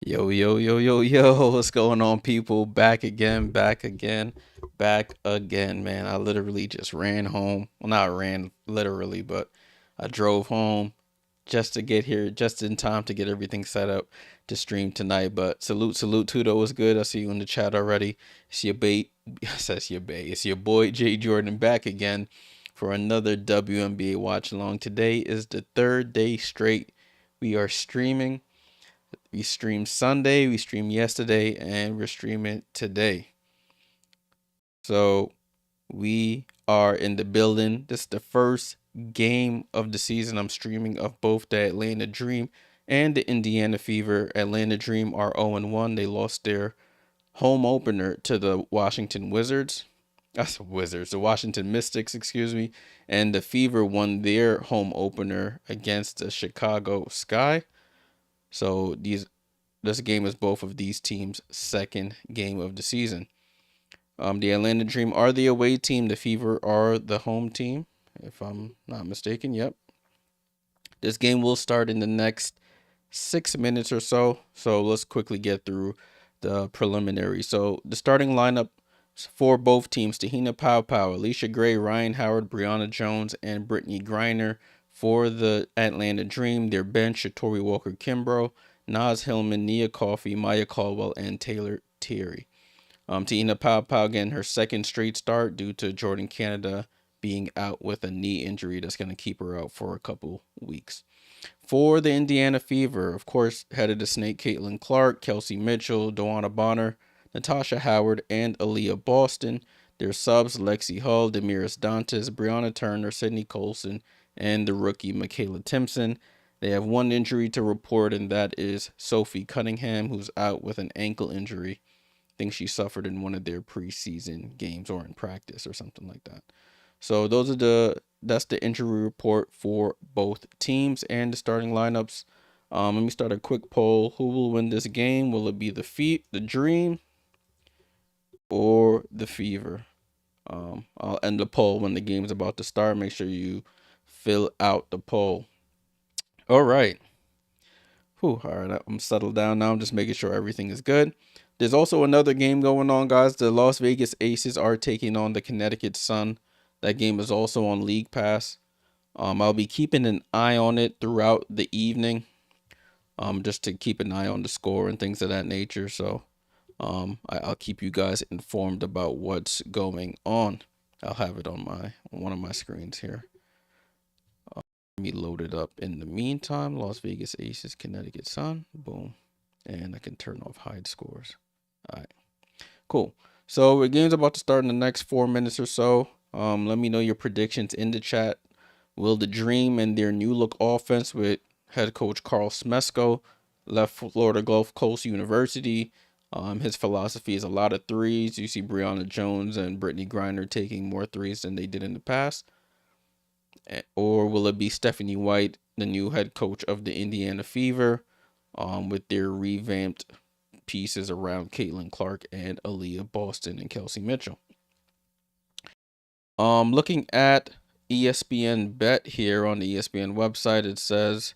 Yo, yo, yo, yo, yo, what's going on, people? Back again, back again, back again, man. I literally just ran home. Well, not ran literally, but I drove home just to get here, just in time to get everything set up to stream tonight. But salute, Tudo was good. I see you in the chat already. It's your bait, says your bait. It's your boy Jay Jordan back again for another WNBA watch along. Today is the third day straight we are streaming. We streamed Sunday, we streamed yesterday, and we're streaming today. So we are in the building. This is the first game of the season I'm streaming of both the Atlanta Dream and the Indiana Fever. Atlanta Dream are 0-1. They lost their home opener to the Washington Wizards. That's Wizards, the Washington Mystics, excuse me. And the Fever won their home opener against the Chicago Sky. So this game is both of these teams' second game of the season. The Atlanta Dream are the away team. The Fever are the home team, if I'm not mistaken. Yep. This game will start in the next 6 minutes or so. So let's quickly get through the preliminary. So the starting lineup for both teams: Tahina Pow, Alicia Gray, Ryan Howard, Brianna Jones, and Brittany Griner. For the Atlanta Dream, their bench: Shatori Walker-Kimbrough, Naz Hillman, Nia Coffey, Maya Caldwell, and Taylor Thierry. Tahina Pow getting her second straight start due to Jordan Canada being out with a knee injury that's going to keep her out for a couple weeks. For the Indiana Fever, of course, headed to Snake, Caitlin Clark, Kelsey Mitchell, Dewana Bonner, Natasha Howard, and Aaliyah Boston. Their subs: Lexi Hull, Demiris Dantes, Brianna Turner, Sydney Colson, and the rookie Michaela Timpson. They have one injury to report, and that is Sophie Cunningham, who's out with an ankle injury. I think she suffered in one of their preseason games or in practice or something like that. So that's the injury report for both teams and the starting lineups. Let me start a quick poll. Who will win this game? Will it be the Dream, or the Fever? I'll end the poll when the game is about to start. Make sure you fill out the poll. All right. All right, I'm settled down now. I'm just making sure everything is good. There's also another game going on, guys. The Las Vegas Aces are taking on the Connecticut Sun. That game is also on League Pass. I'll be keeping an eye on it throughout the evening, just to keep an eye on the score and things of that nature. So I'll keep you guys informed about what's going on. I'll have it on one of my screens here. Let me load it up in the meantime. Las Vegas Aces, Connecticut Sun. Boom. And I can turn off hide scores. All right. Cool. So the game's about to start in the next 4 minutes or so. Let me know your predictions in the chat. Will the Dream and their new look offense with head coach Carl Smesko, left Florida Gulf Coast University? His philosophy is a lot of threes. You see Brianna Jones and Brittany Griner taking more threes than they did in the past. Or will it be Stephanie White, the new head coach of the Indiana Fever, with their revamped pieces around Caitlin Clark and Aaliyah Boston and Kelsey Mitchell? Looking at ESPN Bet here on the ESPN website, it says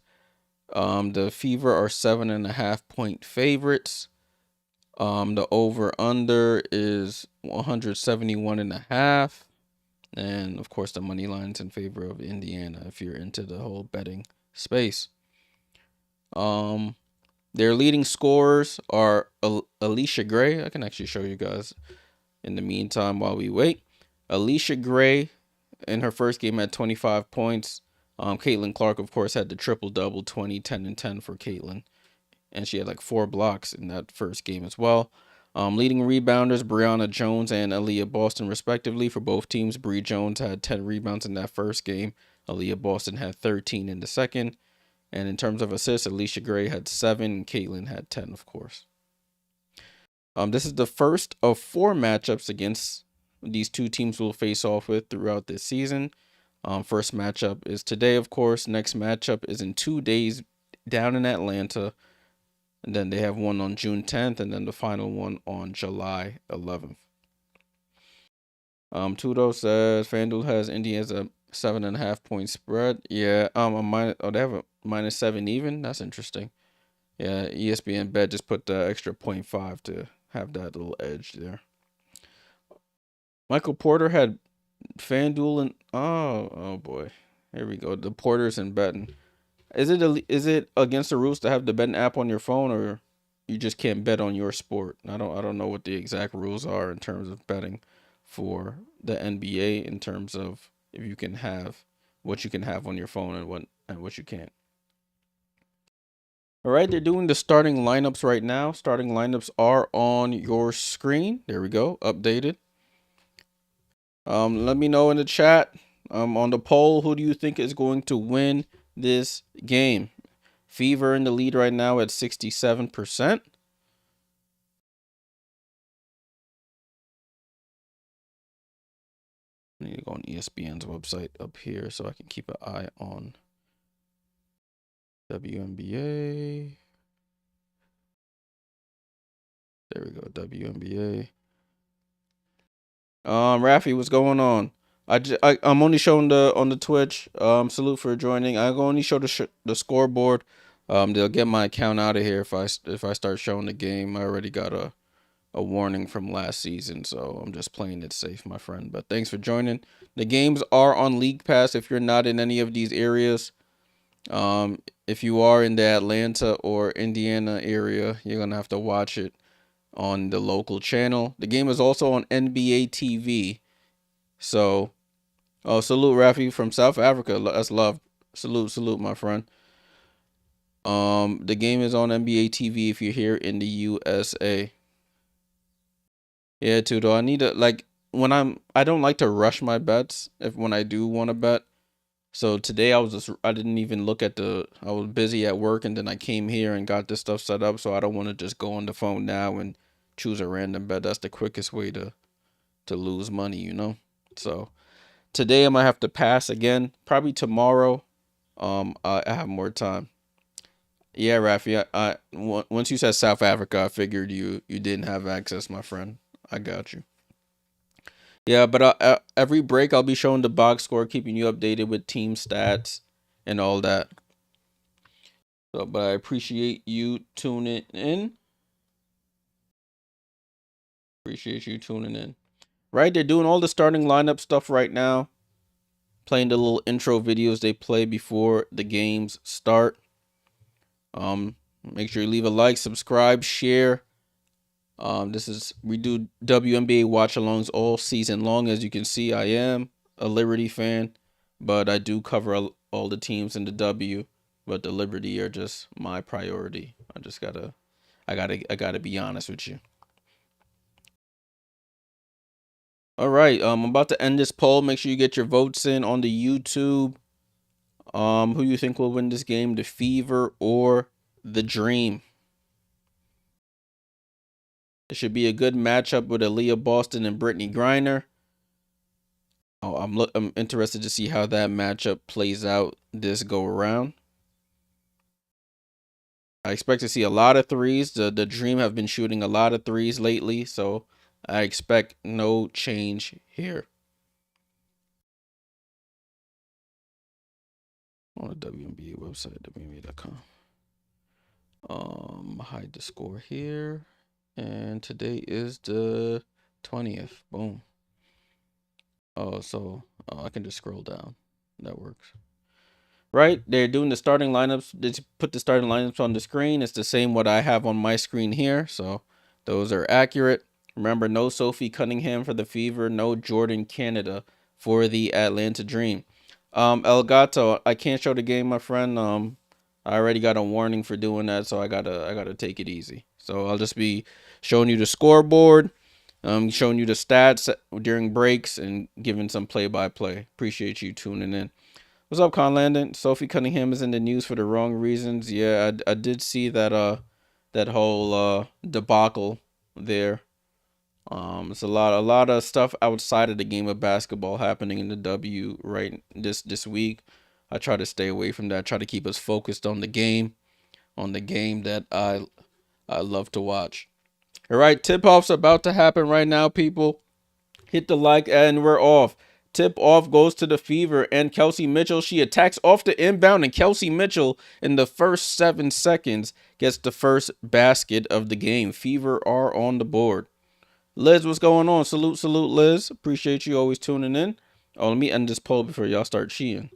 the Fever are 7.5-point favorites. The over under is 171.5. And of course, the money line's in favor of Indiana if you're into the whole betting space. Their leading scorers are Alicia Gray. I can actually show you guys in the meantime while we wait. Alicia Gray in her first game had 25 points. Caitlin Clark, of course, had the triple-double, 20, 10, and 10 for Caitlin. And she had like 4 blocks in that first game as well. Leading rebounders, Brianna Jones and Aaliyah Boston, respectively. For both teams, Bree Jones had 10 rebounds in that first game. Aaliyah Boston had 13 in the second. And in terms of assists, Alicia Gray had 7 and Caitlin had 10, of course. This is the first of 4 matchups against these two teams will face off with throughout this season. First matchup is today, of course. Next matchup is in 2 days down in Atlanta. And then they have one on June 10th, and then the final one on July 11th. Tudo says FanDuel has Indy as a 7.5 point spread. Yeah. A minus. Oh, they have a -7 even. That's interesting. Yeah. ESPN bet just put the extra 0.5 to have that little edge there. Michael Porter had FanDuel and oh boy, here we go. The Porters and betting. Is it against the rules to have the betting app on your phone, or you just can't bet on your sport? I don't know what the exact rules are in terms of betting for the NBA in terms of if you can have what you can have on your phone and what you can't. All right, they're doing the starting lineups right now. Starting lineups are on your screen. There we go, updated. Let me know in the chat. On the poll, who do you think is going to win this game? Fever in the lead right now at 67%. I need to go on ESPN's website up here so I can keep an eye on WNBA. There we go, WNBA. Rafi, what's going on? I'm only showing the on the Twitch. Salute for joining. I only show the scoreboard. They'll get my account out of here if I start showing the game. I already got a warning from last season, so I'm just playing it safe, my friend. But thanks for joining. The games are on League Pass if you're not in any of these areas. If you are in the Atlanta or Indiana area, you're gonna have to watch it on the local channel. The game is also on NBA TV. So, oh, salute Rafi from South Africa. That's love. Salute, my friend. The game is on NBA TV if you're here in the USA. Yeah, too. Though I need to like I don't like to rush my bets when I do want to bet. So today I didn't even look at I was busy at work, and then I came here and got this stuff set up. So I don't want to just go on the phone now and choose a random bet. That's the quickest way to lose money. So today I might have to pass again. Probably tomorrow. I have more time. Yeah, Rafi. Once you said South Africa, I figured you didn't have access, my friend. I got you. Yeah, but every break I'll be showing the box score, keeping you updated with team stats and all that. So, but I appreciate you tuning in. Appreciate you tuning in. Right, they're doing all the starting lineup stuff right now. Playing the little intro videos they play before the games start. Make sure you leave a like, subscribe, share. We do WNBA watch-alongs all season long. As you can see, I am a Liberty fan, but I do cover all the teams in the W. But the Liberty are just my priority. I gotta be honest with you. All right, I'm about to end this poll. Make sure you get your votes in on the YouTube. Who you think will win this game, the Fever or the Dream? It should be a good matchup with Aaliyah Boston and Brittany Griner. Oh, I'm interested to see how that matchup plays out this go around. I expect to see a lot of threes. The Dream have been shooting a lot of threes lately, so I expect no change here. On the WNBA website, WNBA.com. Hide the score here. And today is the 20th. Boom. Oh, so I can just scroll down. That works. Right, they're doing the starting lineups. They put the starting lineups on the screen. It's the same what I have on my screen here. So those are accurate. Remember, no Sophie Cunningham for the Fever. No Jordan Canada for the Atlanta Dream. El Gato, I can't show the game, my friend. I already got a warning for doing that, so I gotta take it easy. So I'll just be showing you the scoreboard, showing you the stats during breaks, and giving some play-by-play. Appreciate you tuning in. What's up, Con Landon? Sophie Cunningham is in the news for the wrong reasons. Yeah, I did see that whole debacle there. It's a lot of stuff outside of the game of basketball happening in the W right this week. I try to stay away from that. I try to keep us focused on the game that I I love to watch. All right, tip off's about to happen right now, people. Hit the like and we're off. Tip off goes to the Fever and Kelsey Mitchell. She attacks off the inbound, and Kelsey Mitchell in the first 7 seconds gets the first basket of the game. Fever are on the board. Liz, what's going on? Salute, salute, Liz. Appreciate you always tuning in. Oh, let me end this poll before y'all start cheating.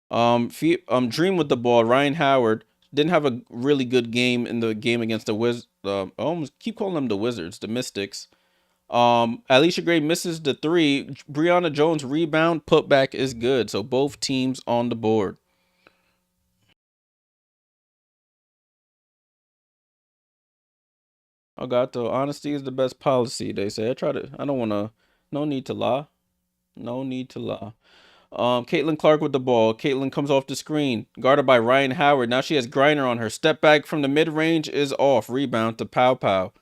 Dream with the ball. Ryan Howard didn't have a really good game in the game against the I almost keep calling them the Wizards, the Mystics. Alicia Gray misses the three. Brianna Jones rebound. Putback is good. So both teams on the board. I got the honesty is the best policy. They say. I don't want to. No need to lie. No need to lie. Caitlin Clark with the ball. Caitlin comes off the screen, guarded by Ryan Howard. Now she has Griner on her. Step back from the mid range is off. Rebound to Pow Pow.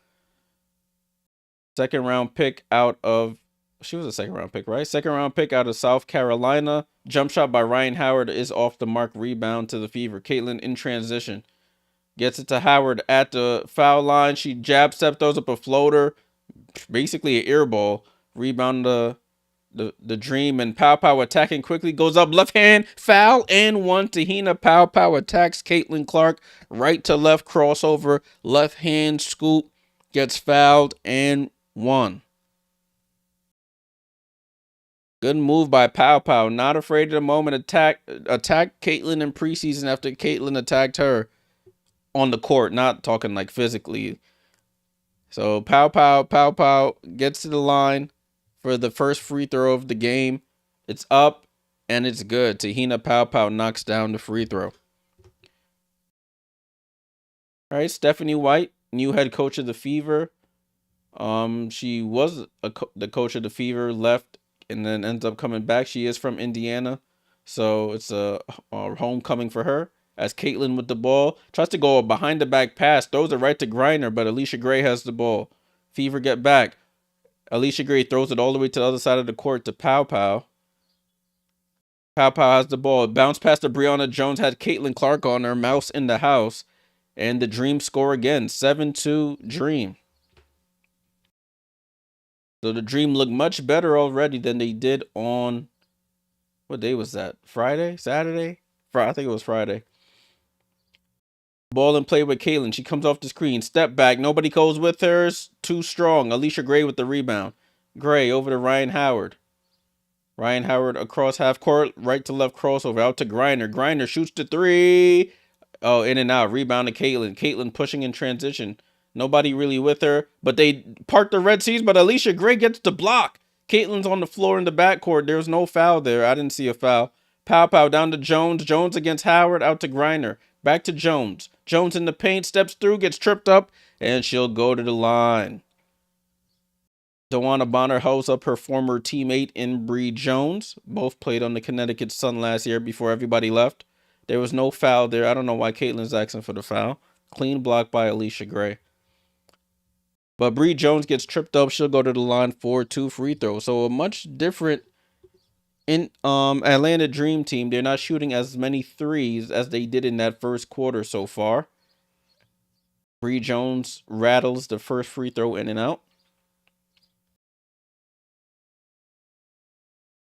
Second round pick out of. She was a second round pick, right? Second round pick out of South Carolina. Jump shot by Ryan Howard is off the mark. Rebound to the Fever. Caitlin in transition. Gets it to Howard at the foul line. She jab step, throws up a floater. Basically an air ball. Rebound the Dream, and Pow Pow attacking quickly. Goes up left hand. Foul and one. Tahina Pow Pow attacks Caitlin Clark. Right to left crossover. Left hand scoop. Gets fouled and one. Good move by Pow Pow. Not afraid of the moment. Attack Caitlyn in preseason after Caitlyn attacked her on the court. Not talking like physically. So Pow Pow gets to the line for the first free throw of the game. It's up and it's good. Tahina Pow Pow knocks down the free throw. All right, Stephanie White, new head coach of the Fever. She was the coach of the Fever, left and then ends up coming back. She is from Indiana, so it's a homecoming for her. As Caitlin with the ball tries to go a behind the back pass, throws it right to Griner, but Alicia Gray has the ball. Fever get back. Alicia Gray throws it all the way to the other side of the court to Pow Pow. Pow Pow has the ball. It bounced past the Brianna Jones, had Caitlin Clark on her, mouse in the house, and the Dream score again, 7-2 Dream. So the Dream looked much better already than they did on, what day was that? Friday? Saturday? I think it was Friday. Ball in play with Caitlin. She comes off the screen. Step back. Nobody goes with her. Too strong. Alicia Gray with the rebound. Gray over to Ryan Howard. Ryan Howard across half court. Right to left crossover. Out to Griner. Griner shoots the three. Oh, in and out. Rebound to Caitlin. Caitlin pushing in transition. Nobody really with her, but they parked the Red Seas, but Alicia Gray gets the block. Caitlin's on the floor in the backcourt. There's no foul there. I didn't see a foul. Pow Pow down to Jones. Jones against Howard. Out to Griner. Back to Jones. Jones in the paint. Steps through. Gets tripped up. And she'll go to the line. DeWanna Bonner holds up her former teammate in Bree Jones. Both played on the Connecticut Sun last year before everybody left. There was no foul there. I don't know why Caitlin's asking for the foul. Clean block by Alicia Gray. But Bree Jones gets tripped up. She'll go to the line for 2 free throws. So a much different in Atlanta Dream team. They're not shooting as many threes as they did in that first quarter so far. Bree Jones rattles the first free throw in and out.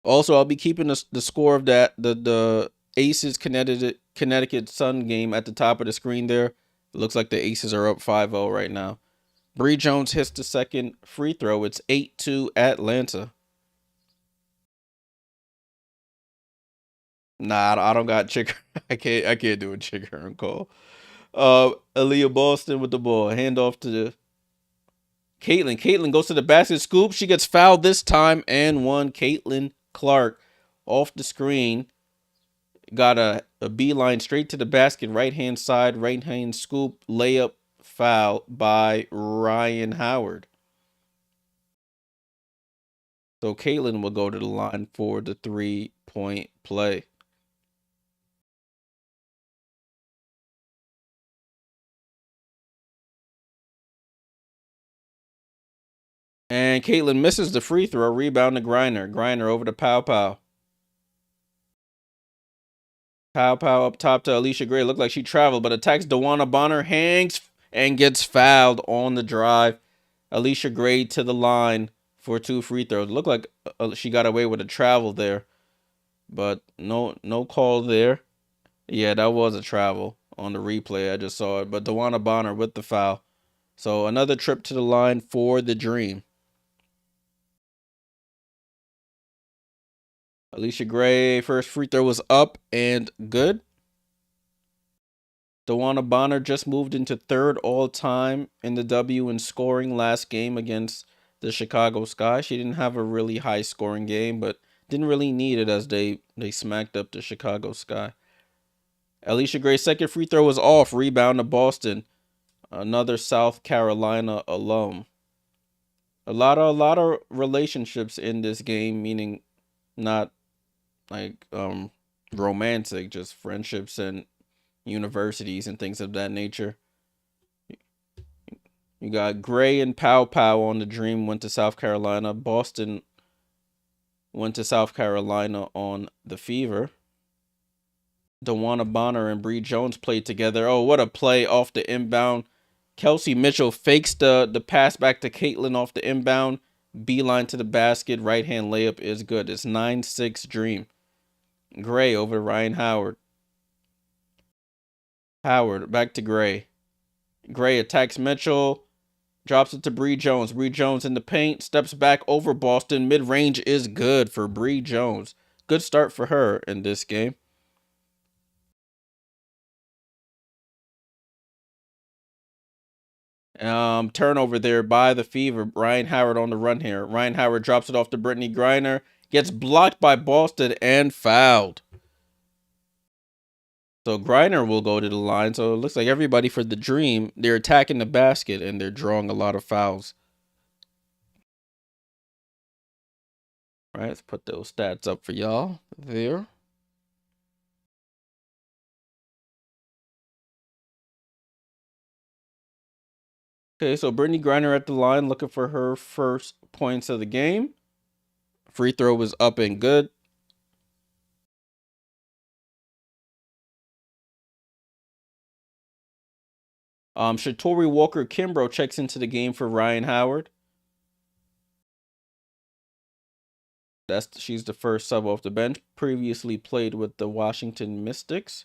Also, I'll be keeping the score of that the Aces Connecticut Sun game at the top of the screen there. It looks like the Aces are up 5-0 right now. Bree Jones hits the second free throw. It's 8-2 Atlanta. Nah, I don't got Chick. I can't do a Chick Hearn call. Aaliyah Boston with the ball. Handoff to Caitlin. Caitlin goes to the basket, scoop. She gets fouled this time and one. Caitlin Clark off the screen. Got a beeline straight to the basket. Right hand side. Right hand scoop. Layup foul by Ryan Howard. So Caitlin will go to the line for the 3-point play. And Caitlin misses the free throw. Rebound to Griner. Griner over to Pow Pow. Pow Pow up top to Alicia Gray. Looked like she traveled, but attacks DeWanna Bonner. Hangs and gets fouled on the drive. Alicia Gray to the line for 2 free throws. Looked like she got away with a travel there, but no call there. Yeah, that was a travel on the replay. I just saw it. But DeWanna Bonner with the foul. So another trip to the line for the Dream. Alicia Gray, first free throw was up and good. DeWanna Bonner just moved into 3rd all-time in the W in scoring last game against the Chicago Sky. She didn't have a really high scoring game, but didn't really need it as they smacked up the Chicago Sky. Alicia Gray's second free throw was off. Rebound to Boston. Another South Carolina alum. A lot of relationships in this game, meaning not like romantic, just friendships and universities and things of that nature. You got Gray and Pow Pow on the Dream, went to South Carolina. Boston went to South Carolina on the Fever. DeWanna Bonner and Bree Jones played together. Oh, what a play off the inbound. Kelsey Mitchell fakes the pass back to Caitlin off the inbound. Beeline to the basket. Right-hand layup is good. It's 9-6 Dream. Gray over Ryan Howard. Howard back to Gray. Gray attacks Mitchell. Drops it to Bree Jones. Bree Jones in the paint. Steps back over Boston. Mid-range is good for Bree Jones. Good start for her in this game. Turnover there by the Fever. Ryan Howard on the run here. Ryan Howard drops it off to Brittany Griner. Gets blocked by Boston and fouled. So Griner will go to the line. So it looks like everybody for the Dream, they're attacking the basket and they're drawing a lot of fouls. All right, let's put those stats up for y'all there. Okay, so Brittany Griner at the line looking for her first points of the game. Free throw was up and good. Shatori Walker Kimbrough checks into the game for Ryan Howard. She's the first sub off the bench. Previously played with the Washington Mystics.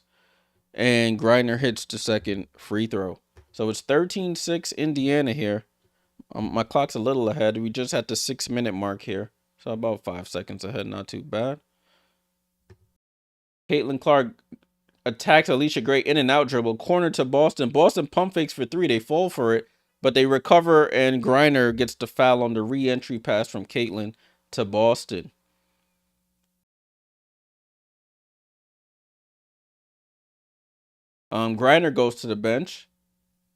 And Griner hits the second free throw. So it's 13-6 Indiana here. My clock's a little ahead. We just had the 6-minute mark here. So about 5 seconds ahead. Not too bad. Caitlin Clark attacks Alicia Gray in and out dribble. Corner to Boston. Boston pump fakes for 3. They fall for it. But they recover and Griner gets the foul on the re-entry pass from Caitlin to Boston. Griner goes to the bench.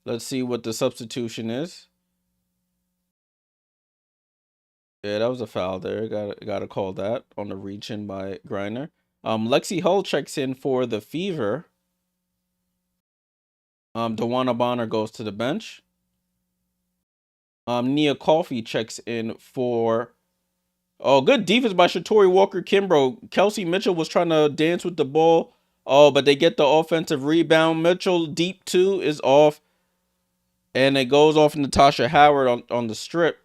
Let's see what the substitution is. Yeah, that was a foul there. Gotta call that on the reach in by Griner. Lexi Hull checks in for the Fever. DeWanna Bonner goes to the bench. Nia Coffey checks in for... Oh, good defense by Shatori Walker Kimbrough. Kelsey Mitchell was trying to dance with the ball. Oh, but they get the offensive rebound. Mitchell deep 2 is off. And it goes off Natasha Howard on the strip.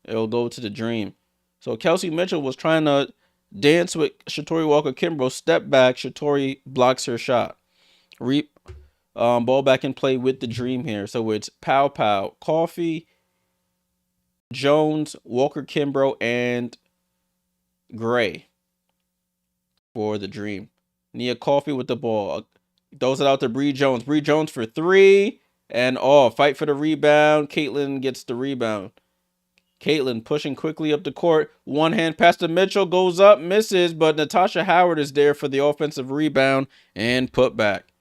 It'll go to the Dream. So Kelsey Mitchell was trying to dance with Shatori Walker Kimbrough. Step back. Shatori blocks her shot. Ball back in play with the Dream here. So it's Pow Pow, Coffey, Jones, Walker Kimbrough, and Gray for the Dream. Nia Coffey with the ball. Throws it out to Bree Jones. Bree Jones for 3. And fight for the rebound. Caitlin gets the rebound. Caitlin pushing quickly up the court. One hand pass to Mitchell. Goes up, misses. But Natasha Howard is there for the offensive rebound and put back.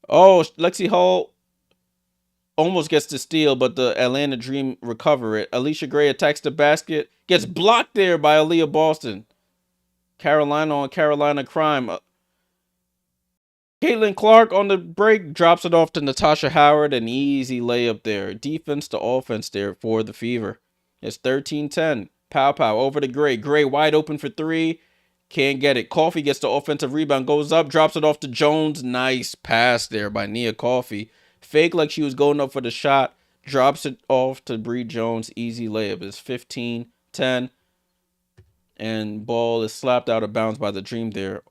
Oh, Lexi Hull almost gets the steal, but the Atlanta Dream recover it. Alicia Gray attacks the basket. Gets blocked there by Aaliyah Boston. Carolina on Carolina crime. Caitlin Clark on the break drops it off to Natasha Howard. An easy layup there. Defense to offense there for the Fever. It's 13-10. Pow Pow over to Gray. Gray wide open for 3. Can't get it. Coffey gets the offensive rebound. Goes up. Drops it off to Jones. Nice pass there by Nia Coffey. Fake like she was going up for the shot. Drops it off to Bree Jones. Easy layup. It's 15-10. And ball is slapped out of bounds by the Dream there.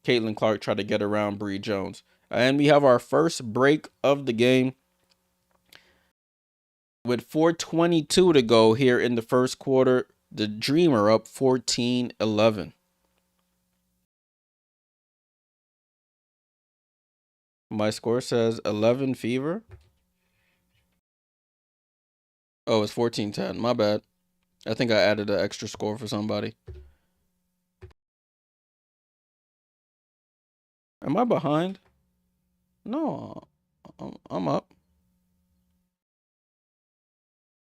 Caitlin Clark tried to get around Bree Jones. And we have our first break of the game with 4:22 to go here in the first quarter. The Dream are up 14-11. My score says 11 Fever. Oh, it's 14-10. My bad. I think I added an extra score for somebody. Am I behind? No, I'm up.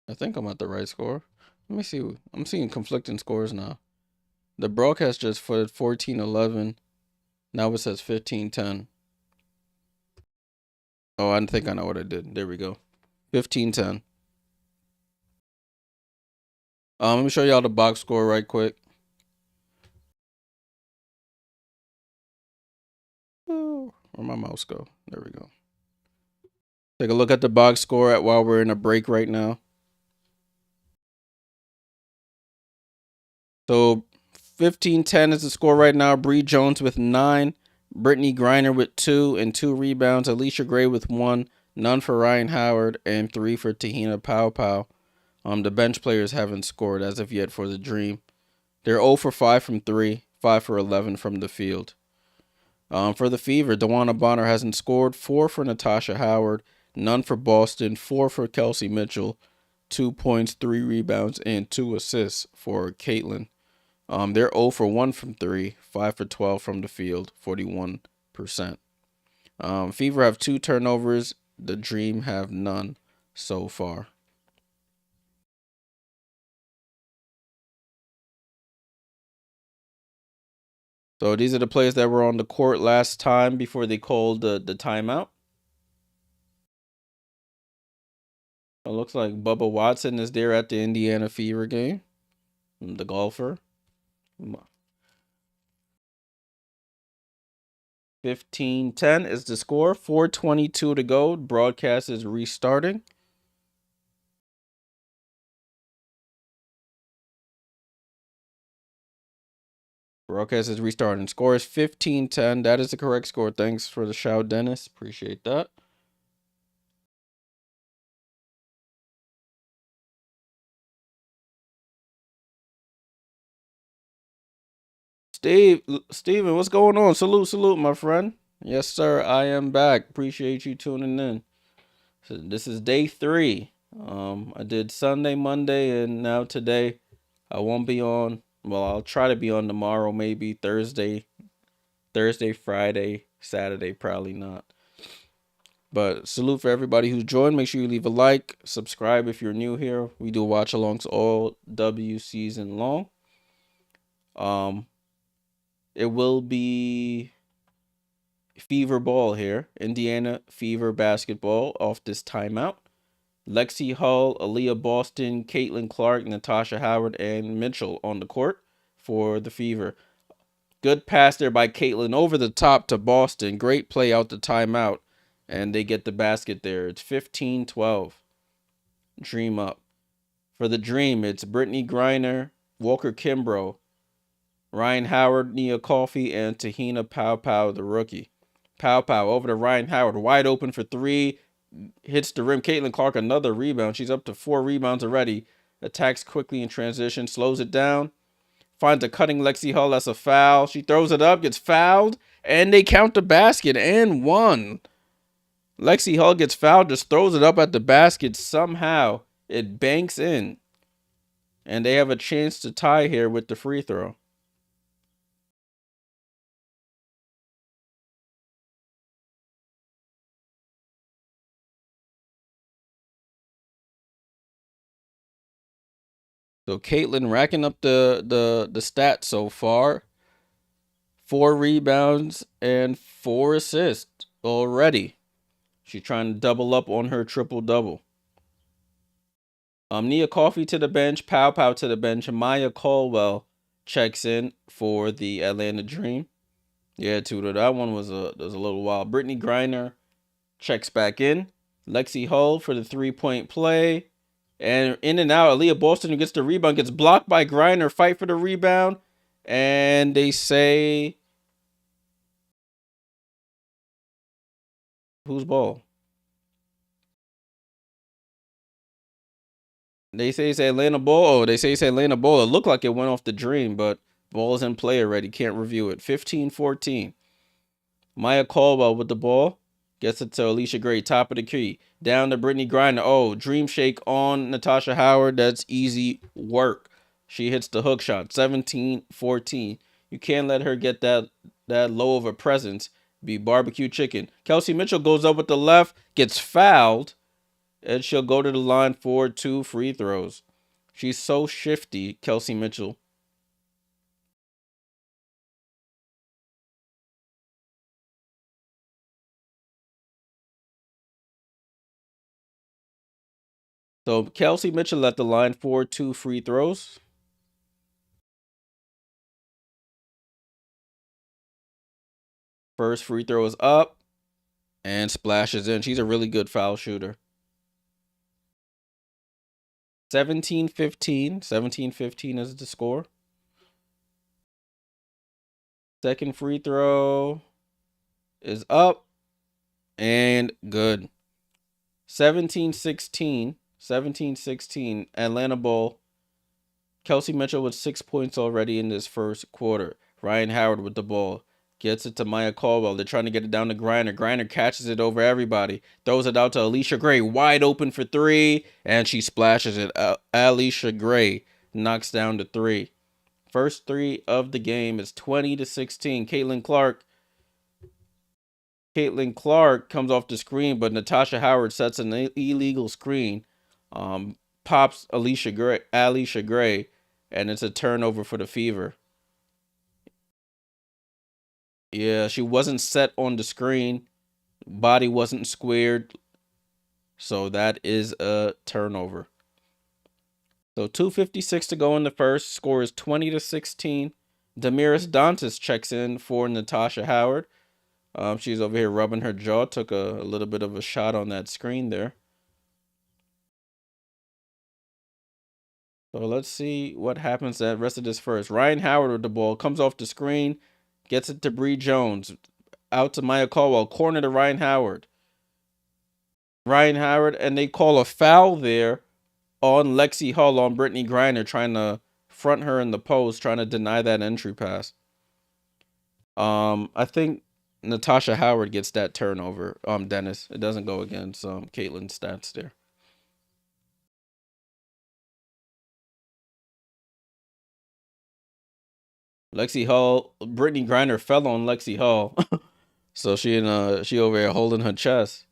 I think I'm at the right score. Let me see. I'm seeing conflicting scores now. The broadcast just put 14-11. Now it says 15-10. Oh, I think I know what I did. There we go. 15-10. Let me show y'all the box score right quick. Oh, where'd my mouse go? There we go. Take a look at the box score while we're in a break right now. So 15-10 is the score right now. Bree Jones with 9. Brittany Griner with 2 and 2 rebounds. Alicia Gray with 1. None for Ryan Howard and 3 for Tahina Pow. The bench players haven't scored as of yet for the Dream. They're 0 for 5 from 3, 5 for 11 from the field. For the Fever, DeWanna Bonner hasn't scored. 4 for Natasha Howard. None for Boston. 4 for Kelsey Mitchell. 2 points, 3 rebounds, and 2 assists for Caitlin. They're 0 for 1 from 3, 5 for 12 from the field, 41%. Fever have 2 turnovers. The Dream have none so far. So these are the players that were on the court last time before they called the timeout. It looks like Bubba Watson is there at the Indiana Fever game. The golfer. 15-10 is the score. 4:22 to go. Broadcast is restarting. Broadcast is restarting. Score is 15-10. That is the correct score. Thanks for the shout, Dennis. Appreciate that. Steven, what's going on? Salute, my friend. Yes, sir. I am back. Appreciate you tuning in. So this is day 3. I did Sunday, Monday, and now today. I won't be on. Well, I'll try to be on tomorrow, maybe Thursday, Friday, Saturday, probably not. But salute for everybody who's joined. Make sure you leave a like, subscribe if you're new here. We do watch-alongs all W season long. It will be Fever ball here. Indiana Fever basketball off this timeout. Lexi Hull, Aaliyah Boston, Caitlin Clark, Natasha Howard, and Mitchell on the court for the Fever. Good pass there by Caitlin over the top to Boston. Great play out the timeout. And they get the basket there. It's 15-12. Dream up. For the Dream, it's Brittany Griner, Walker Kimbrough, Ryan Howard, Nia Coffey, and Tahina Pow, the rookie. Pow over to Ryan Howard. Wide open for 3. Hits the rim. Caitlin Clark, another rebound. She's up to 4 rebounds already. Attacks quickly in transition. Slows it down. Finds a cutting Lexi Hull. That's a foul. She throws it up. Gets fouled. And they count the basket and won. Lexi Hull gets fouled. Just throws it up at the basket. Somehow it banks in. And they have a chance to tie here with the free throw. So Caitlin racking up the stats so far. 4 rebounds and 4 assists already. She's trying to double up on her triple-double. Nia Coffey to the bench. Pow to the bench. Maya Caldwell checks in for the Atlanta Dream. Yeah, Tudor. That one was a little wild. Brittany Griner Checks back in. Lexi Hull for the 3-point play. And in and out, Aaliyah Boston, who gets the rebound, gets blocked by Griner. Fight for the rebound. And they say, whose ball? They say it's Atlanta ball. Oh, they say it's Atlanta ball. It looked like it went off the dream, but ball is in play already. Can't review it. 15-14. Maya Caldwell with the ball. Gets it to Alicia Gray. Top of the key. Down to Brittany Griner. Oh, dream shake on Natasha Howard. That's easy work. She hits the hook shot. 17-14. You can't let her get that low of a presence. Be barbecue chicken. Kelsey Mitchell goes up with the left. Gets fouled. And she'll go to the line for 2 free throws. She's so shifty, Kelsey Mitchell. So Kelsey Mitchell at the line for 2 free throws. First free throw is up and splashes in. She's a really good foul shooter. 17-15. 17-15 is the score. Second free throw is up and good. 17-16. 17-16. Atlanta ball. Kelsey Mitchell with 6 points already in this first quarter. Ryan Howard with the ball. Gets it to Maya Caldwell. They're trying to get it down to Griner. Griner catches it over everybody. Throws it out to Alicia Gray. Wide open for 3. And she splashes it. Alicia Gray knocks down to 3. First 3 of the game is 20-16. Caitlin Clark comes off the screen, but Natasha Howard sets an illegal screen. Pops Alicia Gray, and it's a turnover for the Fever. Yeah, she wasn't set on the screen. Body wasn't squared. So that is a turnover. So 2:56 to go in the first. Score is 20-16. Damaris Dantas checks in for Natasha Howard. She's over here rubbing her jaw. Took a little bit of a shot on that screen there. So let's see what happens that rest of this first. Ryan Howard with the ball. Comes off the screen. Gets it to Bree Jones. Out to Maya Caldwell. Corner to Ryan Howard. And they call a foul there on Lexi Hull on Brittany Griner, trying to front her in the post, trying to deny that entry pass. I think Natasha Howard gets that turnover. Dennis. It doesn't go against Caitlin's stats there. Lexi Hull, Brittany Griner fell on Lexi Hull. So she over here holding her chest.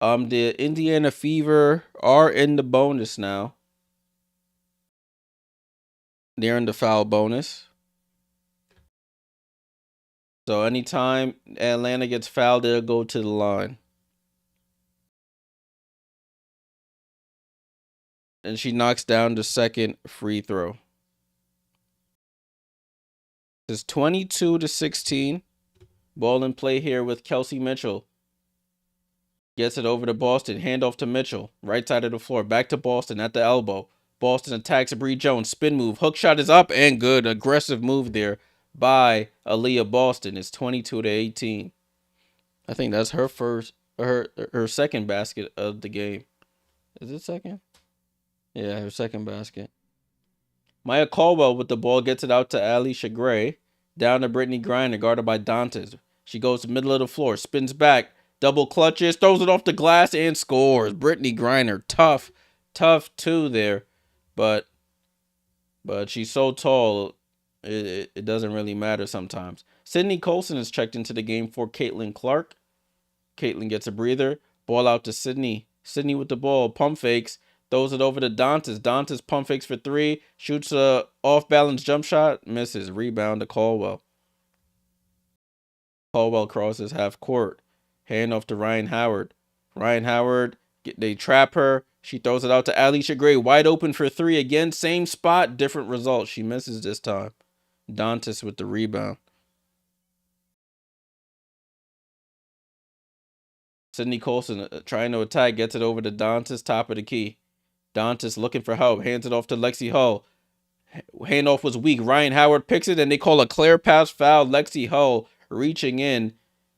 The Indiana Fever are in the bonus now. They're in the foul bonus. So anytime Atlanta gets fouled, they'll go to the line. And she knocks down the second free throw. It's 22-16. Ball in play here with Kelsey Mitchell. Gets it over to Boston. Handoff to Mitchell. Right side of the floor. Back to Boston at the elbow. Boston attacks Bree Jones. Spin move. Hook shot is up and good. Aggressive move there by Aaliyah Boston. It's 22-18. I think that's her second basket of the game. Is it second? Yeah, her second basket. Maya Caldwell with the ball gets it out to Alicia Gray. Down to Brittany Griner, guarded by Dantas. She goes to the middle of the floor, spins back, double clutches, throws it off the glass, and scores. Brittany Griner, tough two there, but she's so tall, it doesn't really matter sometimes. Sydney Colson is checked into the game for Caitlin Clark. Caitlin gets a breather. Ball out to Sydney. Sydney with the ball. Pump fakes. Throws it over to Dantas. Dantas pump fakes for 3. Shoots a off-balance jump shot. Misses. Rebound to Caldwell. Caldwell crosses half court. Hand off to Ryan Howard. They trap her. She throws it out to Alicia Gray. Wide open for 3. Again, same spot, different result. She misses this time. Dantas with the rebound. Sydney Colson trying to attack, gets it over to Dantas, top of the key. Dantas looking for help, hands it off to Lexi Hull. Handoff was weak. Ryan Howard picks it, and they call a clear pass foul. Lexi Hull reaching in,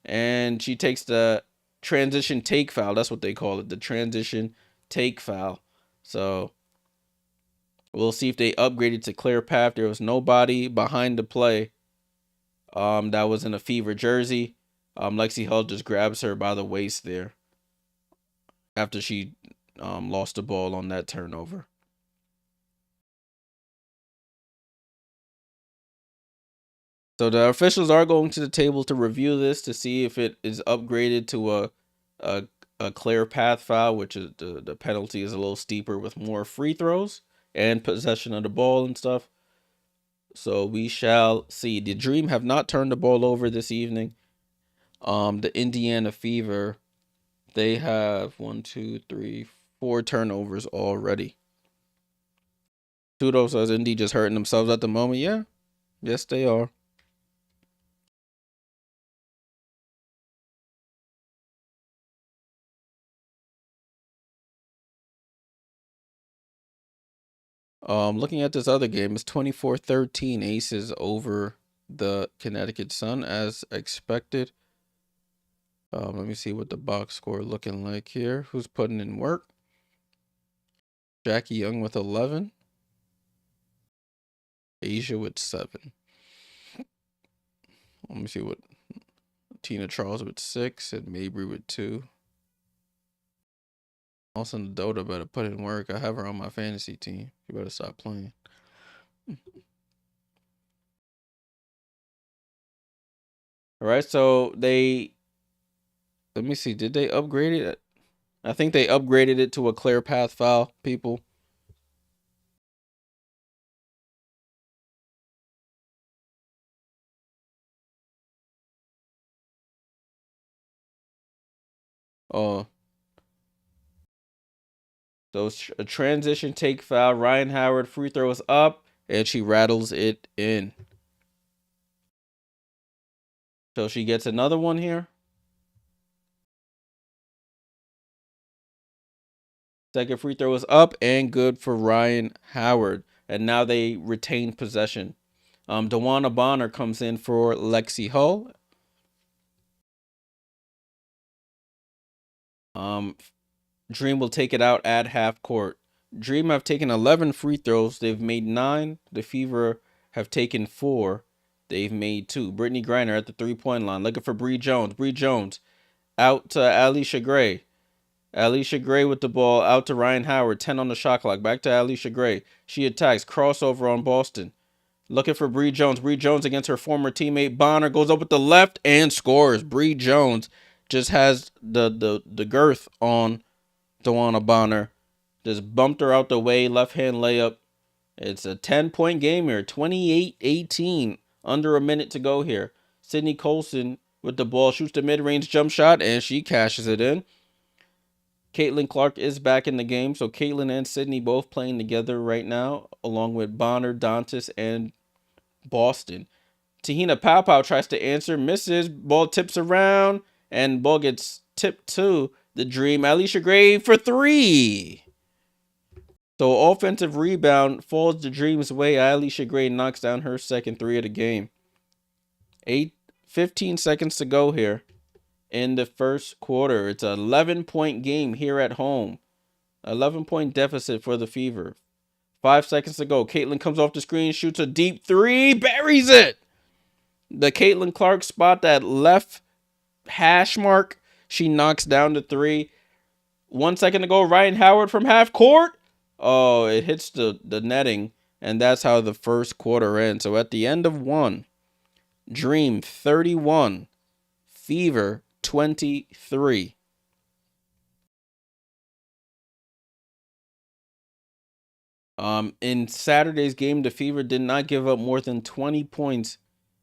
and she takes the transition take foul. That's what they call it, the transition take foul. So we'll see if they upgraded to clear path. There was nobody behind the play that was in a Fever jersey. Lexi Hull just grabs her by the waist there after she lost the ball on that turnover. So the officials are going to the table to review this to see if it is upgraded to a, a clear path foul, which is the penalty is a little steeper with more free throws and possession of the ball and stuff. So we shall see. The Dream have not turned the ball over this evening. The Indiana Fever, they have 4 turnovers already. Tudo says Indy just hurting themselves at the moment. Yeah, yes they are. Looking at this other game, it's 24-13 Aces over the Connecticut Sun as expected. Let me see what the box score looking like here. Who's putting in work? Jackie Young with 11. Asia with 7. Let me see what Tina Charles with 6 and Mabry with 2. Also, Dota better put in work. I have her on my fantasy team. You better stop playing. All right, so let me see. Did they upgrade it? I think they upgraded it to a clear path foul, people. Oh, so it's a transition take foul. Ryan Howard free throw is up, and she rattles it in. So she gets another one here. Second free throw is up and good for Ryan Howard. And now they retain possession. Dewana Bonner comes in for Lexi Hull. Dream will take it out at half court. Dream have taken 11 free throws. They've made 9. The Fever have taken 4. They've made 2. Brittany Griner at the 3-point line. Looking for Bree Jones. Bree Jones out to Alicia Gray. Alicia Gray with the ball out to Ryan Howard. 10 on the shot clock. Back to Alicia Gray. She attacks. Crossover on Boston. Looking for Bree Jones. Bree Jones against her former teammate Bonner. Goes up with the left and scores. Bree Jones just has the girth on Dewana Bonner. Just bumped her out the way. Left-hand layup. It's a 10-point game here. 28-18. Under a minute to go here. Sydney Colson with the ball. Shoots the mid-range jump shot. And she cashes it in. Caitlin Clark is back in the game. So Caitlin and Sydney both playing together right now. Along with Bonner, Dantas, and Boston. Tahina Pow tries to answer. Misses. Ball tips around. And ball gets tipped to the Dream. Alicia Gray for 3. So offensive rebound falls the Dream's way. Alicia Gray knocks down her second 3 of the game. 15 seconds to go here in the first quarter. It's an 11-point game here at home. 11-point deficit for the Fever. 5 seconds to go. Caitlin comes off the screen, shoots a deep 3, buries it. The Caitlin Clark spot, that left hash mark, she knocks down the 3. 1 second to go. Ryan Howard from half court. Oh, it hits the netting, and that's how the first quarter ends. So at the end of 1, Dream 31, Fever 23. In Saturday's game, the Fever did not give up more than 20 points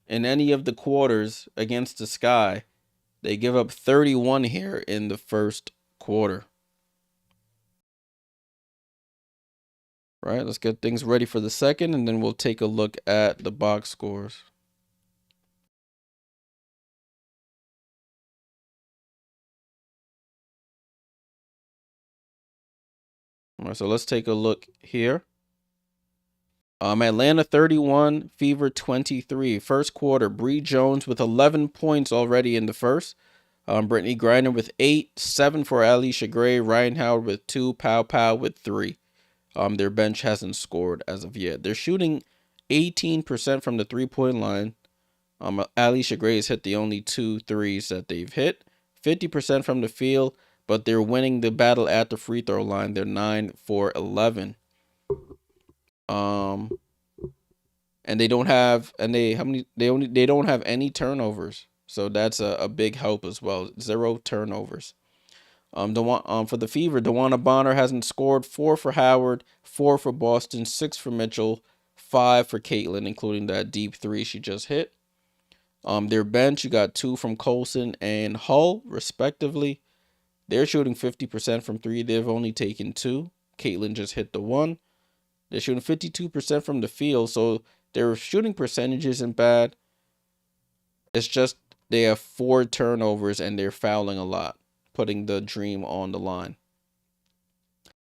in any of the quarters against the Sky. They give up 31 here in the first quarter. Right, let's get things ready for the second, and then we'll take a look at the box scores. All right, so let's take a look here. Atlanta 31, Fever 23. First quarter, Bree Jones with 11 points already in the first. Brittany Griner with 8, 7 for Alicia Gray, Ryan Howard with 2, Pow Pow with 3. Their bench hasn't scored as of yet. They're shooting 18% from the three-point line. Alicia Gray has hit the only 2 threes that they've hit. 50% from the field, but they're winning the battle at the free throw line. They're 9 for 11. And they don't have they don't have any turnovers. So that's a big help as well. 0 turnovers. For the Fever, DeWanna Bonner hasn't scored. 4 for Howard, 4 for Boston, 6 for Mitchell, 5 for Caitlin, including that deep 3 she just hit. Their bench, you got 2 from Colson and Hull, respectively. They're shooting 50% from 3. They've only taken 2. Caitlin just hit the 1. They're shooting 52% from the field, so their shooting percentage isn't bad. It's just they have 4 turnovers and they're fouling a lot, putting the Dream on the line.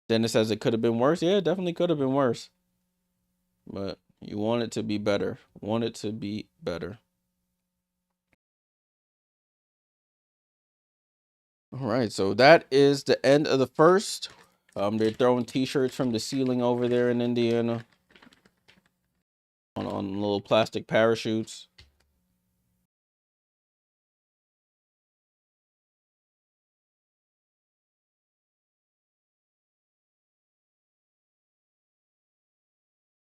Dennis says it could have been worse. Yeah, it definitely could have been worse. But you want it to be better. Want it to be better. All right, so that is the end of the first. They're throwing T-shirts from the ceiling over there in Indiana on little plastic parachutes.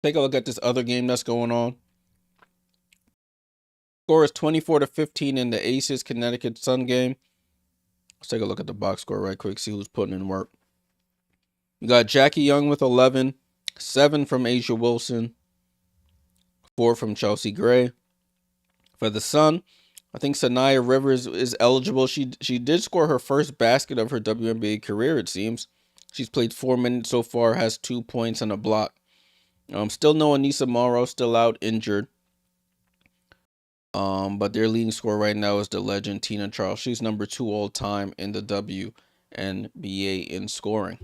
Take a look at this other game that's going on. Score is 24-15 in the Aces Connecticut Sun game. Let's take a look at the box score right quick, see who's putting in work. You got Jackie Young with 11, 7 from Asia Wilson, 4 from Chelsea Gray. For the Sun, I think Sanaya Rivers is eligible. She did score her first basket of her WNBA career, it seems. She's played 4 minutes so far, has 2 points and a block. Still no Anissa Morrow, still out injured. But their leading scorer right now is the legend Tina Charles. She's number 2 all time in the WNBA in scoring.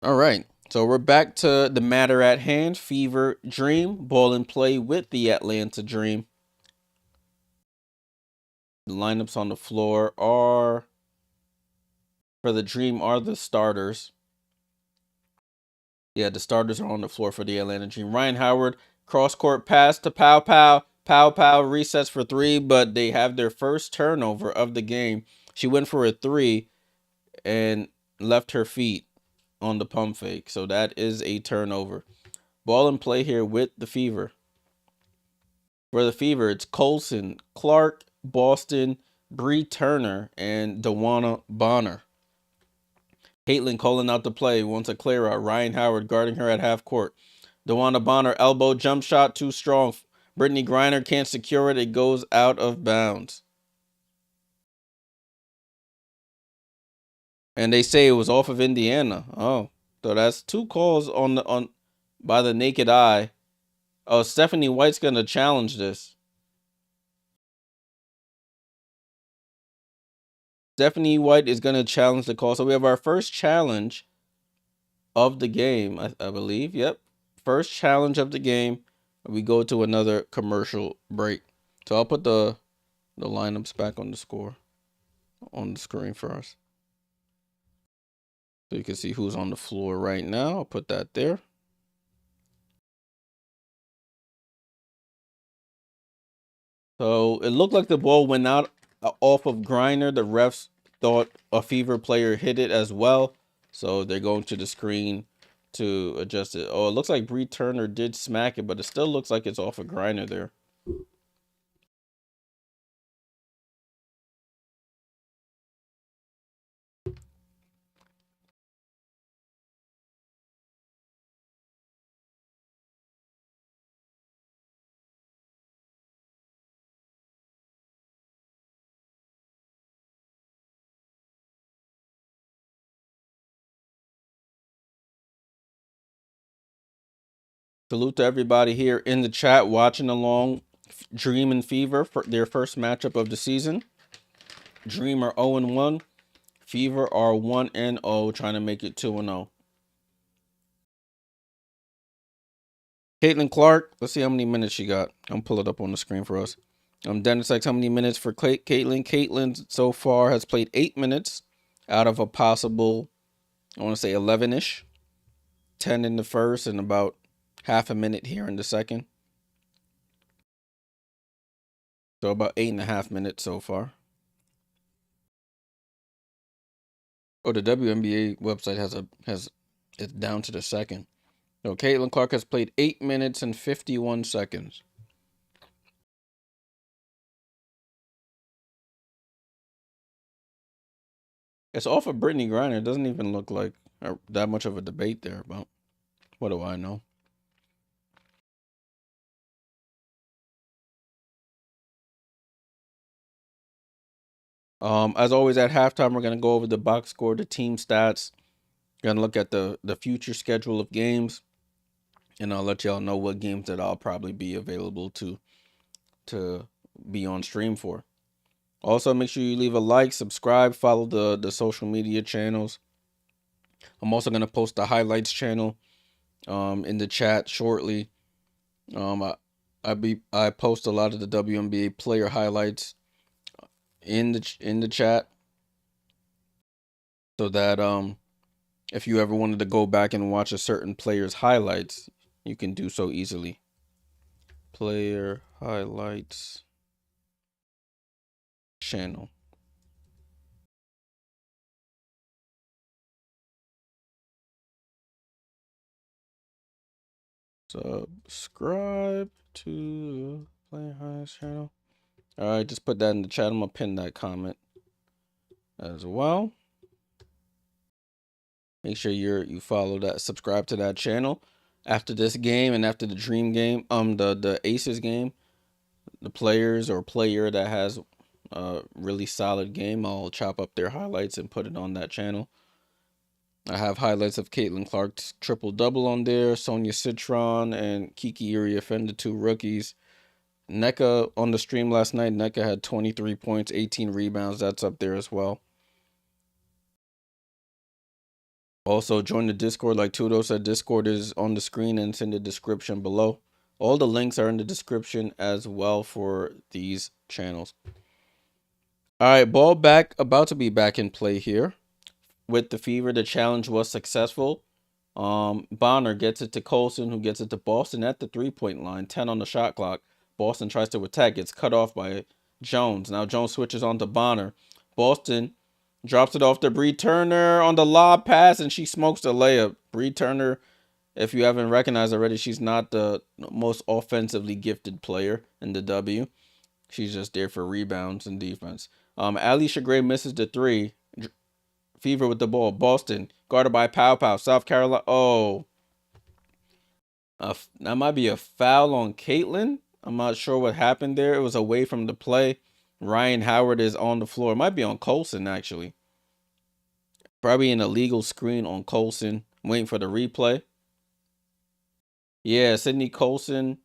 All right, so we're back to the matter at hand. Fever Dream, ball and play with the Atlanta Dream. The lineups on the floor are, for the Dream, are the starters. Yeah, the starters are on the floor for the Atlanta Dream. Ryan Howard, cross-court pass to Pow Pow. Pow Pow resets for 3, but they have their first turnover of the game. She went for a 3 and left her feet on the pump fake. So that is a turnover. Ball and play here with the Fever. For the Fever, it's Colson, Clark, Boston, Bree Turner, and DeWanna Bonner. Caitlin calling out the play, wants a clear out. Ryan Howard guarding her at half court. DeWanna Bonner, elbow jump shot, too strong. Brittany Griner can't secure it. It goes out of bounds. And they say it was off of Indiana. Oh, so that's 2 calls on by the naked eye. Oh, Stephanie White's gonna challenge this. Stephanie White is gonna challenge the call. So we have our first challenge of the game, I believe. Yep. First challenge of the game. We go to another commercial break. So I'll put the lineups back on the score on the screen for us. So you can see who's on the floor right now. I'll put that there. So it looked like the ball went out off of Griner. The refs thought a Fever player hit it as well. So they're going to the screen to adjust it. Oh, it looks like Bree Turner did smack it, but it still looks like it's off of Griner there. Salute to everybody here in the chat watching along. Dream and Fever for their first matchup of the season. Dream are 0-1. Fever are 1-0, trying to make it 2-0. Caitlin Clark, let's see how many minutes she got. I'm pull it up on the screen for us. Dennis X, how many minutes for Caitlin? Caitlin so far has played 8 minutes out of a possible, I want to say 11-ish. 10 in the first and about half a minute here in the second. So about 8.5 minutes so far. Oh, the WNBA website has it's down to the second. So Caitlin Clark has played 8 minutes and 51 seconds. It's off of Brittany Griner. It doesn't even look like that much of a debate there, but what do I know? As always at halftime, we're gonna go over the box score, the team stats. Gonna look at the future schedule of games, and I'll let y'all know what games that I'll probably be available to be on stream for. Also, make sure you leave a like, subscribe, follow the social media channels. I'm also gonna post the highlights channel in the chat shortly. I post a lot of the WNBA player highlights in the chat, so that if you ever wanted to go back and watch a certain player's highlights, you can do so easily. Player highlights channel. Subscribe to the player highlights channel. All right, just put that in the chat. I'm gonna pin that comment as well. Make sure you follow that, subscribe to that channel. After this game and after the Dream game, the Aces game, the players or player that has a really solid game, I'll chop up their highlights and put it on that channel. I have highlights of Caitlin Clark's triple double on there, Sonia Citron and Kiki Uriafen, the two rookies. NECA on the stream last night. NECA had 23 points, 18 rebounds. That's up there as well. Also, join the Discord. Like Tudo said, Discord is on the screen and it's in the description below. All the links are in the description as well for these channels. All right, ball back, about to be back in play here. With the Fever, the challenge was successful. Bonner gets it to Colson, who gets it to Boston at the 3-point line. 10 on the shot clock. Boston tries to attack, gets cut off by Jones. Now Jones switches on to Bonner. Boston drops it off to Bree Turner on the lob pass, and she smokes the layup. Bree Turner, if you haven't recognized already, she's not the most offensively gifted player in the W. She's just there for rebounds and defense. Alicia Gray misses the three. Fever with the ball. Boston guarded by Pow Pow. South Carolina. Oh, that might be a foul on Caitlin. I'm not sure what happened there. It was away from the play. Ryan Howard is on the floor. It might be on Colson, actually. Probably an illegal screen on Colson. Waiting for the replay. Yeah, Sydney Colson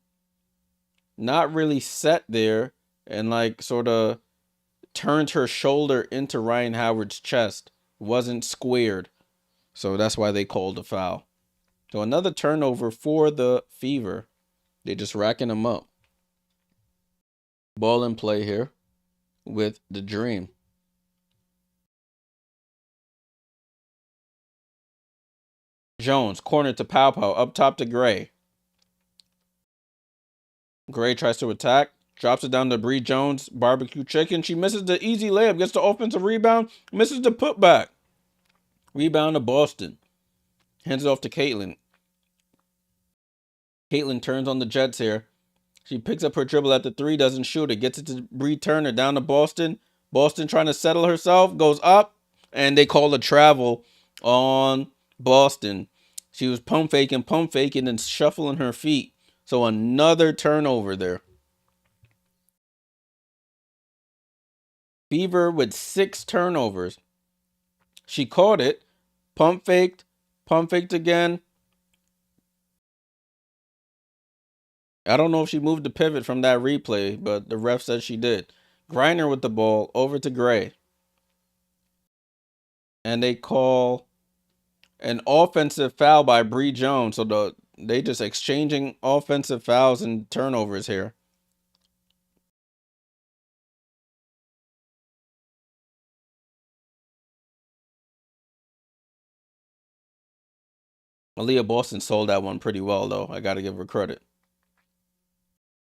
not really set there and like sort of turned her shoulder into Ryan Howard's chest. Wasn't squared. So that's why they called a foul. So another turnover for the Fever. They're just racking them up. Ball in play here with the Dream. Jones, corner to Pow Pow, up top to Gray. Gray tries to attack, drops it down to Bree Jones, barbecue chicken. She misses the easy layup, gets the offensive rebound, misses the putback. Rebound to Boston. Hands it off to Caitlin. Caitlin turns on the Jets here. She picks up her dribble at the three, doesn't shoot it, gets it to Bree Turner, down to Boston. Boston trying to settle herself, goes up, and they call a travel on Boston. She was pump faking, and shuffling her feet. So another turnover there. Fever with 6 turnovers. She caught it, pump faked again. I don't know if she moved the pivot from that replay, but the ref said she did. Griner with the ball over to Gray. and they call an offensive foul by Bree Jones. So they just exchanging offensive fouls and turnovers here. Aaliyah Boston sold that one pretty well, though. I got to give her credit.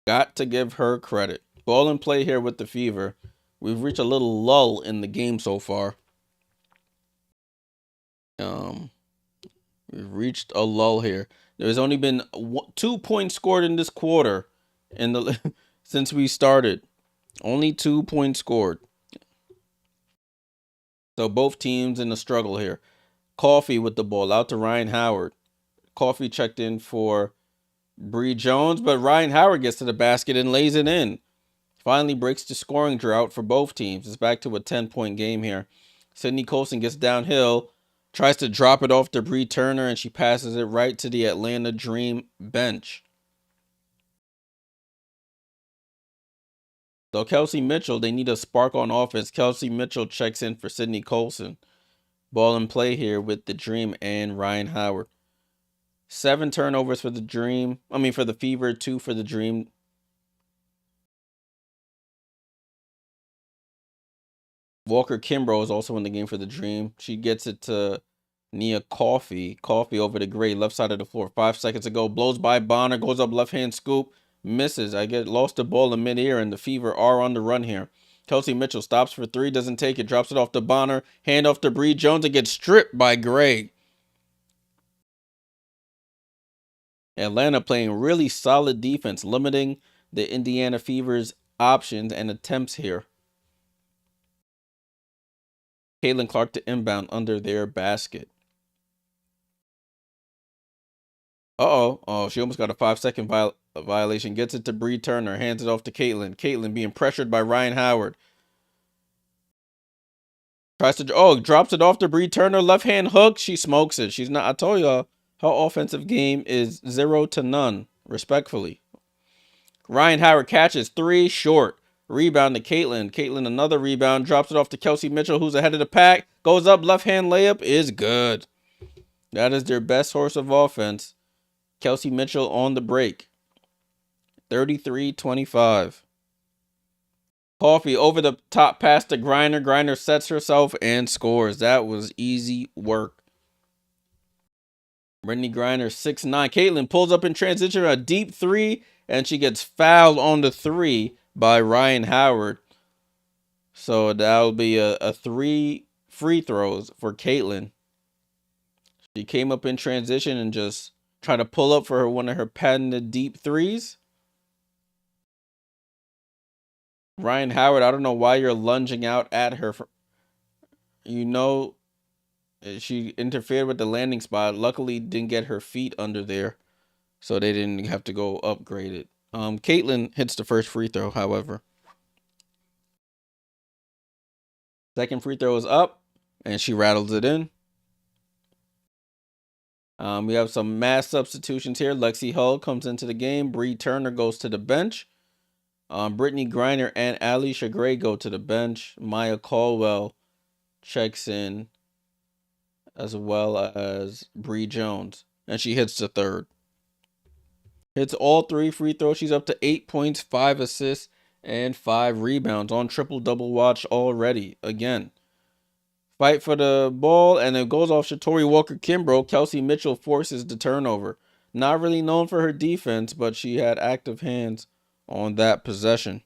Got to give her credit. Ball and play here with the Fever. We've reached a little lull in the game so far. Um, we've reached a lull here. There's only been 2 points scored in this quarter, in the since we started. Only 2 points scored. So both teams in the struggle here. Coffee with the ball out to Ryan Howard. Coffee checked in for Bree Jones, but Ryan Howard gets to the basket and lays it in. Finally breaks the scoring drought for both teams. It's back to a 10-point game here. Sydney Colson gets downhill, tries to drop it off to Bree Turner, and she passes it right to the Atlanta Dream bench. So Kelsey Mitchell, they need a spark on offense. Kelsey Mitchell checks in for Sydney Colson. Ball and play here with the Dream and Ryan Howard. 7 turnovers for the Dream. For the Fever, 2 for the Dream. Walker Kimbrough is also in the game for the Dream. She gets it to Nia Coffee. Coffee over the gray, left side of the floor. 5 seconds to go. Blows by Bonner. Goes up left hand scoop. Misses. Lost the ball in midair, and the Fever are on the run here. Kelsey Mitchell stops for 3. Doesn't take it. Drops it off to Bonner. Hand off to Bree Jones. And gets stripped by Gray. Atlanta playing really solid defense, limiting the Indiana Fever's options and attempts here. Caitlin Clark to inbound under their basket. Oh, she almost got a 5-second violation. Gets it to Bree Turner. Hands it off to Caitlin. Caitlin being pressured by Ryan Howard. Drops it off to Bree Turner. Left hand hook. She smokes it. She's not. I told y'all her offensive game is 0 to none, respectfully. Ryan Howard catches 3 short. Rebound to Caitlin. Caitlin another rebound. Drops it off to Kelsey Mitchell, who's ahead of the pack. Goes up. Left hand layup is good. That is their best source of offense. Kelsey Mitchell on the break. 33-25. Coffee over the top pass to Griner. Griner sets herself and scores. That was easy work. Brittany Griner, 6'9". Caitlin pulls up in transition, a deep 3, and she gets fouled on the 3 by Ryan Howard. So that'll be a 3 free throws for Caitlin. She came up in transition and just tried to pull up for one of her patented deep 3s. Ryan Howard, I don't know why you're lunging out at her. She interfered with the landing spot. Luckily, didn't get her feet under there, so they didn't have to go upgrade it. Caitlin hits the first free throw, however. Second free throw is up, and she rattles it in. We have some mass substitutions here. Lexi Hull comes into the game. Bree Turner goes to the bench. Brittany Griner and Alicia Gray go to the bench. Maya Caldwell checks in, as well as Bree Jones, and she hits the third. Hits all 3 free throws. She's up to 8 points, 5 assists, and 5 rebounds on triple-double watch already. Again, fight for the ball, and it goes off Shatori Walker-Kimbrough. Kelsey Mitchell forces the turnover. Not really known for her defense, but she had active hands on that possession.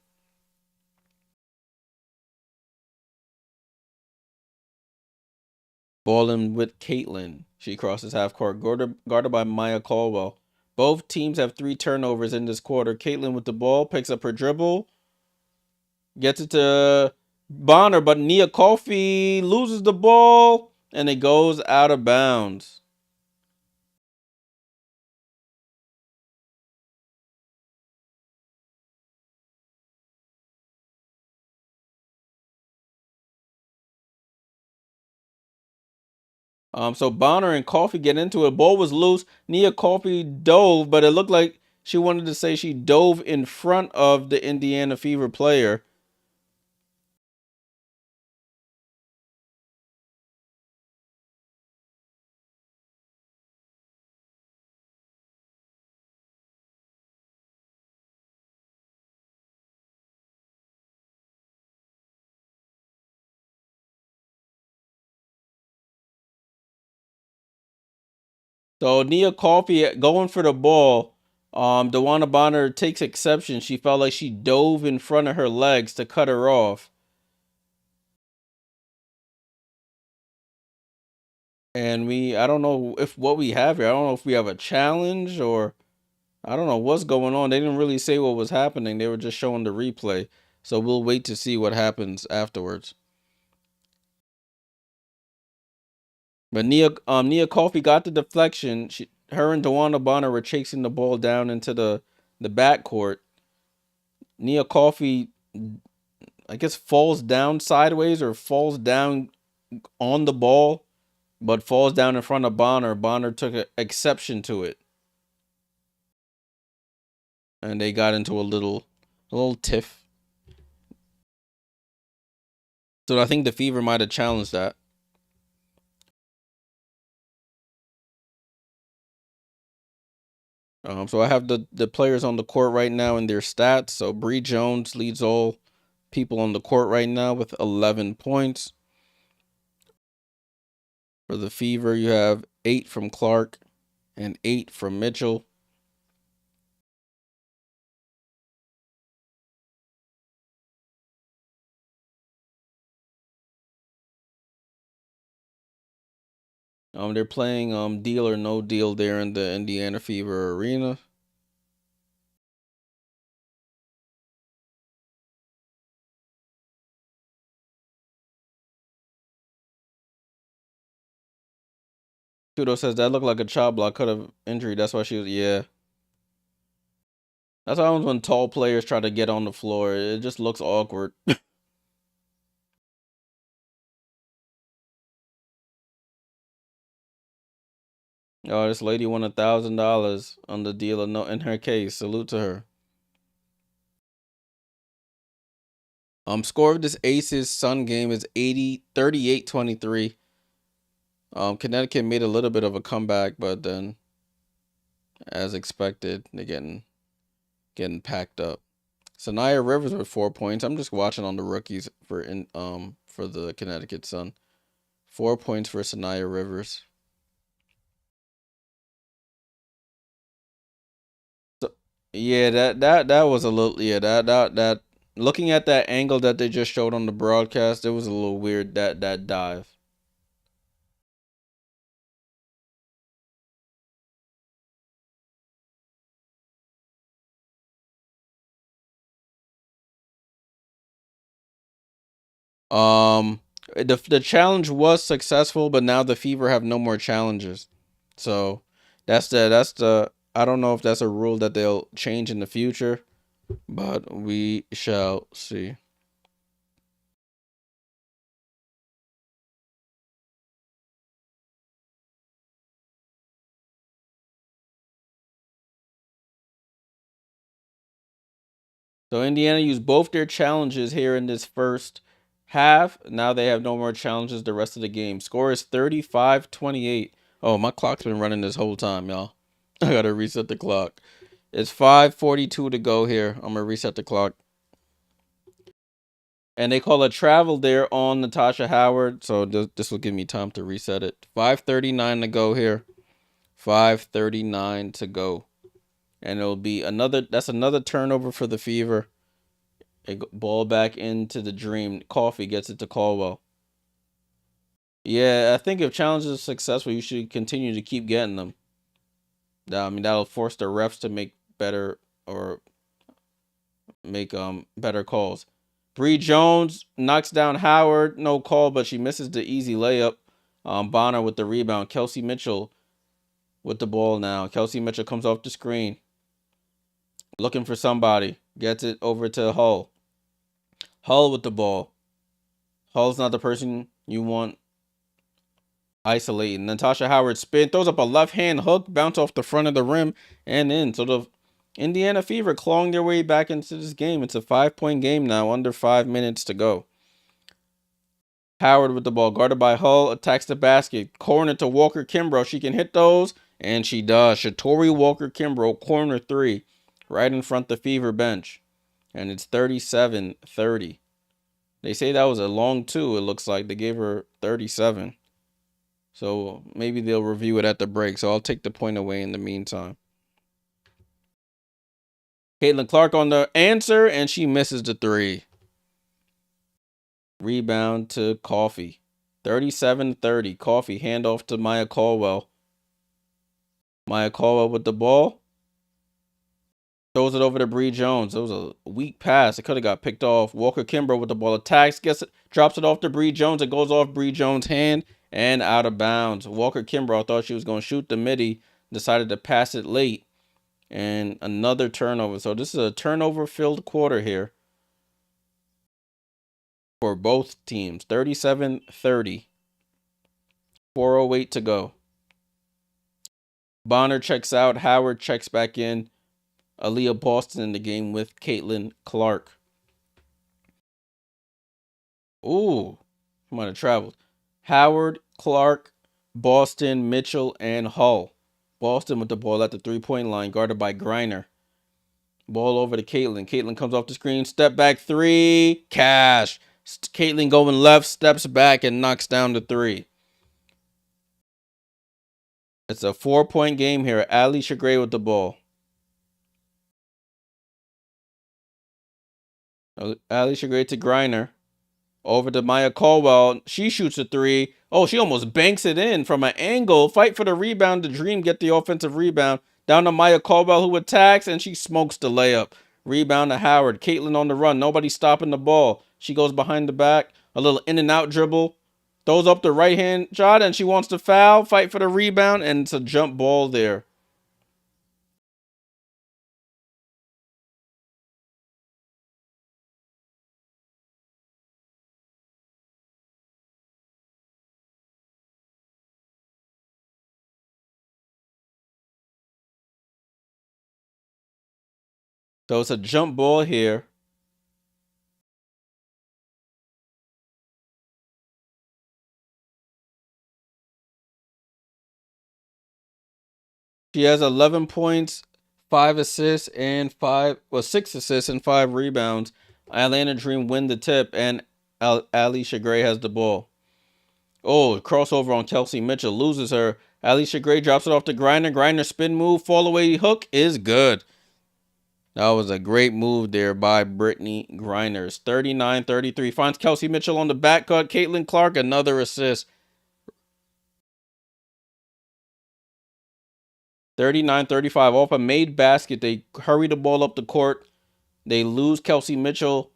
Balling with Caitlin. She crosses half court, guarded by Maya Caldwell. Both teams have 3 turnovers in this quarter. Caitlin with the ball, picks up her dribble, gets it to Bonner, but Nia Coffee loses the ball, and it goes out of bounds. So Bonner and Coffee get into it. Ball was loose. Nia Coffee dove, but it looked like she wanted to say she dove in front of the Indiana Fever player. So Nia Coffey going for the ball. Dewana Bonner takes exception. She felt like she dove in front of her legs to cut her off. And I don't know if what we have here. I don't know if we have a challenge or I don't know what's going on. They didn't really say what was happening. They were just showing the replay. So we'll wait to see what happens afterwards. But Nia Coffey got the deflection. Her and Dewana Bonner were chasing the ball down into the backcourt. Nia Coffey, I guess, falls down sideways or falls down on the ball, but falls down in front of Bonner. Bonner took exception to it, and they got into a little tiff. So I think the Fever might have challenged that. So I have the players on the court right now and their stats. So Bree Jones leads all people on the court right now with 11 points. For the Fever, you have 8 from Clark and 8 from Mitchell. They're playing Deal or No Deal there in the Indiana Fever Arena. Kudo says that looked like a chop block, could have injury. That's why she was. Yeah, that's why when tall players try to get on the floor, it just looks awkward. Oh, this lady won $1,000 on the deal or no in her case. Salute to her. Score of this Aces Sun game is 38-23. Connecticut made a little bit of a comeback, but then, as expected, they're getting packed up. Sanaya Rivers with 4 points. I'm just watching on the rookies for the Connecticut Sun. 4 points for Sanaya Rivers. So, yeah, that was a little that looking at that angle that they just showed on the broadcast, it was a little weird that dive. Um, the challenge was successful, but now the Fever have no more challenges. So that's the I don't know if that's a rule that they'll change in the future, but we shall see. So Indiana used both their challenges here in this first half. Now they have no more challenges the rest of the game. Score is 35-28. Oh, my clock's been running this whole time, y'all. I gotta reset the clock. It's 5:42 to go here. I'm gonna reset the clock. And they call a travel there on Natasha Howard. So this will give me time to reset it. 5:39 to go here. 5:39 to go. And it'll be another turnover for the Fever. A ball back into the Dream. Coffee gets it to Caldwell. Yeah, I think if challenges are successful, you should continue to keep getting them. I mean, that'll force the refs to make better or make better calls. Bree Jones knocks down Howard, no call, but she misses the easy layup. Bonner with the rebound. Kelsey Mitchell with the ball now. Kelsey Mitchell comes off the screen, looking for somebody. Gets it over to Hull. Hull with the ball. Hull's not the person you want isolating. Natasha Howard spin, throws up a left hand hook, bounce off the front of the rim and in. So the Indiana Fever clawing their way back into this game. It's a 5-point game now, under 5 minutes to go. Howard with the ball, guarded by Hull, attacks the basket. Corner to Walker Kimbrough. She can hit those, and she does. Shatori Walker Kimbrough, corner 3, right in front of the Fever bench. And it's 37-30. They say that was a long 2, it looks like. They gave her 37. So maybe they'll review it at the break. So I'll take the point away in the meantime. Caitlin Clark on the answer, and she misses the three. Rebound to Coffee. 37-30. Coffee handoff to Maya Caldwell. Maya Caldwell with the ball. Throws it over to Bree Jones. It was a weak pass. It could have got picked off. Walker Kimbrough with the ball. Attacks, drops it off to Bree Jones. It goes off Bree Jones' hand and out of bounds. Walker Kimbrough thought she was going to shoot the midi. Decided to pass it late. And another turnover. So this is a turnover-filled quarter here for both teams. 37-30. 4:08 to go. Bonner checks out. Howard checks back in. Aaliyah Boston in the game with Caitlin Clark. Ooh, might have traveled. Howard, Clark, Boston, Mitchell, and Hull. Boston with the ball at the three-point line, guarded by Griner. Ball over to Caitlin. Caitlin comes off the screen. Step back three. Cash. Caitlin going left, steps back, and knocks down the three. It's a 4-point game here. Ali Shagray with the ball. Ali Shagray to Griner. Over to Maya Caldwell. She shoots a three. Oh, she almost banks it in from an angle. Fight for the rebound. The Dream get the offensive rebound. Down to Maya Caldwell, who attacks, and she smokes the layup. Rebound to Howard. Caitlin on the run. Nobody stopping the ball. She goes behind the back. A little in and out dribble. Throws up the right hand shot, and she wants to foul. Fight for the rebound, and it's a jump ball there. So it's a jump ball here. She has 11 points, 5 assists, and 6 assists and 5 rebounds. Atlanta Dream win the tip, and Ali Shagray has the ball. Oh, crossover on Kelsey Mitchell, loses her. Ali Shagray drops it off to Griner. Griner spin move, fall away hook is good. That was a great move there by Brittany Griner. 39-33. Finds Kelsey Mitchell on the back cut. Caitlin Clark, another assist. 39-35. Off a made basket. They hurry the ball up the court. They lose Kelsey Mitchell,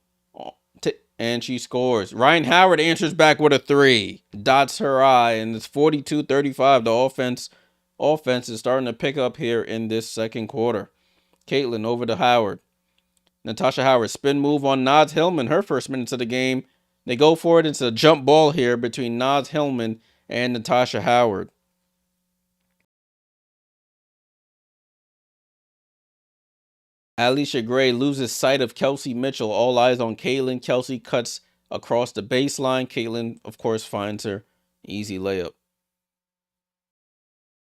and she scores. Ryan Howard answers back with a three. Dots her eye, and it's 42-35. The offense is starting to pick up here in this second quarter. Caitlin over to Howard. Natasha Howard spin move on Naz Hillman. Her first minutes of the game. They go for it. It's a jump ball here between Naz Hillman and Natasha Howard. Ali Shagray loses sight of Kelsey Mitchell. All eyes on Caitlin. Kelsey cuts across the baseline. Caitlin, of course, finds her. Easy layup.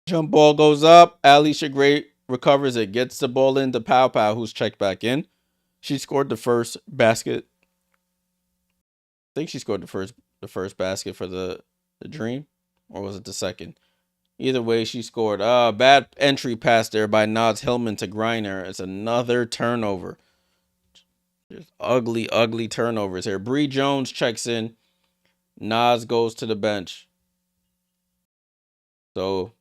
Jump ball goes up. Ali Shagray recovers it. Gets the ball into Pow Pow, who's checked back in. She scored the first basket. I think she scored the first basket for the Dream. Or was it the second? Either way, she scored. Bad entry pass there by Naz Hillman to Griner. It's another turnover. There's ugly turnovers here. Bree Jones checks in. Naz goes to the bench. So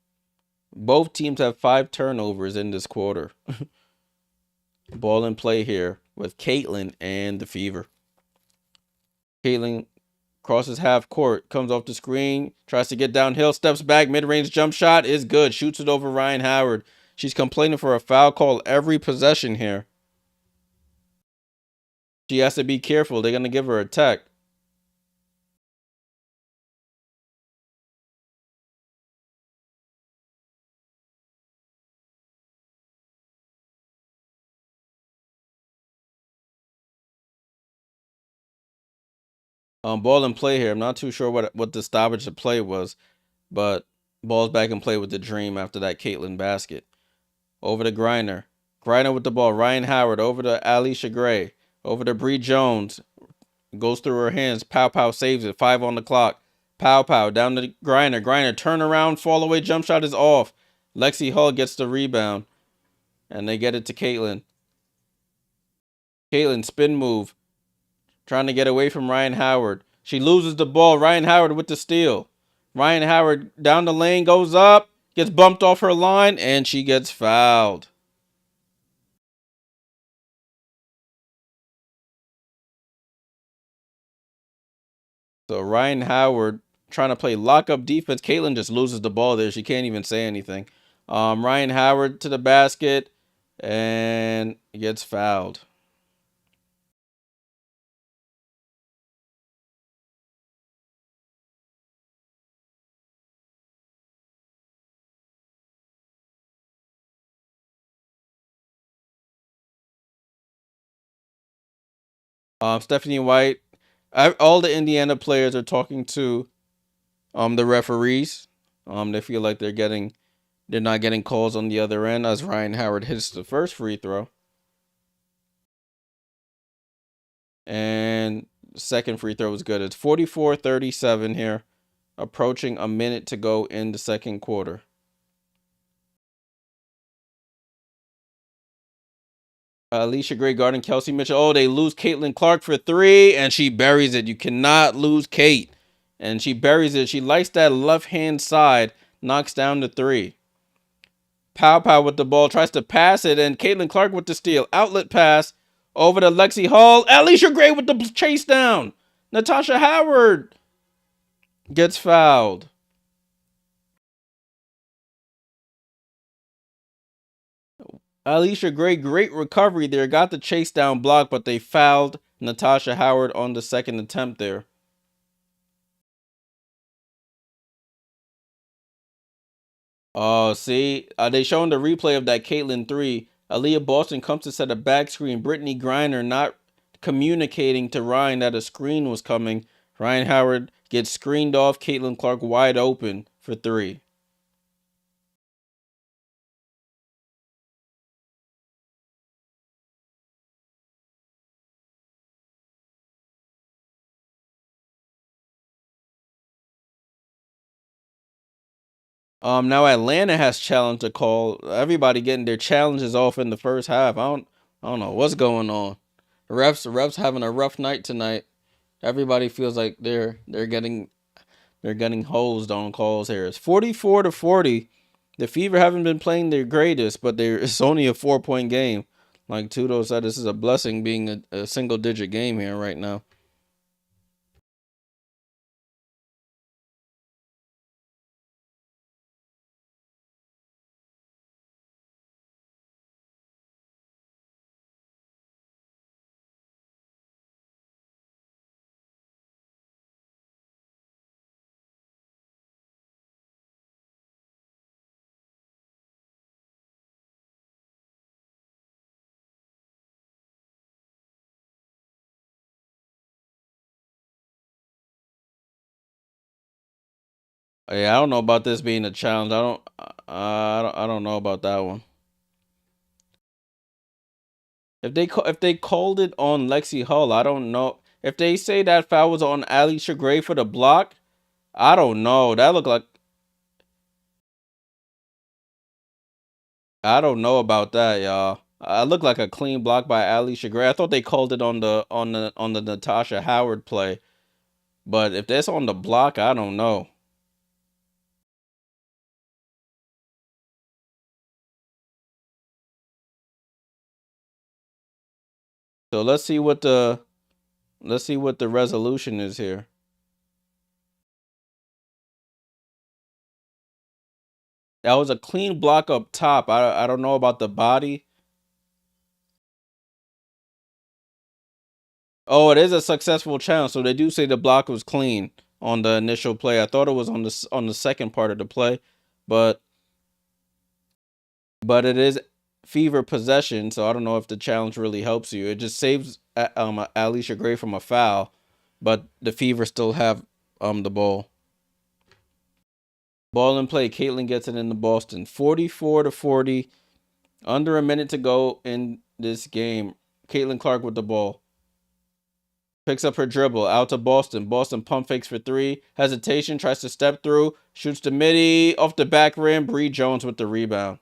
both teams have 5 turnovers in this quarter. Ball in play here with Caitlin and the Fever. Caitlin crosses half court, comes off the screen, tries to get downhill, steps back, mid-range jump shot is good. Shoots it over Ryan Howard. She's complaining for a foul call every possession here. She has to be careful. They're going to give her a tech. Ball in play here. I'm not too sure what the stoppage of play was, but ball's back in play with the Dream after that Caitlin basket. Over to Griner. Griner with the ball. Ryan Howard over to Ali Shagray. Over to Bree Jones. Goes through her hands. Pow Pow saves it. 5 on the clock. Pow pow down to Griner. Griner turn around, fall away, jump shot is off. Lexi Hull gets the rebound, and they get it to Caitlin. Caitlin spin move, trying to get away from Ryan Howard. She loses the ball. Ryan Howard with the steal. Ryan Howard down the lane, goes up, gets bumped off her line, and she gets fouled. So Ryan Howard trying to play lockup defense. Caitlin just loses the ball there. She can't even say anything. Ryan Howard to the basket and gets fouled. Stephanie White. All the Indiana players are talking to the referees. They feel like they're not getting calls on the other end as Ryan Howard hits the first free throw. And second free throw was good. It's 44-37 here, approaching a minute to go in the second quarter. Alicia Gray guarding Kelsey Mitchell. Oh, they lose Caitlin Clark for three, and she buries it. You cannot lose Kate. And she buries it. She likes that left-hand side, knocks down the three. Pow Pow with the ball, tries to pass it, and Caitlin Clark with the steal. Outlet pass over to Lexi Hall. Alicia Gray with the chase down. Natasha Howard gets fouled. Alicia Gray, great recovery there. Got the chase down block, but they fouled Natasha Howard on the second attempt there. Oh, see, they showing the replay of that Caitlin 3. Aaliyah Boston comes to set a back screen. Brittany Griner not communicating to Ryan that a screen was coming. Ryan Howard gets screened off. Caitlin Clark wide open for three. Now Atlanta has challenge to call. Everybody getting their challenges off in the first half. I don't know what's going on. The refs having a rough night tonight. Everybody feels like they're getting hosed on calls here. It's 44-40. The Fever haven't been playing their greatest, but it's only a 4-point game. Like Tudo said, this is a blessing being a single digit game here right now. Yeah, I don't know about this being a challenge. I don't know about that one. If they called it on Lexi Hull, I don't know. If they say that foul was on Alicia Gray for the block, I don't know. That looked like I don't know about that, y'all. I looked like a clean block by Alicia Gray. I thought they called it on the Natasha Howard play, but if that's on the block, I don't know. So let's see what the resolution is here. That was a clean block up top. I don't know about the body. Oh, it is a successful challenge. So they do say the block was clean on the initial play. I thought it was on the second part of the play, but it is Fever possession. So I don't know if the challenge really helps you. It just saves Alicia Gray from a foul, but the Fever still have the ball. Ball in play. Caitlin gets it into Boston. 44-40. Under a minute to go in this game. Caitlin Clark with the ball. Picks up her dribble. Out to Boston. Boston pump fakes for three. Hesitation. Tries to step through. Shoots to midi. Off the back rim. Bree Jones with the rebound.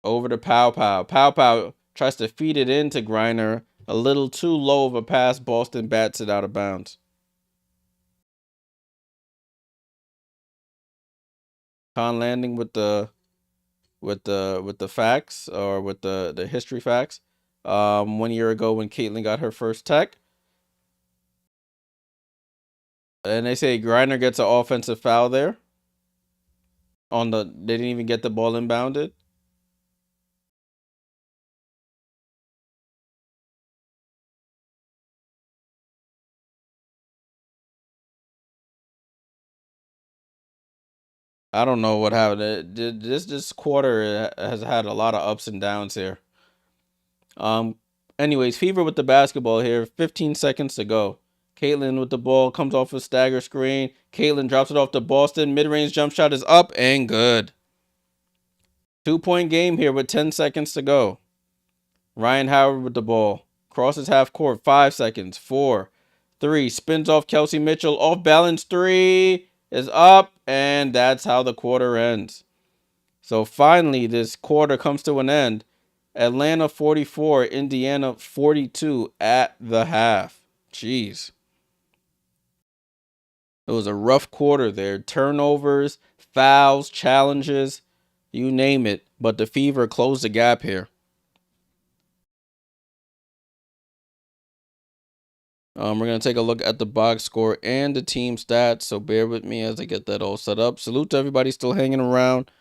Over to Pow Pow. Pow Pow tries to feed it into Griner. A little too low of a pass. Boston bats it out of bounds. Con Landing with the facts, or with the history facts. 1 year ago when Caitlyn got her first tech. And they say Griner gets an offensive foul there. They didn't even get the ball inbounded. I don't know what happened. This quarter has had a lot of ups and downs here. Anyways, Fever with the basketball here. 15 seconds to go. Caitlyn with the ball, comes off a stagger screen. Caitlyn drops it off to Boston. Mid-range jump shot is up and good. 2-point game here with 10 seconds to go. Ryan Howard with the ball. Crosses half court. 5 seconds. 4, 3. Spins off Kelsey Mitchell. Off balance 3 is up. And that's how the quarter ends. So finally, this quarter comes to an end. Atlanta 44, Indiana 42 at the half. Jeez. It was a rough quarter there. Turnovers, fouls, challenges, you name it. But the Fever closed the gap here. We're going to take a look at the box score and the team stats. So bear with me as I get that all set up. Salute to everybody still hanging around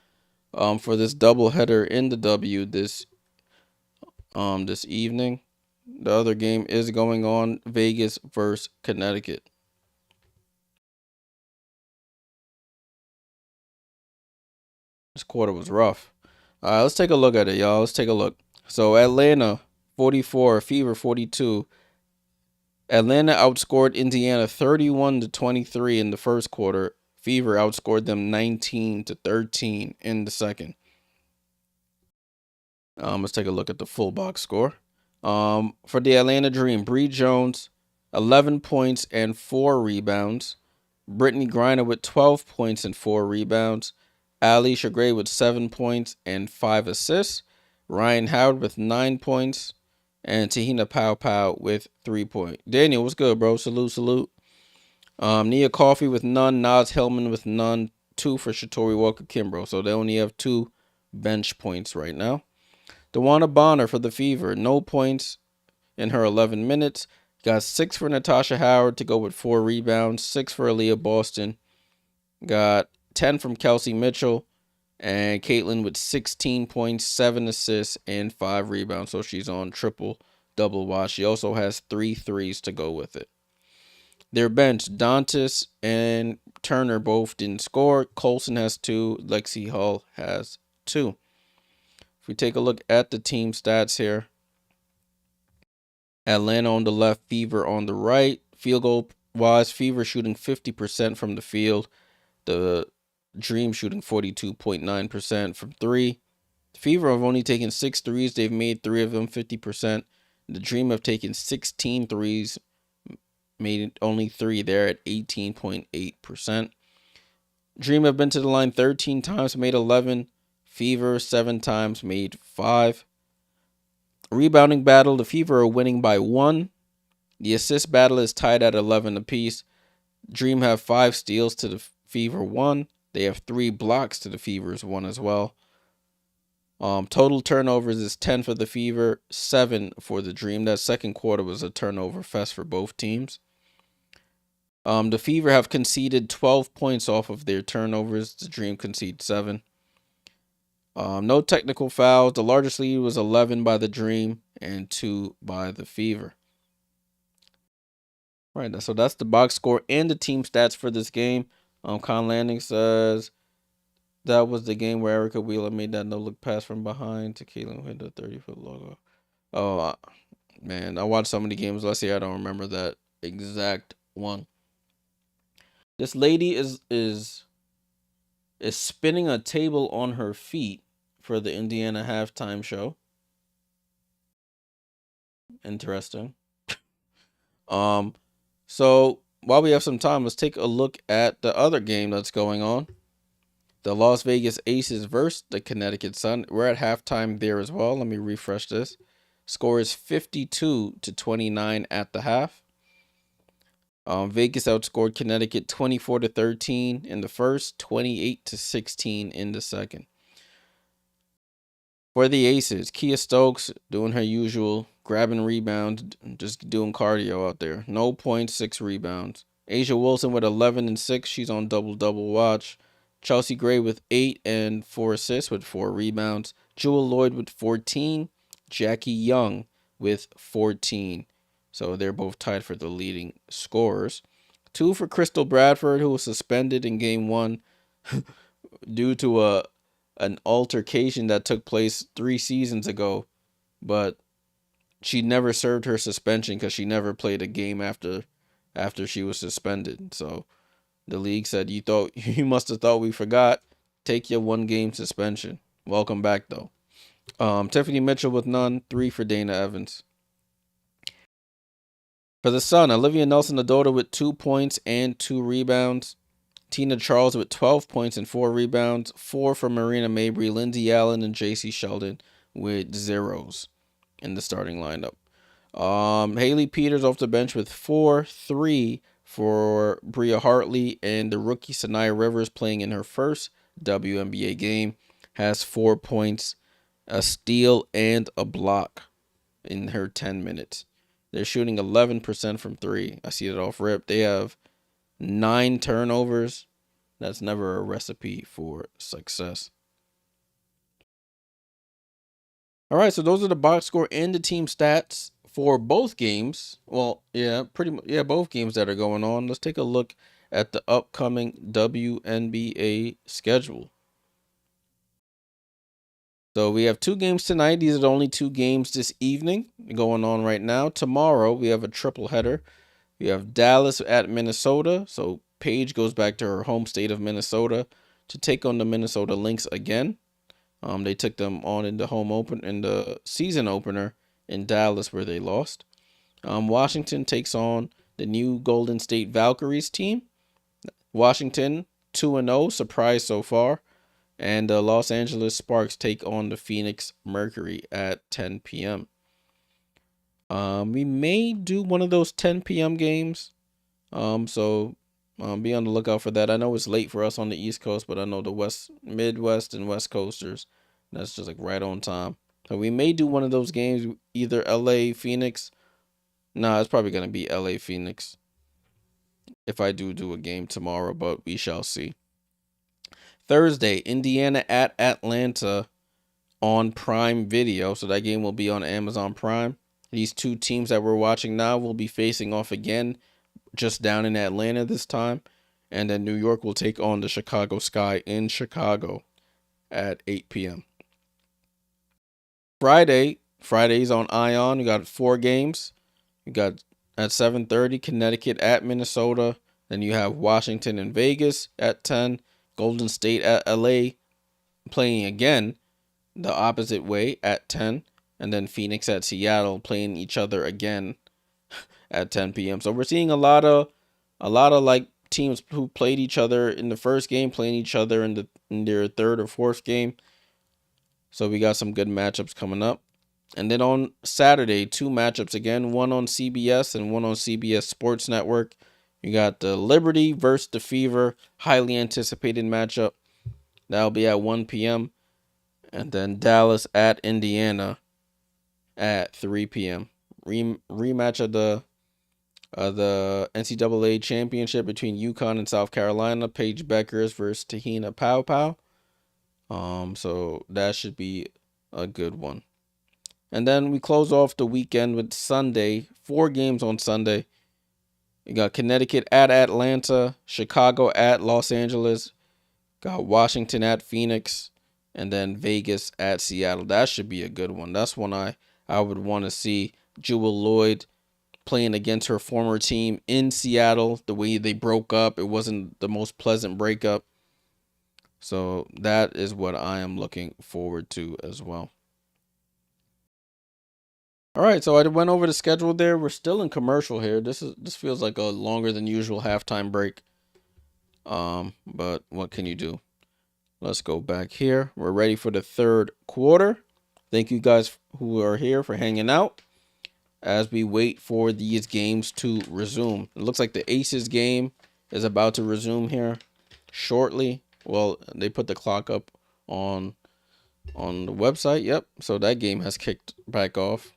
for this doubleheader in the W this evening. The other game is going on, Vegas versus Connecticut. This quarter was rough. All right, let's take a look at it, y'all. Let's take a look. So Atlanta 44, Fever 42. Atlanta outscored Indiana 31-23 in the first quarter. Fever outscored them 19-13 in the second. Let's take a look at the full box score. For the Atlanta Dream, Bree Jones, 11 points and 4 rebounds. Brittany Griner with 12 points and 4 rebounds. Alicia Gray with 7 points and 5 assists. Ryan Howard with 9 points. And Tahina Pow Pow with 3 points. Daniel, what's good, bro? Salute, salute. Nia Coffee with none. Naz Hillman with none. 2 for Shatori Walker Kimbrough. So they only have 2 bench points right now. Dewana Bonner for the Fever. No points in her 11 minutes. Got 6 for Natasha Howard to go with 4 rebounds. 6 for Aaliyah Boston. Got 10 from Kelsey Mitchell. And Caitlyn with 16 points, 7 assists, and 5 rebounds. So she's on triple-double watch. She also has 3 threes to go with it. Their bench, Dantas and Turner both didn't score. Colson has 2. Lexi Hull has 2. If we take a look at the team stats here, Atlanta on the left, Fever on the right. Field goal wise, Fever shooting 50% from the field. The Dream shooting 42.9% from 3. Fever have only taken 6 threes. They've made 3 of them 50%. The Dream have taken 16 threes, made only 3. They're at 18.8%. Dream have been to the line 13 times, made 11. Fever 7 times, made 5. Rebounding battle, the Fever are winning by 1. The assist battle is tied at 11 apiece. Dream have 5 steals to the Fever 1. They have 3 blocks to the Fever's 1 as well. Total turnovers is 10 for the Fever, 7 for the Dream. That second quarter was a turnover fest for both teams. The Fever have conceded 12 points off of their turnovers. The Dream conceded 7. No technical fouls. The largest lead was 11 by the Dream and 2 by the Fever. Right, so that's the box score and the team stats for this game. Con Landing says that was the game where Erica Wheeler made that no-look pass from behind to Caitlyn who hit the 30-foot logo. Oh, man, I watched so many games last year. I don't remember that exact one. This lady is spinning a table on her feet for the Indiana halftime show. Interesting. Um, so while we have some time, let's take a look at the other game that's going on. The Las Vegas Aces versus the Connecticut Sun. We're at halftime there as well. Let me refresh this. Score is 52-29 at the half. Vegas outscored Connecticut 24-13 in the first, 28-16 in the second. For the Aces, Kia Stokes doing her usual, grabbing rebounds, just doing cardio out there. No points, 6 rebounds. Asia Wilson with 11 and 6. She's on double-double watch. Chelsea Gray with 8 and 4 assists with 4 rebounds. Jewel Lloyd with 14. Jackie Young with 14. So they're both tied for the leading scorers. 2 for Crystal Bradford, who was suspended in game 1 due to an altercation that took place 3 seasons ago, but she never served her suspension because she never played a game after she was suspended. So the league said, you must have thought we forgot. Take your 1 game suspension. Welcome back though. Tiffany Mitchell with none, 3 for Dana Evans. For the Sun, Olivia Nelson-Ododa with 2 points and 2 rebounds. Tina Charles with 12 points and 4 rebounds. 4 for Marina Mabry, Lindsay Allen, and JC Sheldon with zeros in the starting lineup. Haley Peters off the bench with 4, 3 for Bria Hartley, and the rookie Sanaya Rivers playing in her first WNBA game has 4 points, a steal, and a block in her 10 minutes. They're shooting 11% from 3. I see it off rip. They have 9 turnovers. That's never a recipe for success. All right, so those are the box score and the team stats for both games. Well, yeah, pretty much, yeah, both games that are going on. Let's take a look at the upcoming WNBA schedule. So we have 2 games tonight. These are the only 2 games this evening going on right now. Tomorrow we have a triple header. We have Dallas at Minnesota. So Paige goes back to her home state of Minnesota to take on the Minnesota Lynx again. They took them on in the season opener in Dallas where they lost. Washington takes on the new Golden State Valkyries team. Washington 2-0, surprise so far. And the Los Angeles Sparks take on the Phoenix Mercury at 10 p.m. We may do one of those 10 p.m. games. So be on the lookout for that. I know it's late for us on the East Coast, but I know the Midwest and West Coasters, that's just like right on time. So we may do one of those games, either LA, Phoenix. Nah, it's probably going to be LA, Phoenix if I do a game tomorrow, but we shall see. Thursday, Indiana at Atlanta on Prime Video. So that game will be on Amazon Prime. These 2 teams that we're watching now will be facing off again, just down in Atlanta this time. And then New York will take on the Chicago Sky in Chicago at 8 p.m. Friday's on Ion. You got 4 games. You got at 7:30 Connecticut at Minnesota. Then you have Washington and Vegas at 10. Golden State at LA playing again the opposite way at 10. And then Phoenix at Seattle playing each other again at 10 p.m. So we're seeing a lot of like teams who played each other in the first game playing each other in their third or fourth game. So we got some good matchups coming up. And then on Saturday, 2 matchups again, one on CBS and one on CBS Sports Network. You got the Liberty versus the Fever, highly anticipated matchup. That'll be at 1 p.m. And then Dallas at Indiana at 3 p.m. Rematch of the NCAA championship between UConn and South Carolina. Paige Beckers versus Tahina Pow. So that should be a good one. And then we close off the weekend with Sunday. 4 games on Sunday. You got Connecticut at Atlanta, Chicago at Los Angeles, got Washington at Phoenix, and then Vegas at Seattle. That should be a good one. That's one I would want to see. Jewel Lloyd playing against her former team in Seattle. The way they broke up, it wasn't the most pleasant breakup. So that is what I am looking forward to as well. All right, so I went over the schedule there. We're still in commercial here. This feels like a longer than usual halftime break. But what can you do? Let's go back here. We're ready for the third quarter. Thank you guys who are here for hanging out as we wait for these games to resume. It looks like the Aces game is about to resume here shortly. Well, they put the clock up on the website. Yep. So that game has kicked back off.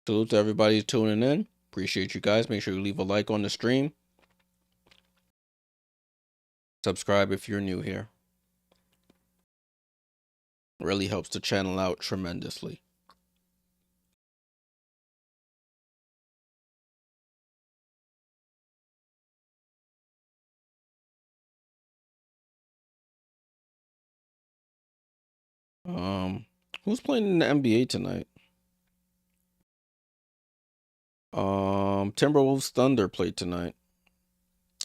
Salute to everybody tuning in. Appreciate you guys. Make sure you leave a like on the stream. Subscribe if you're new here. Really helps the channel out tremendously. Um, who's playing in the NBA tonight? Timberwolves Thunder played tonight.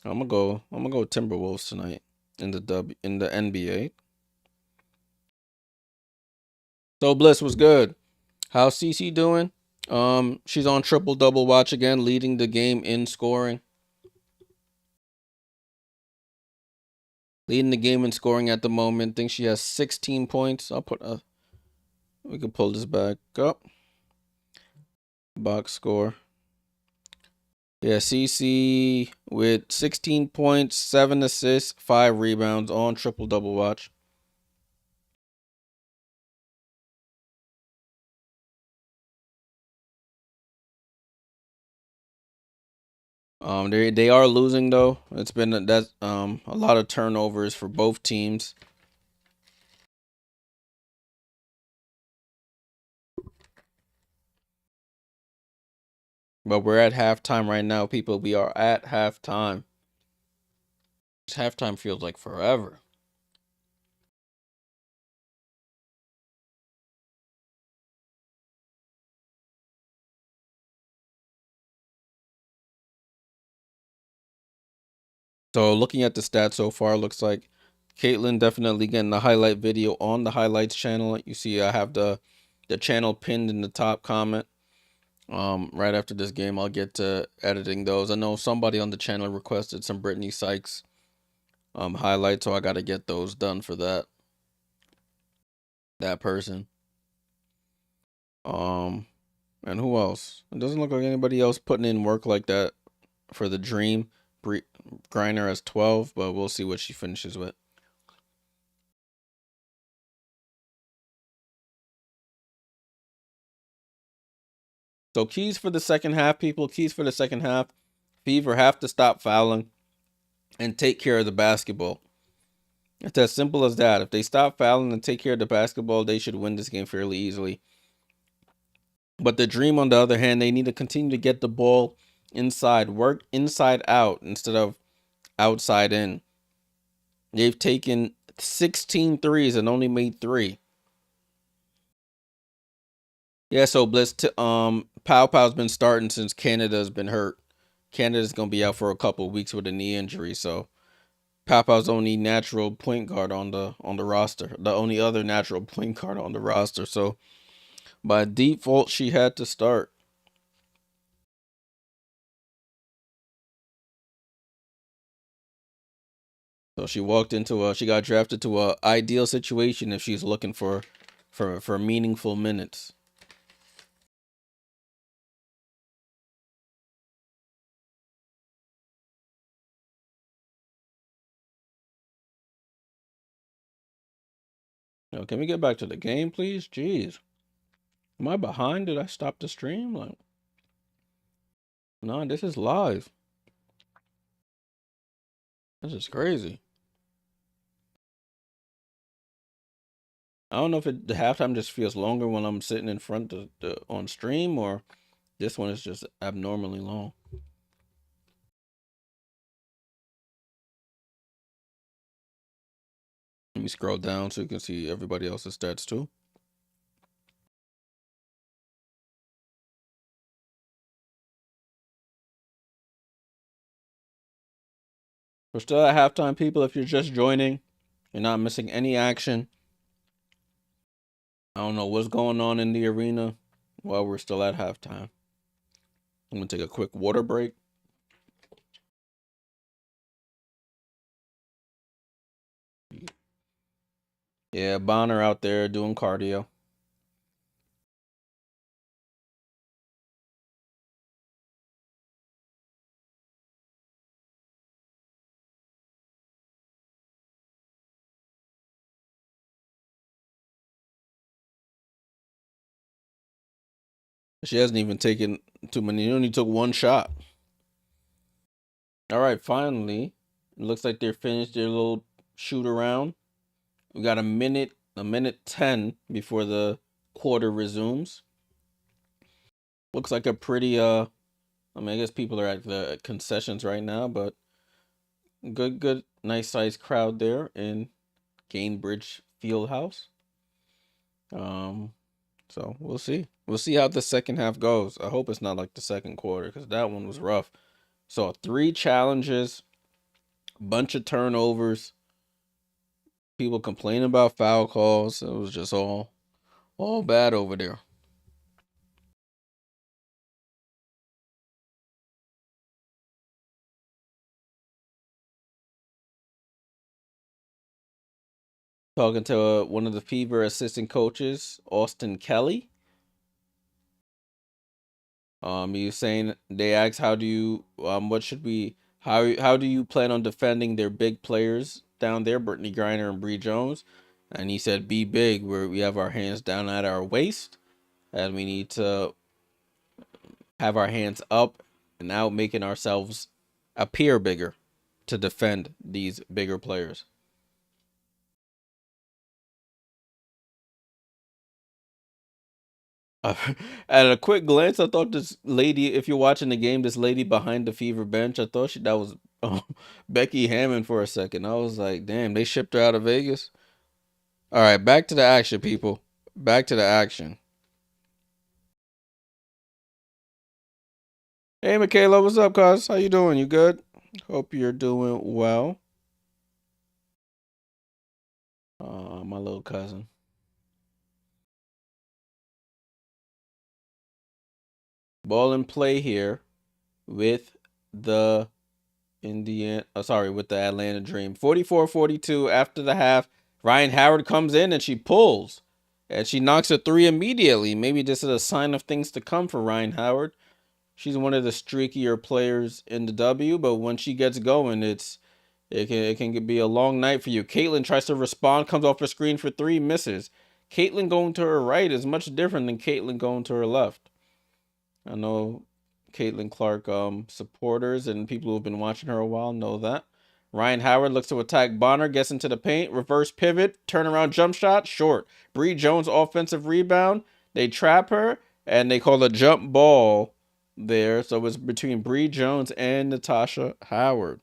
I'm gonna go Timberwolves tonight in the NBA. So Bliss was good. How's CC doing? She's on triple double watch again, leading the game in scoring. Leading the game in scoring at the moment. Think she has 16 points. We can pull this back up. Box score. Yeah, CC with 16 points, 7 assists, 5 rebounds on triple double watch. They are losing though. It's been a lot of turnovers for both teams. But we're at halftime right now, people. We are at halftime. Halftime feels like forever. So looking at the stats so far, looks like Caitlyn definitely getting the highlight video on the highlights channel. You see, I have the channel pinned in the top comment. Right after this game, I'll get to editing those. I know somebody on the channel requested some Brittany Sykes highlights, so I got to get those done for that person. Um, and who else? It doesn't look like anybody else putting in work like that for the Dream. Griner has 12, but we'll see what she finishes with. So keys for the second half, people. Keys for the second half. Fever have to stop fouling and take care of the basketball. It's as simple as that. If they stop fouling and take care of the basketball, they should win this game fairly easily. But the Dream, on the other hand, they need to continue to get the ball inside, work inside out instead of outside in. They've taken 16 threes and only made 3. Yeah, so Bliss, Pow Pow's been starting since Canada's been hurt. Canada's gonna be out for a couple of weeks with a knee injury, so Pow Pow's only natural point guard on the roster, the only other natural point guard on the roster. So by default, she had to start. So she got drafted to a ideal situation if she's looking for meaningful minutes. Can we get back to the game, please? Jeez. Am I behind? Did I stop the stream? Like, no, this is live. This is crazy. I don't know if the halftime just feels longer when I'm sitting in front of on stream, or this one is just abnormally long. Let me scroll down so you can see everybody else's stats too. We're still at halftime, people. If you're just joining, you're not missing any action. I don't know what's going on in the arena. Well, we're still at halftime. I'm gonna take a quick water break. Yeah, Bonner out there doing cardio. She hasn't even taken too many. She only took one shot. All right, finally, it looks like they're finished their little shoot around. We got a minute 10 before the quarter resumes. Looks like a pretty I mean, I guess people are at the concessions right now, but good, nice sized crowd there in Gainbridge Fieldhouse. Um, so we'll see. We'll see how the second half goes. I hope it's not like the second quarter because that one was rough. So 3 challenges, bunch of turnovers, people complaining about foul calls. It was just all bad over there. Talking to one of the Fever assistant coaches, Austin Kelly. He was saying they asked how do you what should we how do you plan on defending their big players down there, Brittany Griner and Bree Jones? And he said, "Be big, where we have our hands down at our waist, and we need to have our hands up and out, making ourselves appear bigger to defend these bigger players." Uh, at a quick glance, I thought this lady, if you're watching the game, this lady behind the Fever bench, I thought that was Becky Hammond for a second. I was like, damn, they shipped her out of Vegas. All right, back to the action, people. Back to the action. Hey, Michaela, what's up, cuz? How you doing? You good? Hope you're doing well. My little cousin. Ball in play here with the with the Atlanta Dream. 44-42 after the half. Ryan Howard comes in and she pulls. And she knocks a 3 immediately. Maybe this is a sign of things to come for Ryan Howard. She's one of the streakier players in the W, but when she gets going, it can be a long night for you. Caitlin tries to respond, comes off her screen for 3, misses. Caitlin going to her right is much different than Caitlin going to her left. I know Caitlin Clark supporters and people who've been watching her a while know that. Ryan Howard looks to attack Bonner, gets into the paint, reverse pivot, turnaround jump shot, short. Bree Jones offensive rebound. They trap her and they call a jump ball there. So it's between Bree Jones and Natasha Howard.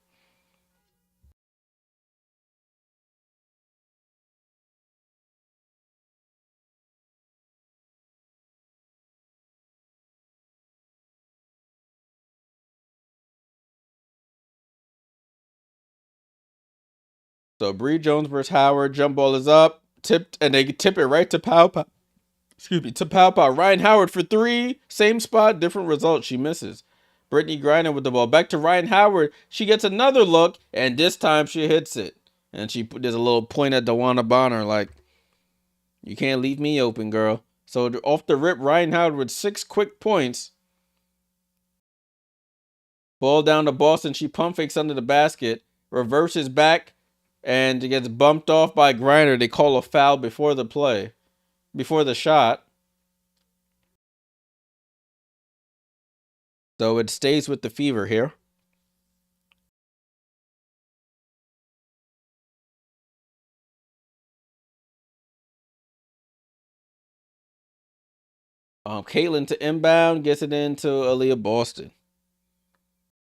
So Bree Jones versus Howard. Jump ball is up, tipped, and they tip it right to Pow Pow. Excuse me, to Pow Pow. Ryan Howard for 3. Same spot, different result. She misses. Brittany Griner with the ball. Back to Ryan Howard. She gets another look, and this time she hits it. And there's a little point at Dewana Bonner, like, you can't leave me open, girl. So off the rip, Ryan Howard with 6 quick points. Ball down to Boston. She pump fakes under the basket. Reverses back, and it gets bumped off by Griner. They call a foul before the play. Before the shot. So it stays with the Fever here. Caitlin to inbound, gets it into Aaliyah Boston.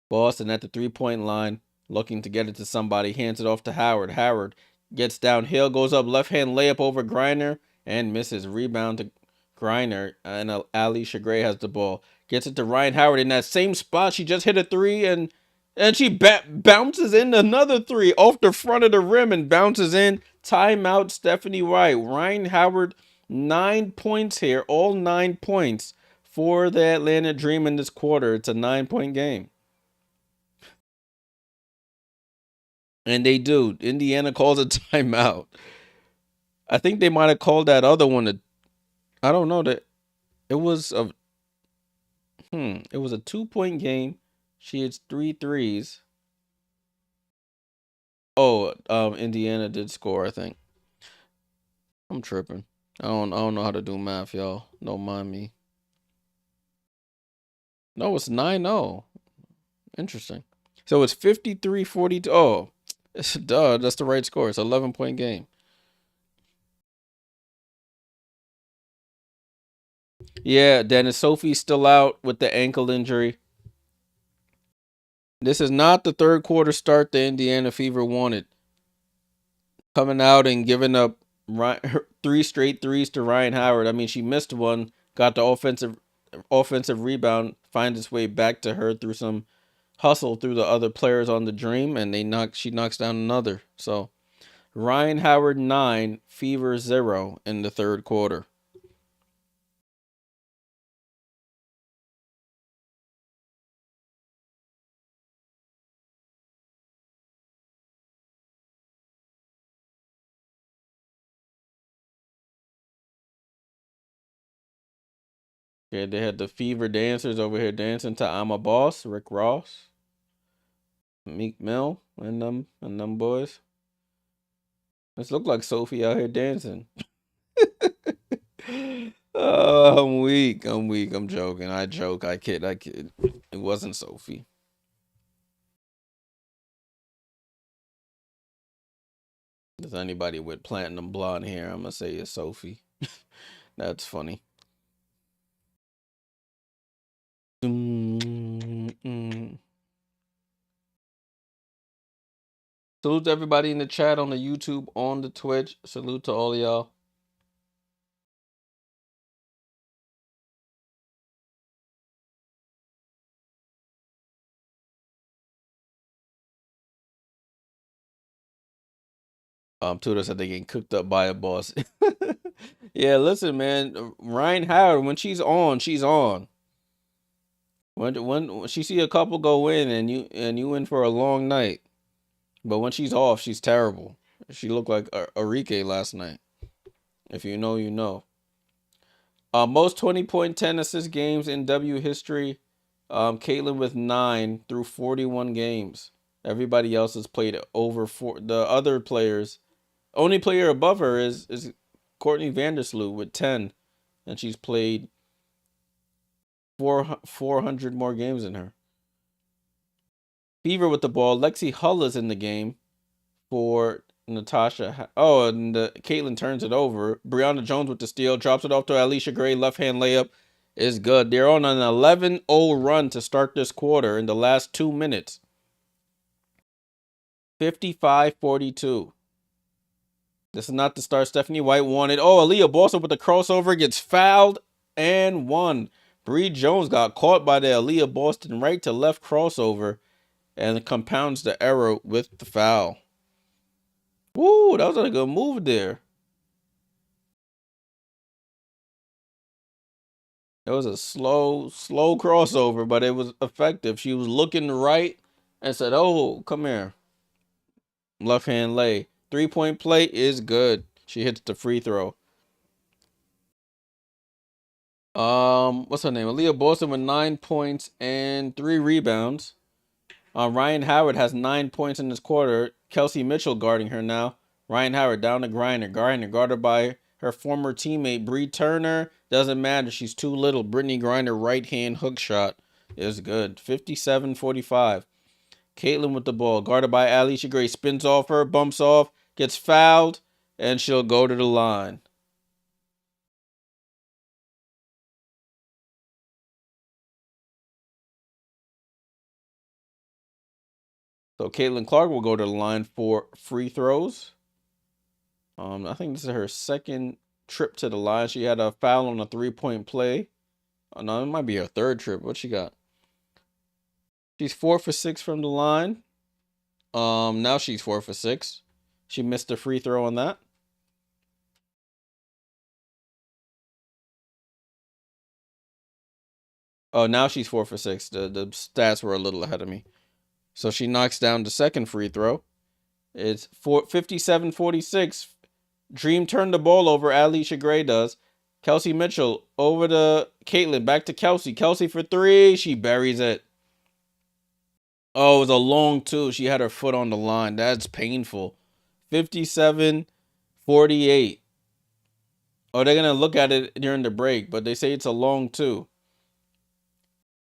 Boston at the 3-point line, looking to get it to somebody, hands it off to Howard. Howard gets downhill, goes up, left hand layup over Griner, and misses. Rebound to Griner, and Ali Shagray has the ball. Gets it to Ryan Howard in that same spot. She just hit a 3, and And she bounces in another three off the front of the rim and bounces in. Timeout, Stephanie White. Ryan Howard, 9 points here. All 9 points for the Atlanta Dream in this quarter. It's a 9-point game. And they do. Indiana calls a timeout. I think they might have called that other one. I don't know that it was a it was a 2-point game. She hits 3 threes. Oh, Indiana did score, I think. I'm tripping. I don't know how to do math, y'all. Don't mind me. No, it's 9-0. Interesting. So it's 53-42. Oh, duh, that's the right score. It's an 11-point game. Yeah, Dennis Sophie's still out with the ankle injury. This is not the third quarter start the Indiana Fever wanted. Coming out and giving up 3 straight threes to Ryan Howard. I mean, she missed one, got the offensive rebound, finds its way back to her through some hustle through the other players on the Dream, and she knocks down another. So Ryan Howard 9, Fever 0 in the third quarter. Yeah, they had the Fever dancers over here dancing to "I'm a Boss," Rick Ross, Meek Mill, and them boys. This looked like Sophie out here dancing. Oh, I'm weak. I'm weak. I'm joking. I joke. I kid. I kid. It wasn't Sophie. There's anybody with platinum blonde hair, I'm gonna say it's Sophie. That's funny. Mm-mm. Salute to everybody in the chat on the YouTube, on the Twitch. Salute to all of y'all. Tudor said they getting cooked up by a boss. Yeah, listen, man. Ryan Howard, when she's on, she's on. When she see a couple go in and you in for a long night, but when she's off, she's terrible. She looked like Arike last night. If you know, you know. Most 20-point 10 assist games in W history. Caitlin with 9 through 41 games. Everybody else has played over 4. The other players, only player above her is Courtney Vandersloot with 10, and she's played 400 more games than her. Fever with the ball. Lexi Hull is in the game for Natasha. Oh, and Caitlin turns it over. Brianna Jones with the steal, drops it off to Alicia Gray. Left hand layup is good. They're on an 11-0 run to start this quarter in the last 2 minutes. 55-42. This is not the start Stephanie White wanted. Oh, Aaliyah Boston with the crossover gets fouled and won. Bree Jones got caught by the Aaliyah Boston right to left crossover and compounds the error with the foul. Woo, that was a good move there. It was a slow crossover, but it was effective. She was looking right and said, "Oh, come here." Left hand lay. 3-point play is good. She hits the free throw. What's her name? Aaliyah Boston with 9 points and 3 rebounds. Ryan Howard has 9 points in this quarter. Kelsey Mitchell guarding her now. Ryan Howard down to Griner. Griner guarded by her former teammate Bree Turner. Doesn't matter. She's too little. Brittany Griner right hand hook shot is good. 57-45. Caitlin with the ball. Guarded by Alicia Gray. Spins off her. Bumps off. Gets fouled. And she'll go to the line. So Caitlin Clark will go to the line for free throws. I think this is her second trip to the line. She had a foul on a 3-point play. Oh, no, it might be her third trip. What she got? She's 4 for 6 from the line. Now she's 4 for 6. She missed a free throw on that. Oh, now she's 4 for 6. The stats were a little ahead of me. So she knocks down the second free throw. It's 57-46. Dream turned the ball over. Alicia Gray does. Kelsey Mitchell over to Caitlin. Back to Kelsey. Kelsey for three. She buries it. Oh, it was a long two. She had her foot on the line. That's painful. 57-48. Oh, they're going to look at it during the break, but they say it's a long two.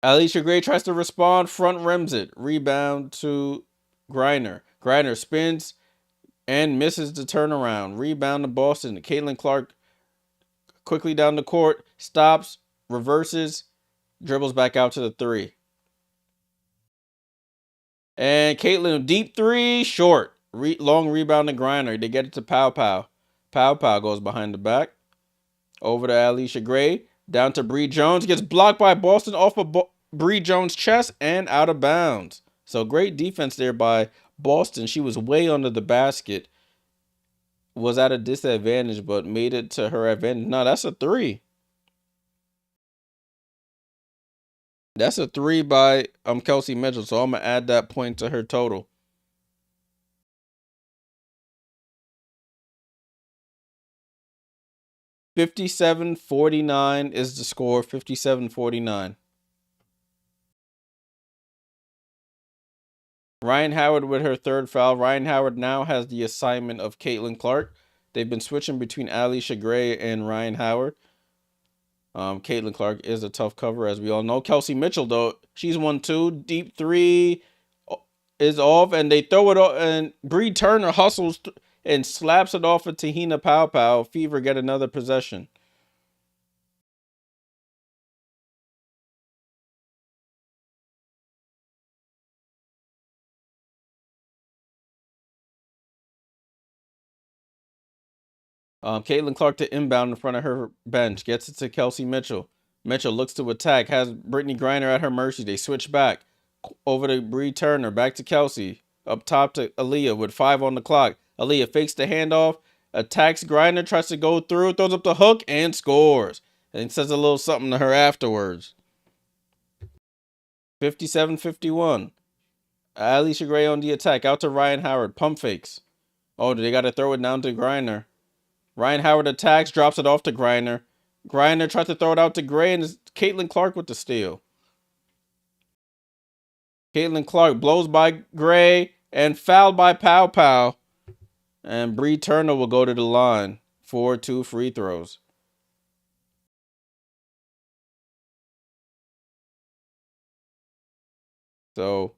Alicia Gray tries to respond. Front rims it. Rebound to Griner. Griner spins and misses the turnaround. Rebound to Boston. Caitlin Clark quickly down the court. Stops. Reverses. Dribbles back out to the three. And Caitlin, deep three, short. Long rebound to Griner. They get it to Pow Pow. Pow Pow goes behind the back. Over to Alicia Gray. Down to Bree Jones. Gets blocked by Boston off of Bree Jones' chest and out of bounds. So great defense there by Boston. She was way under the basket. Was at a disadvantage, but made it to her advantage. No, that's a three. That's a three by Kelsey Mitchell. So I'm going to add that point to her total. 57-49 is the score. 57-49. Ryan Howard with her third foul. Ryan Howard now has the assignment of Caitlin Clark. They've been switching between Alicia Gray and Ryan Howard. Caitlin Clark is a tough cover, as we all know. Kelsey Mitchell, though, she's 1-2. Deep three is off, and they throw it off, and Bree Turner hustles and slaps it off of Tahina Pow Pow. Fever get another possession. Caitlin Clark to inbound in front of her bench. Gets it to Kelsey Mitchell. Mitchell looks to attack. Has Brittany Griner at her mercy. They switch back. Over to Bree Turner. Back to Kelsey. Up top to Aaliyah with 5 on the clock. Aaliyah fakes the handoff. Attacks Griner. Tries to go through. Throws up the hook and scores. And says a little something to her afterwards. 57-51. Alicia Gray on the attack. Out to Ryan Howard. Pump fakes. Oh, they got to throw it down to Griner. Ryan Howard attacks, drops it off to Griner. Griner tries to throw it out to Gray, and it's Caitlin Clark with the steal. Caitlin Clark blows by Gray and fouled by Pow Pow. And Bree Turner will go to the line for 2 free throws. So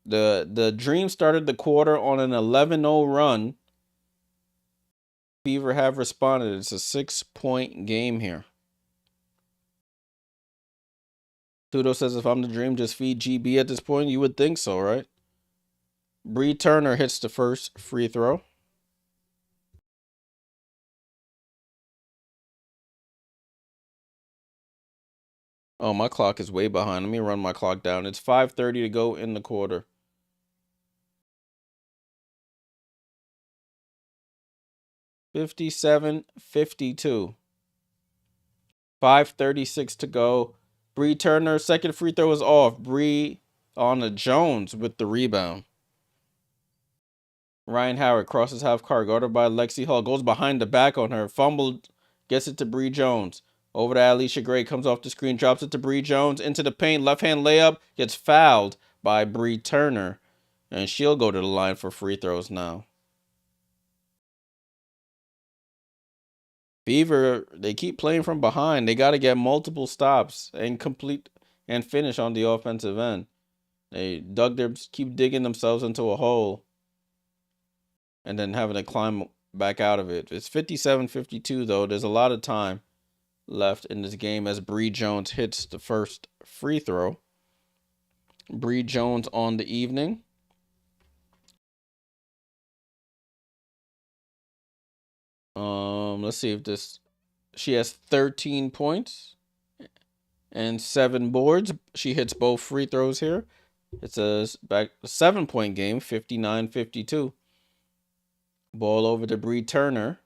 the Dream started the quarter on an 11-0 run. Fever have responded. It's a 6-point game here. Tudo says, if I'm the Dream, just feed GB at this point. You would think so, right? Bree Turner hits the first free throw. Oh, my clock is way behind. Let me run my clock down. It's 5:30 to go in the quarter. 57-52. 5:36 to go. Bree Turner, second free throw is off. Bree on the Jones with the rebound. Ryan Howard crosses half court, guarded by Lexi Hall. Goes behind the back on her. Fumbled. Gets it to Bree Jones. Over to Alicia Gray. Comes off the screen. Drops it to Bree Jones. Into the paint. Left hand layup. Gets fouled by Bree Turner. And she'll go to the line for free throws now. Fever, they keep playing from behind. They got to get multiple stops and complete and finish on the offensive end. They keep digging themselves into a hole and then having to climb back out of it. It's 57-52 though. There's a lot of time left in this game as Bree Jones hits the first free throw. Bree Jones on the evening. Let's see if she has 13 points and 7 boards. She hits both free throws here. It's a 7-point game, 59-52. Ball over to Bree Turner.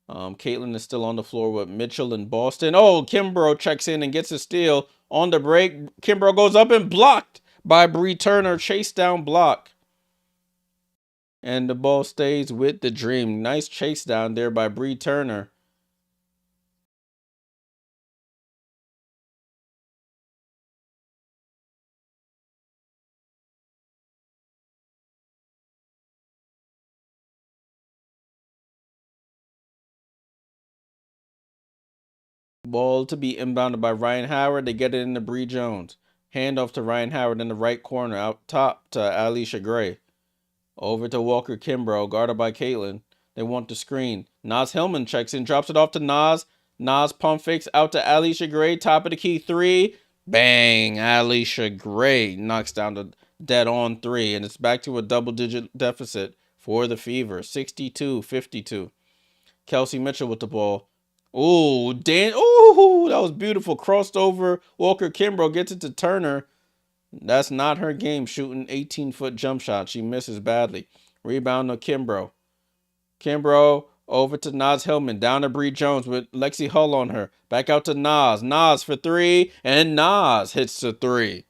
Caitlin is still on the floor with Mitchell and Boston. Oh, Kimbrough checks in and gets a steal on the break. Kimbrough goes up and blocked by Bree Turner. Chase down block. And the ball stays with the Dream. Nice chase down there by Bree Turner. Ball to be inbounded by Ryan Howard. They get it into Bree Jones. Handoff to Ryan Howard in the right corner. Out top to Alicia Gray. Over to Walker Kimbrough, guarded by Caitlin. They want the screen. Naz Hillman checks in, drops it off to Naz. Naz pump fakes out to Alicia Gray. Top of the key three. Bang! Alicia Gray knocks down the dead on three. And it's back to a double-digit deficit for the Fever. 62-52. Kelsey Mitchell with the ball. Ooh, that was beautiful. Crossed over. Walker Kimbrough gets it to Turner. That's not her game, shooting 18-foot jump shot. She misses badly. Rebound to Kimbrough. Kimbrough over to Naz Hillman. Down to Bree Jones with Lexi Hull on her. Back out to Naz. Naz for three. And Naz hits the three.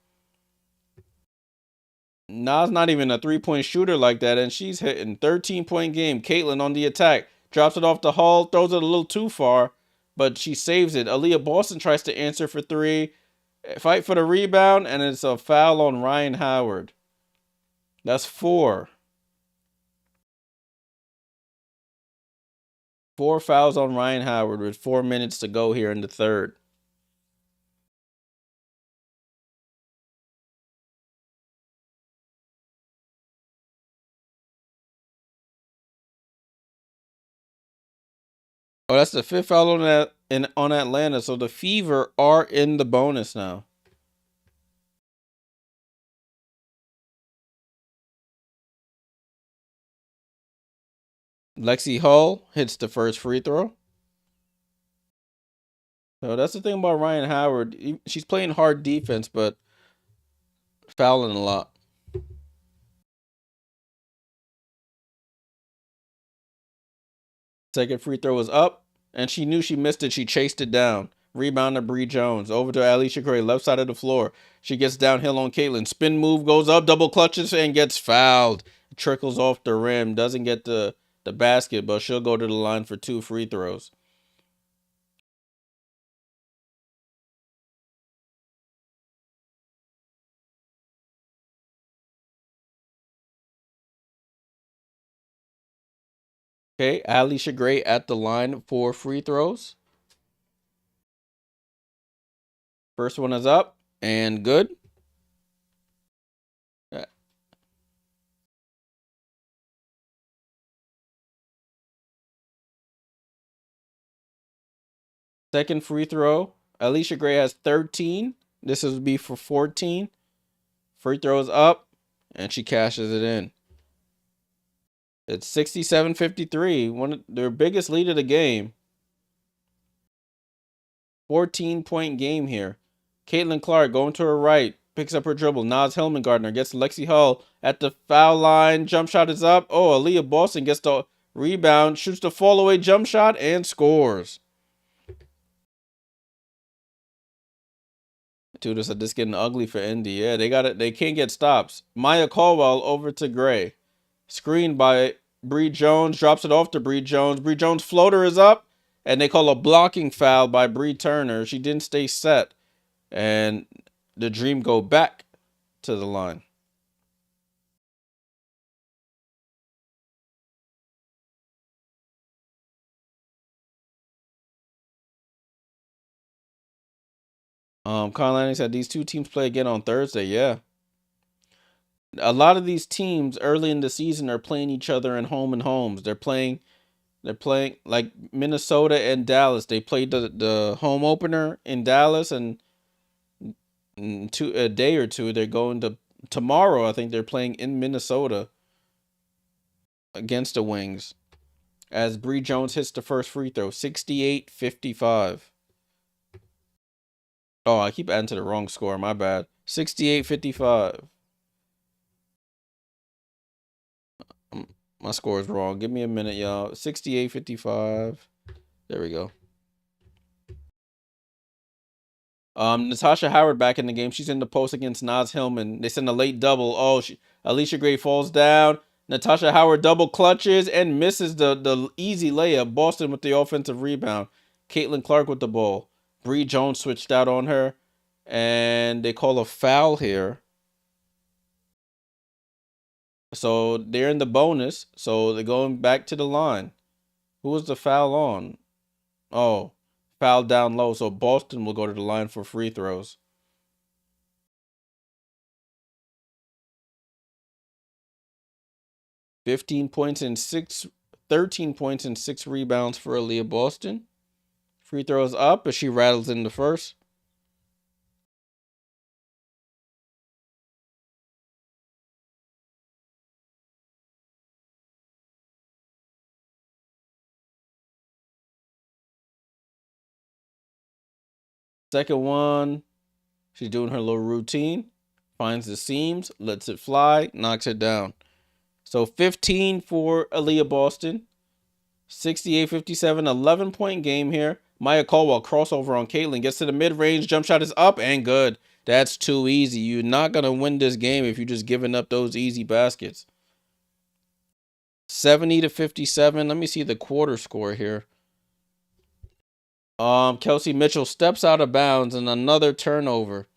Naz not even a three-point shooter like that, and she's hitting 13-point game. Caitlin on the attack. Drops it off to Hull. Throws it a little too far, but she saves it. Aaliyah Boston tries to answer for three. Fight for the rebound, and it's a foul on Ryan Howard. That's four. 4 fouls on Ryan Howard with 4 minutes to go here in the third. Oh, that's the 5th foul on Atlanta. So the Fever are in the bonus now. Lexi Hull hits the first free throw. So that's the thing about Ryan Howard. She's playing hard defense, but fouling a lot. Second free throw was up, and she knew she missed it. She chased it down. Rebound to Bree Jones. Over to Alicia Gray, left side of the floor. She gets downhill on Caitlin. Spin move, goes up, double clutches, and gets fouled. Trickles off the rim. Doesn't get the basket, but she'll go to the line for 2 free throws. Okay, Alicia Gray at the line for free throws. First one is up and good. Second free throw. Alicia Gray has 13. This would be for 14. Free throws up, and she cashes it in. It's 67-53. One of their biggest lead of the game. 14-point game here. Caitlin Clark going to her right. Picks up her dribble. Naz Hillman Gardner gets Lexi Hull at the foul line. Jump shot is up. Oh, Aaliyah Boston gets the rebound. Shoots the fall away jump shot and scores. Dude, this is getting ugly for Indy. Yeah, they got it. They can't get stops. Maya Caldwell over to Gray. Screened by Bree Jones. Drops it off to Bree Jones. Bree Jones' floater is up. And they call a blocking foul by Bree Turner. She didn't stay set. And the Dream go back to the line. Kyle Lanning said these two teams play again on Thursday. Yeah. A lot of these teams early in the season are playing each other in home and homes. They're playing like Minnesota and Dallas. They played the home opener in Dallas, and a day or two they're going to tomorrow. I think they're playing in Minnesota against the Wings. As Bree Jones hits the first free throw, 68-55. Oh, I keep adding to the wrong score. My bad. 68-55. My score is wrong. Give me a minute, y'all. 68-55. There we go. Natasha Howard back in the game. She's in the post against Naz Hillman. They send a late double. Oh, Alicia Gray falls down. Natasha Howard double clutches and misses the easy layup. Boston with the offensive rebound. Caitlin Clark with the ball. Bree Jones switched out on her, and they call a foul here. So they're in the bonus. So they're going back to the line. Who was the foul on? Oh, foul down low. So Boston will go to the line for free throws. 15 points and 13 points and 6 rebounds for Aaliyah Boston. Free throws up, but she rattles in the first. Second one, she's doing her little routine. Finds the seams, lets it fly, knocks it down. So 15 for Aaliyah Boston. 68-57, 11-point game here. Maya Caldwell crossover on Caitlin. Gets to the mid-range. Jump shot is up and good. That's too easy. You're not going to win this game if you're just giving up those easy baskets. 70-57. Let me see the quarter score here. Kelsey Mitchell steps out of bounds and another turnover.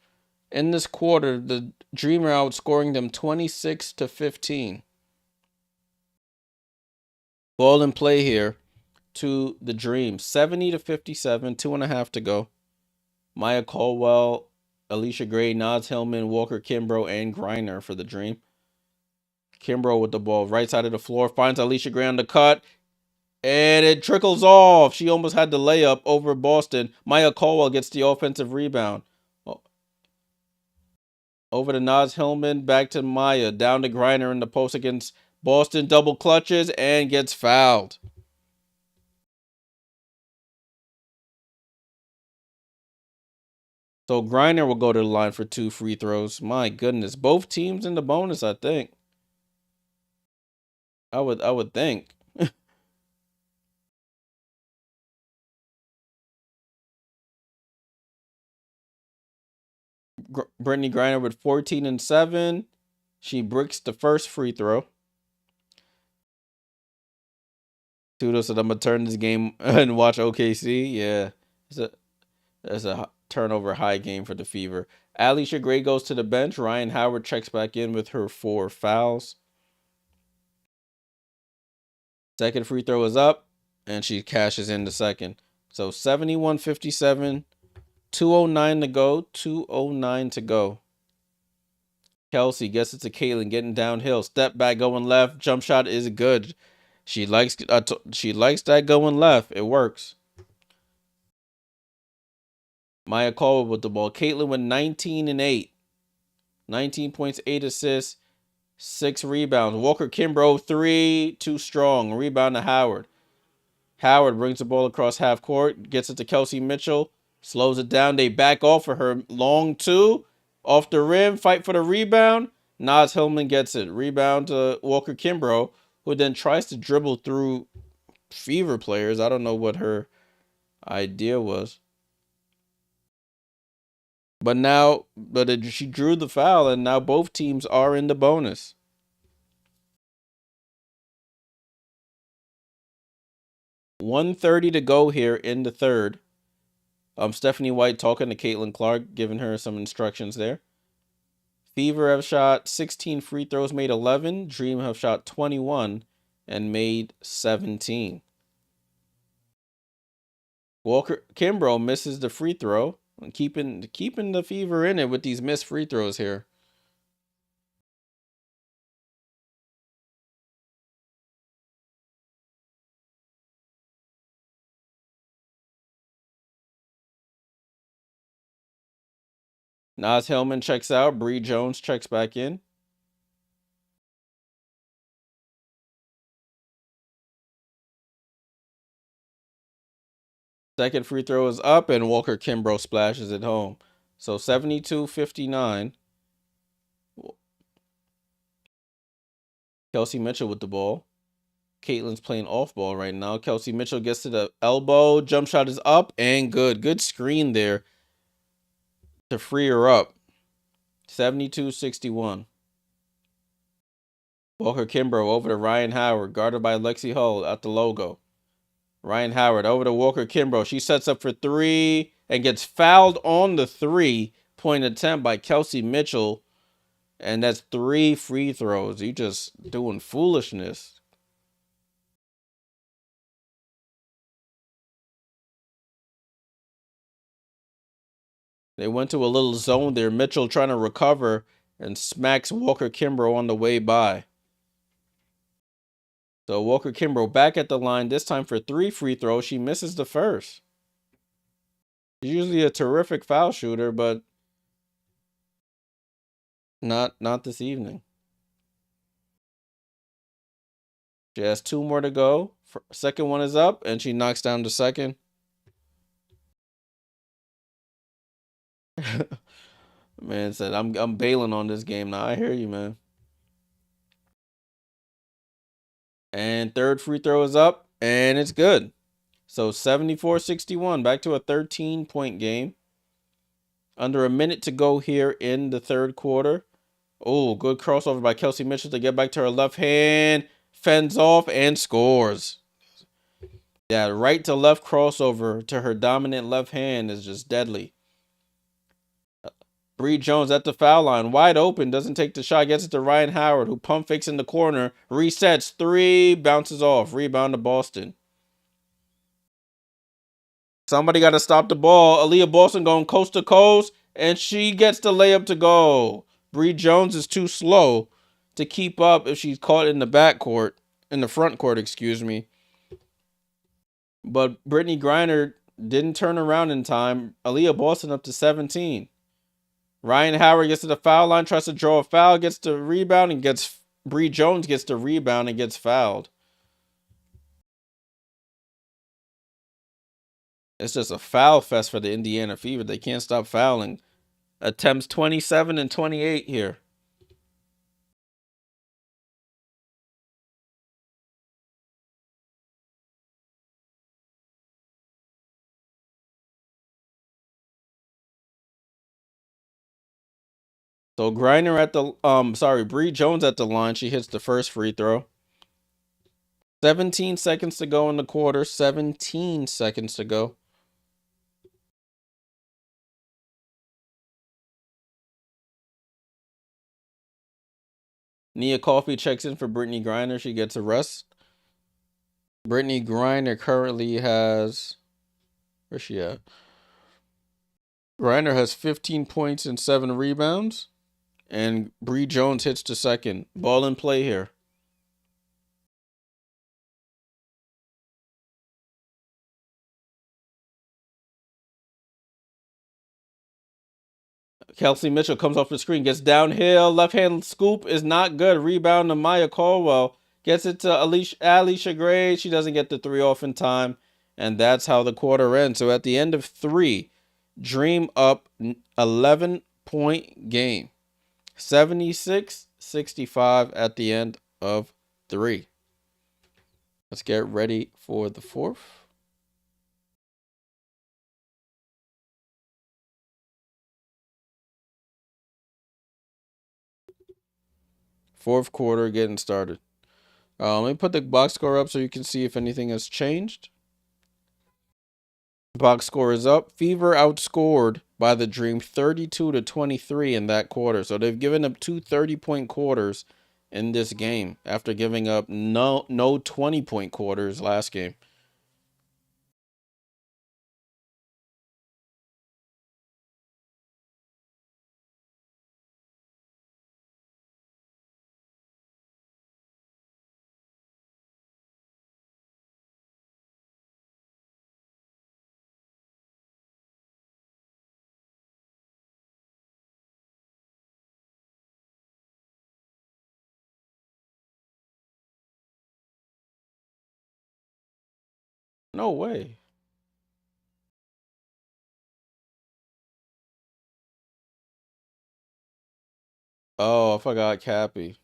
In this quarter, the Dreamer outscoring them 26-15. Ball in play here to the Dream. 70-57, 2.5 to go. Maya Caldwell, Alicia Gray, Naz Hillman, Walker Kimbrough, and Griner for the Dream. Kimbrough with the ball, right side of the floor, finds Alicia Gray on the cut, and it trickles off. She almost had the layup over Boston. Maya Caldwell gets the offensive rebound. Over to Naz Hillman, back to Maya, down to Griner in the post against Boston, double clutches, and gets fouled. So Griner will go to the line for 2 free throws. My goodness, both teams in the bonus, I think. I would think. Brittany Griner with 14 and 7. She bricks the first free throw. Tudo said I'm gonna turn this game and watch OKC. Yeah, it's a turnover high game for the Fever. Alicia Gray goes to the bench. Ryan Howard checks back in with her 4 fouls. Second free throw is up, and she cashes in the second. So 71-57, 2:09 to go. 2:09 to go. Kelsey gets it to Caitlin, getting downhill. Step back, going left. Jump shot is good. She likes that going left. It works. Maya Caldwell with the ball. Caitlin with 19 and 8. 19 points, 8 assists, 6 rebounds. Walker Kimbrough, 3, too strong. Rebound to Howard. Howard brings the ball across half court, gets it to Kelsey Mitchell, slows it down. They back off for her long 2. Off the rim, fight for the rebound. Naz Hillman gets it. Rebound to Walker Kimbrough, who then tries to dribble through Fever players. I don't know what her idea was. But she drew the foul, and now both teams are in the bonus. $1:30 to go here in the third. Stephanie White talking to Caitlin Clark, giving her some instructions there. Fever have shot 16 free throws, made 11. Dream have shot 21 and made 17. Walker Kimbrough misses the free throw, keeping the Fever in it with these missed free throws here. Naz Hillman checks out. Bree Jones checks back in. Second free throw is up, and Walker Kimbrough splashes it home. So 72-59. Kelsey Mitchell with the ball. Caitlin's playing off ball right now. Kelsey Mitchell gets to the elbow. Jump shot is up and good. Good screen there to free her up. 72-61. Walker Kimbrough over to Ryan Howard, guarded by Lexi Hull at the logo. Ryan Howard over to Walker Kimbrough. She sets up for three and gets fouled on the 3-point attempt by Kelsey Mitchell. And that's 3 free throws. You just doing foolishness. They went to a little zone there. Mitchell trying to recover and smacks Walker Kimbrough on the way by. So Walker Kimbrough back at the line, this time for 3 free throws. She misses the first. She's usually a terrific foul shooter, but not this evening. She has 2 more to go. Second one is up, and she knocks down the second. Man said, I'm bailing on this game now. I hear you, man. And third free throw is up, and it's good. So 74-61, back to a 13-point game. Under a minute to go here in the third quarter. Oh, good crossover by Kelsey Mitchell to get back to her left hand. Fends off and scores. Yeah, right to left crossover to her dominant left hand is just deadly. Bree Jones at the foul line, wide open, doesn't take the shot, gets it to Ryan Howard, who pump fakes in the corner, resets, 3, bounces off, rebound to Boston. Somebody got to stop the ball. Aaliyah Boston going coast to coast, and she gets the layup to go. Bree Jones is too slow to keep up if she's caught in the front court, excuse me. But Brittany Griner didn't turn around in time. Aaliyah Boston up to 17. Ryan Howard gets to the foul line, tries to draw a foul, gets the rebound, and Bree Jones gets the rebound and gets fouled. It's just a foul fest for the Indiana Fever. They can't stop fouling. Attempts 27 and 28 here. So Griner at the Bree Jones at the line. She hits the first free throw. 17 seconds to go in the quarter. 17 seconds to go. Nia Coffey checks in for Brittany Griner. She gets a rest. Brittany Griner currently has, where's she at? Griner has 15 points and 7 rebounds. And Bree Jones hits the second. Ball in play here. Kelsey Mitchell comes off the screen, gets downhill. Left hand scoop is not good. Rebound to Maya Caldwell. Gets it to Alicia Gray. She doesn't get the 3 off in time. And that's how the quarter ends. So at the end of 3, Dream up 11-point game. 76-65 at the end of 3. Let's get ready for the fourth. Fourth quarter getting started. Let me put the box score up so you can see if anything has changed. Box score is up. Fever outscored by the Dream 32-23 in that quarter. So they've given up 2 30-point quarters in this game after giving up no 20-point quarters last game. No way. Oh, I forgot Cappy.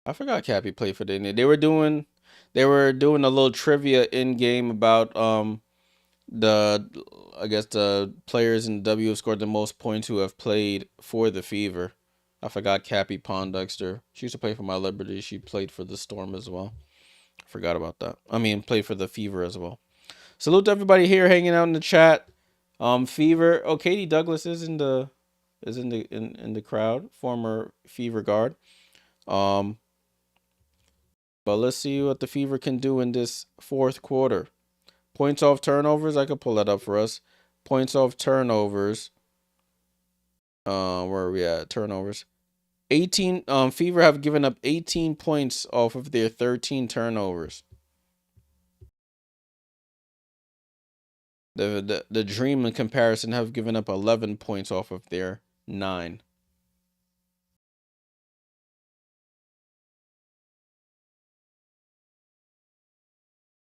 I forgot Cappy played for the Indians. They were doing a little trivia in game about the I guess the players in W who scored the most points who have played for the Fever. I forgot Cappy Pondexter. She used to play for my Liberty. She played for the Storm as well. Forgot about that. I mean, played for the Fever as well. Salute to everybody here hanging out in the chat. Fever. Oh, Katie Douglas is in the crowd. Former Fever guard. Um, but let's see what the Fever can do in this fourth quarter. Points off turnovers. I could pull that up for us. Points off turnovers. Where are we at? Turnovers. 18. Fever have given up 18 points off of their 13 turnovers. The Dream in comparison have given up 11 points off of their 9.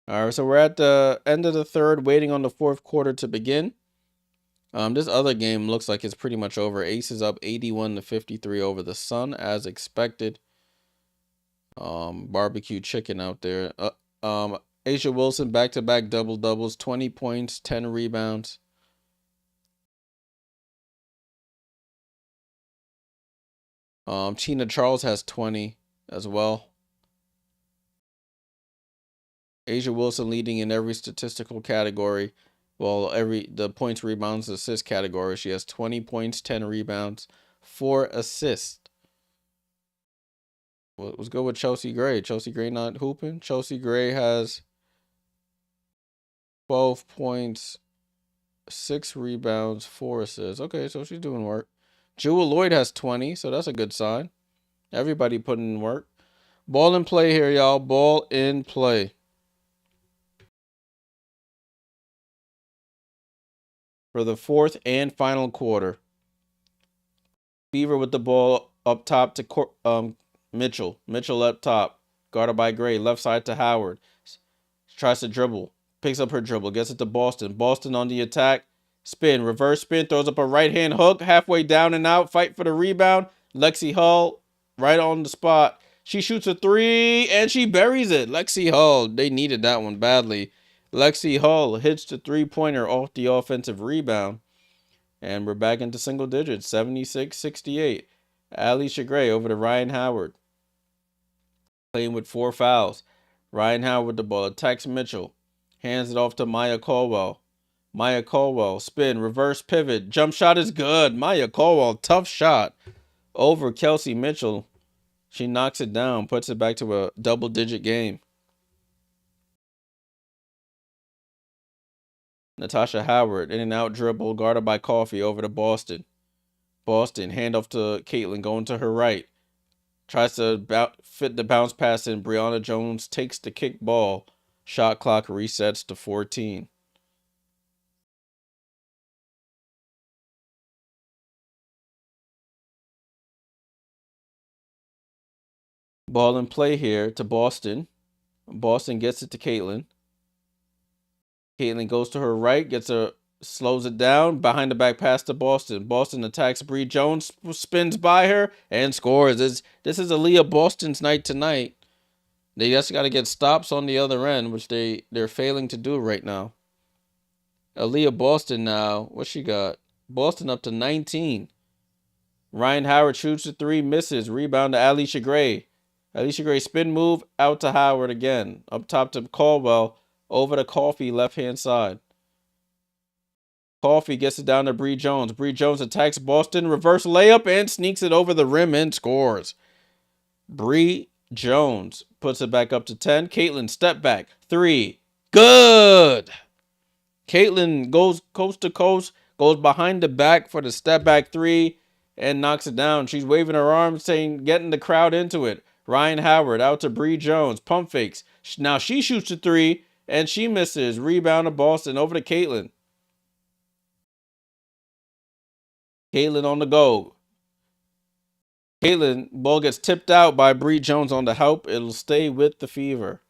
All right, so we're at the end of the third, waiting on the fourth quarter to begin. This other game looks like it's pretty much over. Ace is up 81-53 over the Sun, as expected. Barbecue chicken out there. Asia Wilson back-to-back double doubles, 20 points, 10 rebounds. Tina Charles has 20 as well. Asia Wilson leading in every statistical category. Well, the points, rebounds, assist category. She has 20 points, 10 rebounds, 4 assists. Well, let's go with Chelsea Gray. Chelsea Gray not hooping. Chelsea Gray has 12 points, 6 rebounds, 4 assists. Okay, so she's doing work. Jewel Lloyd has 20, so that's a good sign. Everybody putting in work. Ball in play here, y'all. Ball in play. For the fourth and final quarter. Fever with the ball up top to Mitchell. Mitchell up top. Guarded by Gray. Left side to Howard. Tries to dribble. Picks up her dribble. Gets it to Boston. Boston on the attack. Spin. Reverse spin. Throws up a right hand hook. Halfway down and out. Fight for the rebound. Lexi Hull right on the spot. She shoots a 3 and she buries it. Lexi Hull. They needed that one badly. Lexi Hull hits the 3-pointer off the offensive rebound. And we're back into single digits. 76-68. Alicia Gray over to Ryan Howard. Playing with 4 fouls. Ryan Howard with the ball. Attacks Mitchell. Hands it off to Maya Caldwell. Maya Caldwell. Spin. Reverse pivot. Jump shot is good. Maya Caldwell. Tough shot. Over Kelsey Mitchell. She knocks it down. Puts it back to a double-digit game. Natasha Howard. In and out dribble. Guarded by Coffee over to Boston. Boston. Handoff to Caitlin. Going to her right. Tries to fit the bounce pass in. Brianna Jones takes the kick ball. Shot clock resets to 14. Ball in play here to Boston. Boston gets it to Caitlin. Caitlin goes to her right, slows it down, behind the back pass to Boston. Boston attacks Bree Jones, spins by her, and scores. This is Aaliyah Boston's night tonight. They just got to get stops on the other end, which they're failing to do right now. Aaliyah Boston now, what she got? Boston up to 19. Ryan Howard shoots a 3, misses. Rebound to Alicia Gray. Alicia Gray spin move out to Howard again. Up top to Caldwell. Over to Coffee, left-hand side. Coffee gets it down to Bree Jones. Bree Jones attacks Boston. Reverse layup and sneaks it over the rim and scores. Bree Jones puts it back up to 10. Caitlin, step back. 3. Good. Caitlin goes coast to coast. Goes behind the back for the step back 3. And knocks it down. She's waving her arms, getting the crowd into it. Ryan Howard out to Bree Jones. Pump fakes. Now she shoots a 3. And she misses. Rebound to Boston. Over to Caitlin. Caitlin on the go. Caitlin, ball gets tipped out by Bree Jones on the help. It'll stay with the Fever.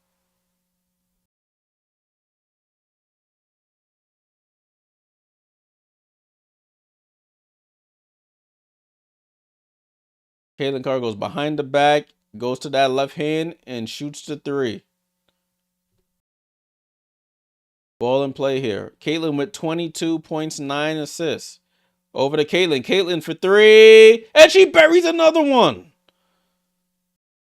Caitlin Clark goes behind the back, goes to that left hand, and shoots the three. Ball in play here. Caitlin with 22 points, 9 assists. Over to Caitlin. Caitlin for three. And she buries another one.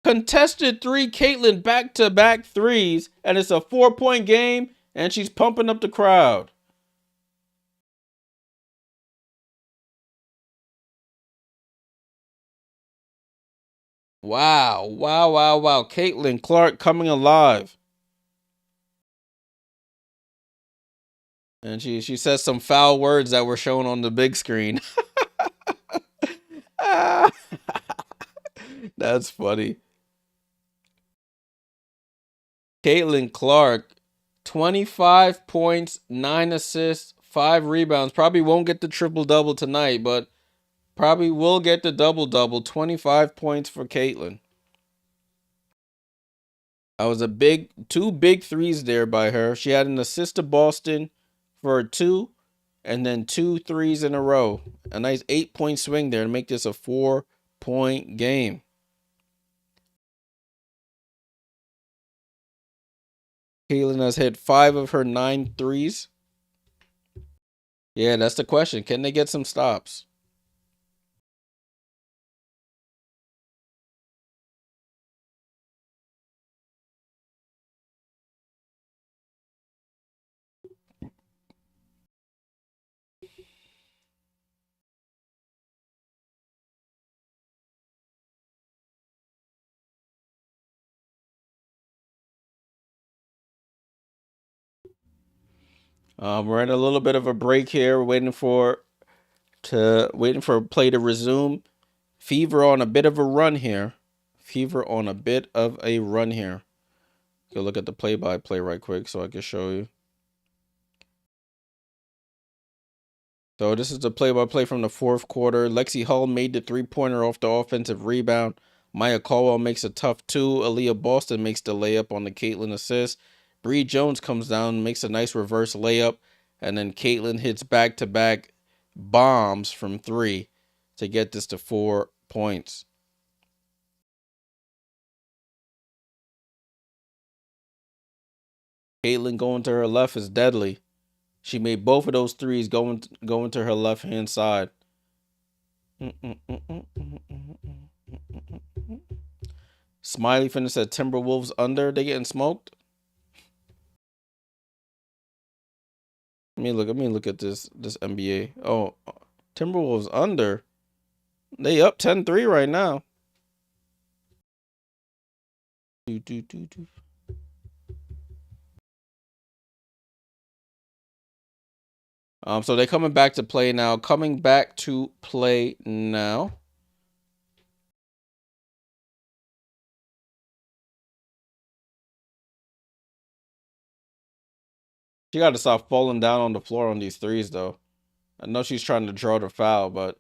Contested three. Caitlin back-to-back threes. And it's a 4-point game. And she's pumping up the crowd. Wow. Wow, wow, wow. Caitlin Clark coming alive. And she says some foul words that were shown on the big screen. That's funny. Caitlin Clark, 25 points, 9 assists, 5 rebounds. Probably won't get the triple-double tonight, but probably will get the double-double. 25 points for Caitlin. That was two big threes there by her. She had an assist to Boston for a 2, and then 2 threes in a row. A nice 8-point swing there to make this a 4-point game. Caitlin has hit 5 of her 9 threes. Yeah, that's the question. Can they get some stops? We're in a little bit of a break here. We're waiting for play to resume. Fever on a bit of a run here. Fever on a bit of a run here. Go look at the play-by-play right quick so I can show you. So this is the play-by-play from the fourth quarter. Lexi Hull made the three-pointer off the offensive rebound. Maya Caldwell makes a tough 2. Aaliyah Boston makes the layup on the Caitlin assist. Bree Jones comes down, makes a nice reverse layup. And then Caitlin hits back-to-back bombs from 3 to get this to 4 points. Caitlin going to her left is deadly. She made both of those threes going to her left-hand side. Smiley finished at Timberwolves under. They getting smoked. Let me look at this NBA. Oh, Timberwolves under. They up 10-3 right now. So they're coming back to play now. Coming back to play now. She got to stop falling down on the floor on these threes, though. I know she's trying to draw the foul, but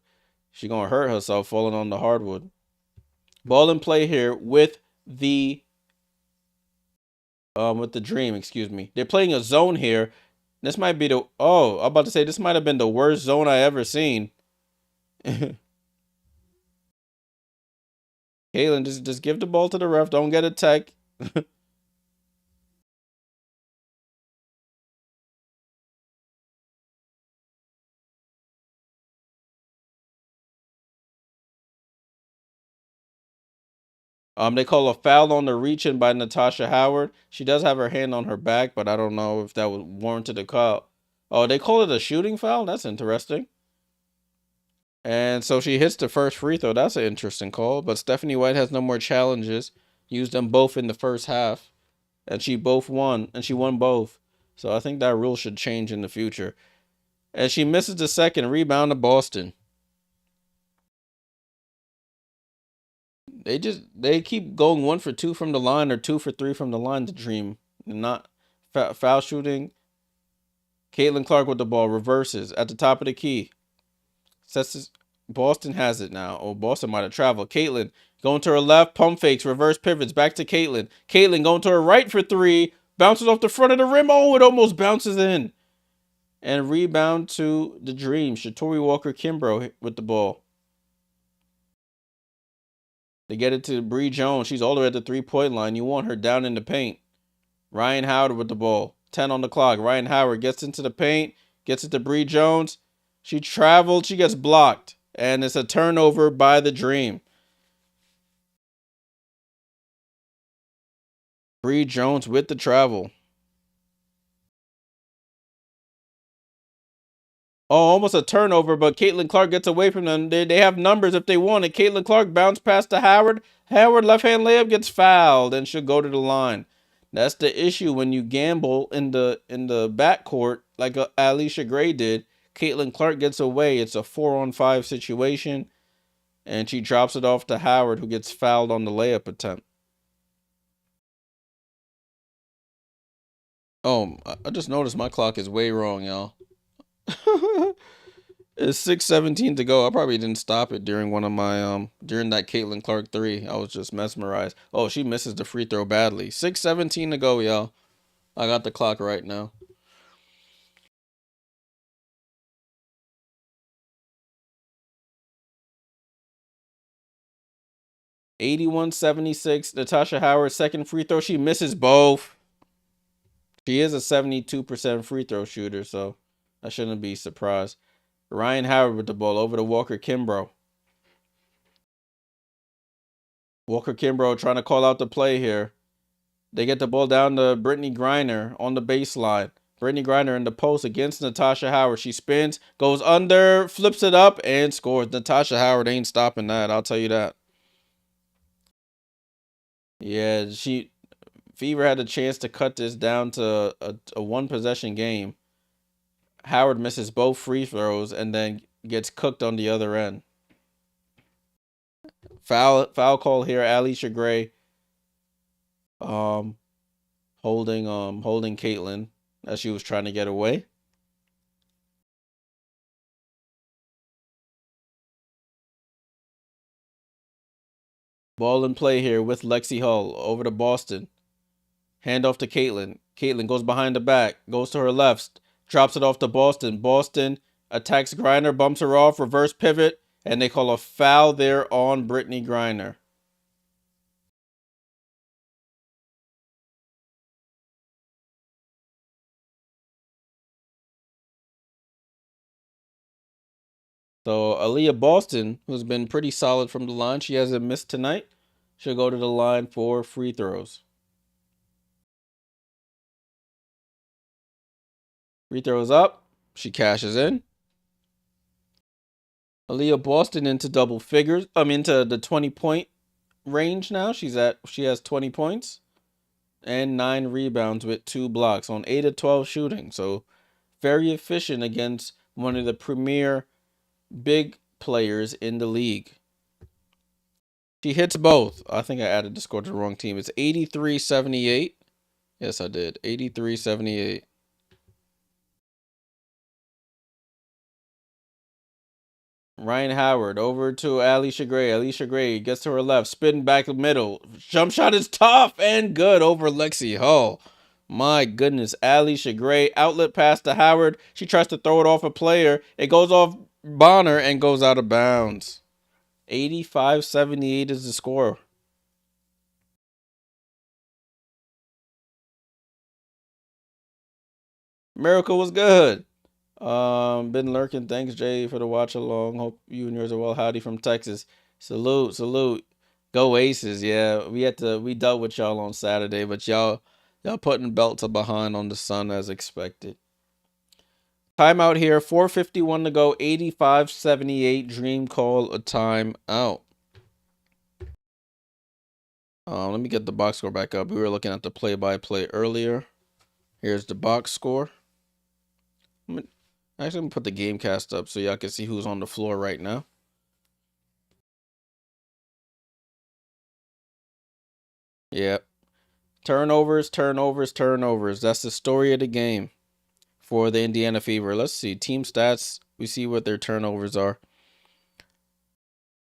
she's going to hurt herself falling on the hardwood. Ball in play here with the Dream, excuse me. They're playing a zone here. This might be I'm about to say this might have been the worst zone I ever seen. Caitlin, just give the ball to the ref. Don't get a tech. They call a foul on the reach-in by Natasha Howard. She does have her hand on her back, but I don't know if that was warranted a call. Oh, they call it a shooting foul? That's interesting. And so she hits the first free throw. That's an interesting call. But Stephanie White has no more challenges. Used them both in the first half. And she won both. So I think that rule should change in the future. And she misses the second rebound to Boston. They keep going 1 for 2 from the line or 2 for 3 from the line to Dream. Not foul shooting. Caitlin Clark with the ball reverses at the top of the key. Boston has it now. Oh, Boston might have traveled. Caitlin going to her left, pump fakes, reverse pivots, back to Caitlin. Caitlin going to her right for 3, bounces off the front of the rim. Oh, it almost bounces in. And rebound to the Dream. Shatori Walker Kimbrough with the ball. They get it to Bree Jones. She's all the way at the 3-point line. You want her down in the paint. Ryan Howard with the ball. 10 on the clock. Ryan Howard gets into the paint. Gets it to Bree Jones. She traveled. She gets blocked. And it's a turnover by the Dream. Bree Jones with the travel. Oh, almost a turnover, but Caitlin Clark gets away from them. They have numbers if they want it. Caitlin Clark bounced past to Howard. Howard left-hand layup gets fouled and should go to the line. That's the issue when you gamble in the backcourt like Alicia Gray did. Caitlin Clark gets away. It's a 4-on-5 situation, and she drops it off to Howard, who gets fouled on the layup attempt. Oh, I just noticed my clock is way wrong, y'all. It's 6:17 to go. I probably didn't stop it during one of my during that Caitlin Clark 3. I was just mesmerized. Oh, she misses the free throw badly. 6:17 to go, y'all. I got the clock right now. 81-76. Natasha Howard second free throw. She misses both. She is a 72% free throw shooter, so I shouldn't be surprised. Ryan Howard with the ball over to Walker Kimbrough. Walker Kimbrough trying to call out the play here. They get the ball down to Brittany Griner on the baseline. Brittany Griner in the post against Natasha Howard. She spins, goes under, flips it up, and scores. Natasha Howard ain't stopping that. I'll tell you that. Yeah, Fever had a chance to cut this down to a one-possession game. Howard misses both free throws and then gets cooked on the other end. Foul call here. Alicia Gray holding Caitlin as she was trying to get away. Ball in play here with Lexi Hull over to Boston. Hand off to Caitlin. Caitlin goes behind the back, goes to her left, drops it off to Boston. Boston attacks Griner, bumps her off, reverse pivot, and they call a foul there on Brittany Griner. So Aaliyah Boston, who's been pretty solid from the line, she hasn't missed tonight. She'll go to the line for free throws. Free throws up. She cashes in. Aaliyah Boston into double figures. Into the 20-point range now. She has 20 points and 9 rebounds with 2 blocks on 8 of 12 shooting. So very efficient against one of the premier big players in the league. She hits both. I think I added the score to the wrong team. It's 83-78. Yes, I did. 83-78. Ryan Howard over to Alicia Gray. Alicia Gray gets to her left, spin back the middle. Jump shot is tough and good over Lexi Hull. My goodness, Alicia Gray. Outlet pass to Howard. She tries to throw it off a player. It goes off Bonner and goes out of bounds. 85-78 is the score. Miracle was good. Been lurking. Thanks, Jay, for the watch along. Hope you and yours are well. Howdy from Texas. Salute. Go Aces. Yeah, we dealt with y'all on Saturday, but y'all putting belts behind on the Sun as expected. Timeout here. 4:51 to go. 85-78. Dream call a timeout. Let me get the box score back up. We were looking at the play-by-play earlier. Here's the box score. Actually, I'm gonna put the game cast up so y'all can see who's on the floor right now. Yep. Turnovers. That's the story of the game for the Indiana Fever. Let's see. Team stats. We see what their turnovers are.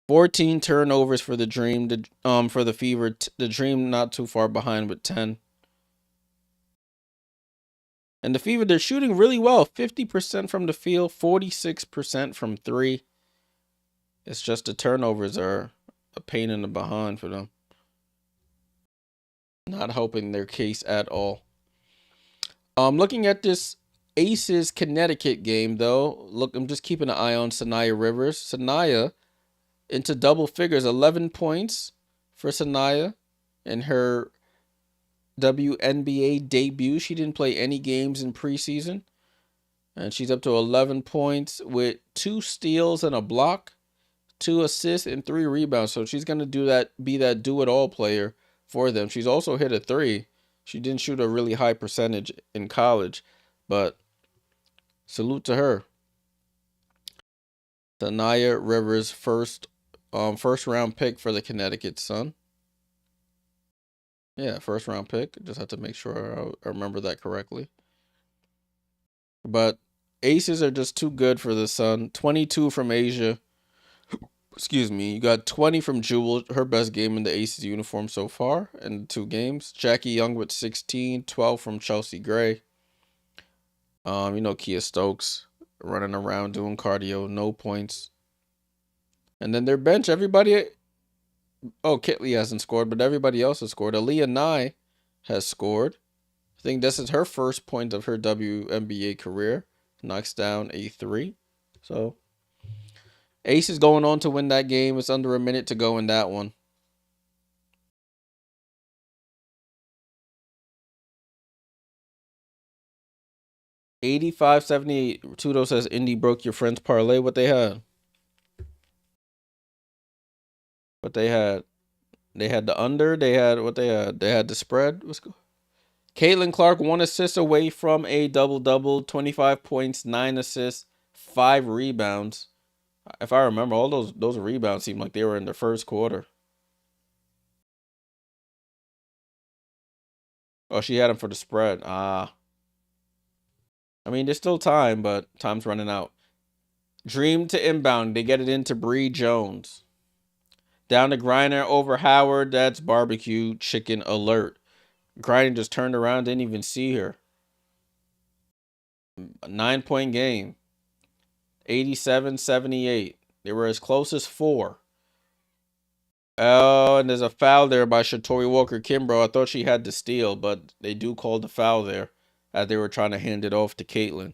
14 turnovers for the Dream. For the Fever. The Dream not too far behind with 10. And the Fever, they're shooting really well. 50% from the field, 46% from 3. It's just the turnovers are a pain in the behind for them. Not helping their case at all. Looking at this Aces Connecticut game though, look, I'm just keeping an eye on Sanaya Rivers. Sanaya into double figures, 11 points for Sanaya in her WNBA debut. She didn't play any games in preseason, and she's up to 11 points with 2 steals and a block, 2 assists and 3 rebounds. So she's gonna be that do-it-all player for them. She's also hit a 3. She didn't shoot a really high percentage in college, but salute to her. Sanaya Rivers, first round pick for the Connecticut Sun. Yeah, first round pick. Just have to make sure I remember that correctly. But aces are just too good for the Sun. 22 from Asia. Excuse me. You got 20 from Jewel, her best game in the Aces uniform so far in the 2 games. Jackie Young with 16, 12 from Chelsea Gray. Kia Stokes running around doing cardio, no points. And then their bench, everybody. Oh, Kitley hasn't scored, but everybody else has scored. Aaliyah Nye has scored. I think this is her first point of her WNBA career. Knocks down a 3. So Ace is going on to win that game. It's under a minute to go in that one. $85.78. Tudo says Indy broke your friend's parlay. What they had? What they had? They had the under. They had what they had. They had the spread. What's go? Caitlin Clark 1 assist away from a double-double. 25 points, 9 assists, 5 rebounds. If I remember, all those rebounds seemed like they were in the first quarter. Oh, she had them for the spread. I mean, there's still time, but time's running out. Dream to inbound. They get it into Bree Jones. Down to Griner over Howard. That's barbecue chicken alert. Griner just turned around, didn't even see her. A 9-point game. 87-78. They were as close as 4. Oh, and there's a foul there by Shatori Walker Kimbrough. I thought she had the steal, but they do call the foul there as they were trying to hand it off to Caitlin.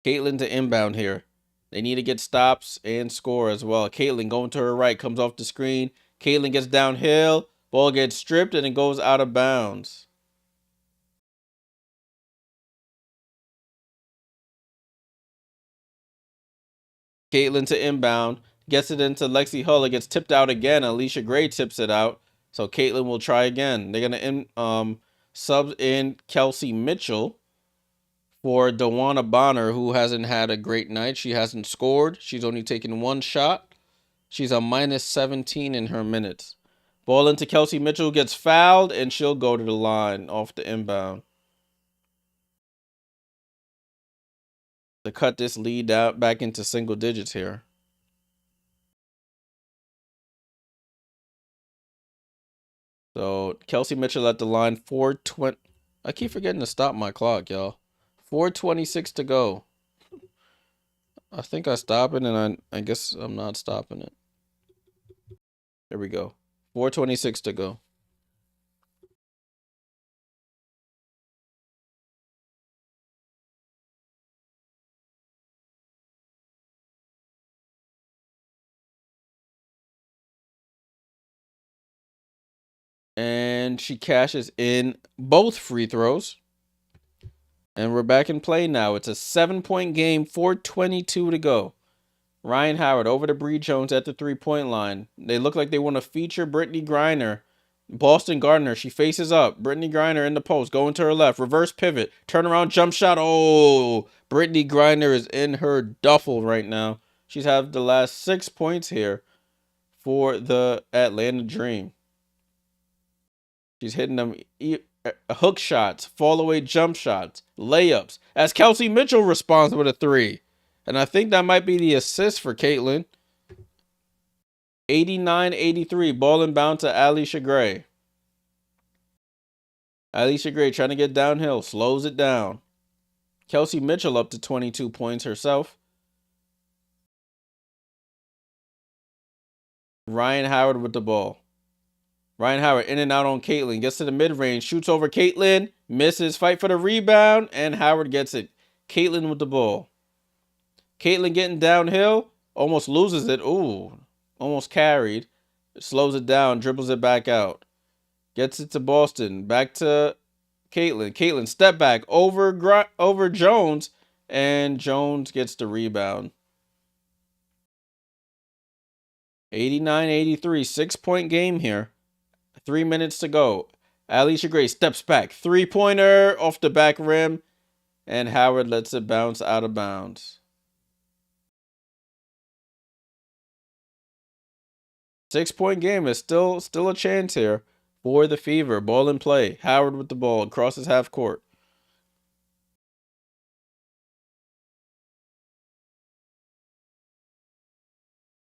Caitlin to inbound here. They need to get stops and score as well. Caitlin going to her right, comes off the screen. Caitlin gets downhill. Ball gets stripped and it goes out of bounds. Caitlin to inbound. Gets it into Lexi Hull. It gets tipped out again. Alicia Gray tips it out. So Caitlin will try again. They're going to sub in Kelsey Mitchell for Dawana Bonner, who hasn't had a great night. She hasn't scored. She's only taken 1 shot. She's a minus 17 in her minutes. Ball into Kelsey Mitchell, gets fouled, and she'll go to the line off the inbound to cut this lead out back into single digits here. So Kelsey Mitchell at the line, 4:20. I keep forgetting to stop my clock, y'all. 4:26 to go. I think I stop it, and I guess I'm not stopping it. There we go. 4:26 to go. And she cashes in both free throws. And we're back in play now. It's a 7-point game, 4:22 to go. Ryan Howard over to Bree Jones at the 3-point line. They look like they want to feature Brittany Griner. Boston Gardner, she faces up. Brittany Griner in the post, going to her left. Reverse pivot, turnaround jump shot. Oh, Brittany Griner is in her duffel right now. She's had the last 6 points here for the Atlanta Dream. She's hitting them hook shots, fall away jump shots, layups. As Kelsey Mitchell responds with a 3. And I think that might be the assist for Caitlin. 89-83. Ball inbound to Alicia Gray. Alicia Gray trying to get downhill. Slows it down. Kelsey Mitchell up to 22 points herself. Ryan Howard with the ball. Ryan Howard in and out on Caitlin. Gets to the mid-range. Shoots over Caitlin. Misses. Fight for the rebound. And Howard gets it. Caitlin with the ball. Caitlin getting downhill. Almost loses it. Ooh. Almost carried. Slows it down. Dribbles it back out. Gets it to Boston. Back to Caitlin. Caitlin step back over Jones. And Jones gets the rebound. 89-83. 6-point game here. 3 minutes to go. Alicia Gray steps back. 3-pointer off the back rim. And Howard lets it bounce out of bounds. 6-point game is still a chance here for the Fever. Ball in play. Howard with the ball. Crosses half court.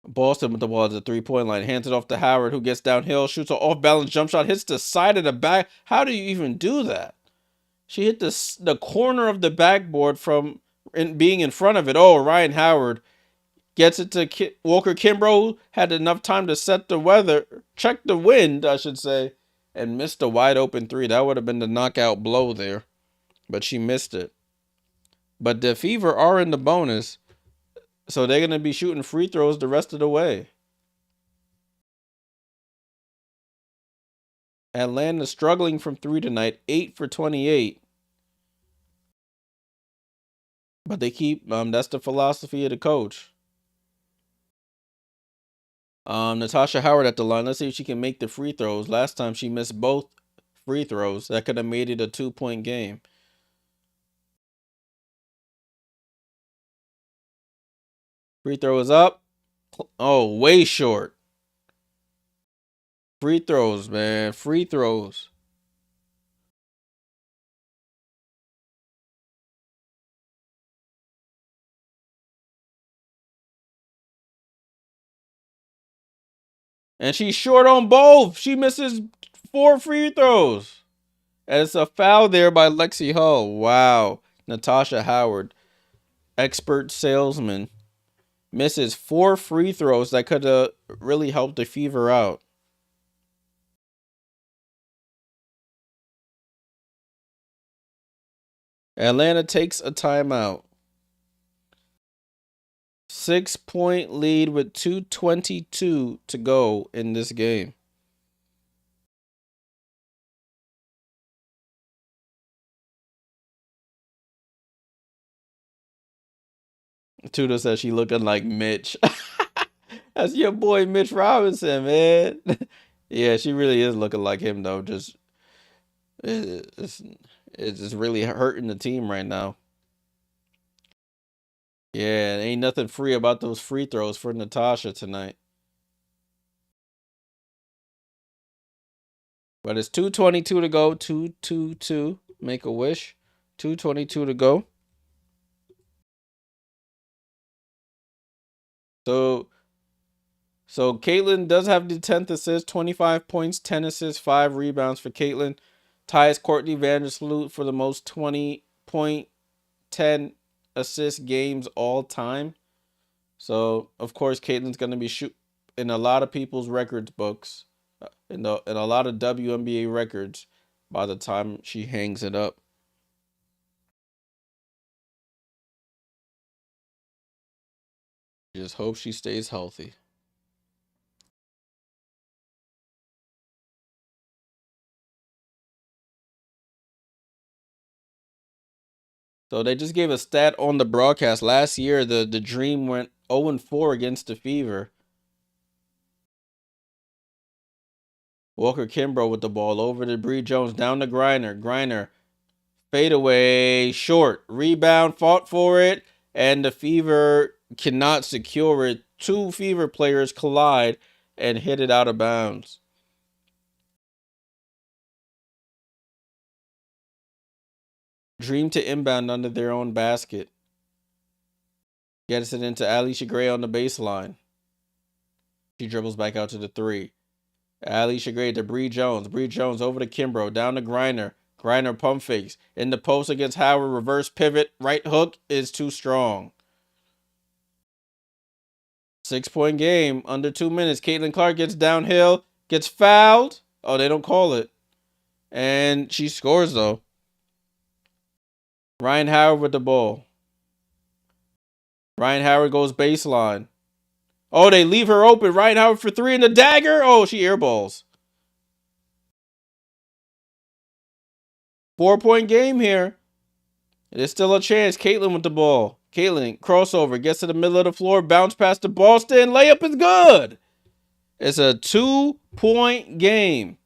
Boston with the ball at the 3-point line. Hands it off to Howard, who gets downhill. Shoots an off-balance jump shot. Hits the side of the back. How do you even do that? She hit the corner of the backboard from being in front of it. Oh, Ryan Howard gets it to Walker Kimbrough. Had enough time to check the wind, I should say, and missed a wide open three. That would have been the knockout blow there, but she missed it. But the Fever are in the bonus, so they're going to be shooting free throws the rest of the way. Atlanta struggling from three tonight, 8 for 28. But they keep, that's the philosophy of the coach. Natasha Howard at the line. Let's see if she can make the free throws. Last time she missed both free throws. That could have made it a 2-point game. Free throw is up. Oh, way short. Free throws, man. Free throws. And she's short on both. She misses 4 free throws. And it's a foul there by Lexi Hull. Wow. Natasha Howard, expert salesman, misses 4 free throws that could have really helped the Fever out. Atlanta takes a timeout. 6-point lead with 2:22 to go in this game. Tudor says she looking like Mitch. That's your boy Mitch Robinson, man. Yeah, she really is looking like him though. Just it's just really hurting the team right now. Yeah, ain't nothing free about those free throws for Natasha tonight. But it's 2:22 to go. 2:22. Make a wish. 2:22 to go. So Caitlin does have the 10th assist, 25 points, 10 assists, 5 rebounds for Caitlin. Ties Courtney Vandersloot for the most 20-point, 10 assist games all time. So, of course, Caitlin's going to be in a lot of people's records books, in a lot of WNBA records by the time she hangs it up. Just hope she stays healthy. So they just gave a stat on the broadcast. Last year, the Dream went 0-4 against the Fever. Walker Kimbrough with the ball over to Bree Jones. Down to Griner. Griner. Fadeaway. Short. Rebound. Fought for it. And the Fever cannot secure it. 2 Fever players collide and hit it out of bounds. Dream to inbound under their own basket. Gets it into Alicia Gray on the baseline. She dribbles back out to the 3. Alicia Gray to Bree Jones. Bree Jones over to Kimbrough. Down to Griner. Griner pump fakes. In the post against Howard. Reverse pivot. Right hook is too strong. 6-point game. Under 2 minutes. Caitlin Clark gets downhill. Gets fouled. Oh, they don't call it. And she scores, though. Ryan Howard with the ball. Ryan Howard goes baseline. Oh, they leave her open. Ryan Howard for 3 in the dagger. Oh, she airballs. 4-point game here. There's still a chance. Caitlin with the ball. Caitlin, crossover, gets to the middle of the floor, bounce past to Boston. Layup is good. It's a 2-point game.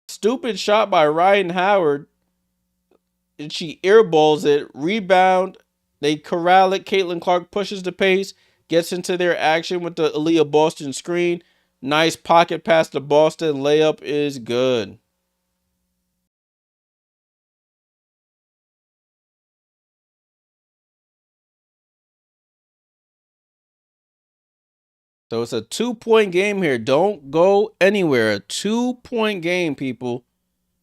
Stupid shot by Ryan Howard. And she airballs it. Rebound. They corral it. Caitlin Clark pushes the pace. Gets into their action with the Aaliyah Boston screen. Nice pocket pass to Boston. Layup is good. So it's a 2-point game here. Don't go anywhere. A 2-point game, people.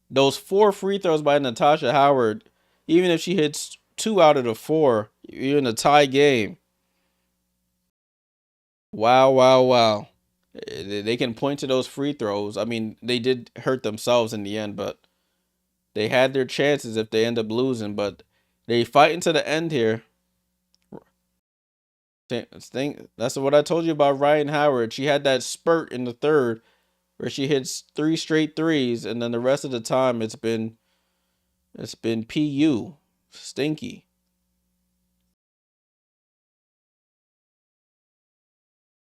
Those 4 free throws by Natasha Howard, even if she hits 2 out of the 4, you're in a tie game. Wow, wow, wow. They can point to those free throws. I mean, they did hurt themselves in the end, but they had their chances if they end up losing. But they fight into the end here. That's what I told you about Ryan Howard. She had that spurt in the third where she hits 3 straight threes, and then the rest of the time it's been PU. Stinky.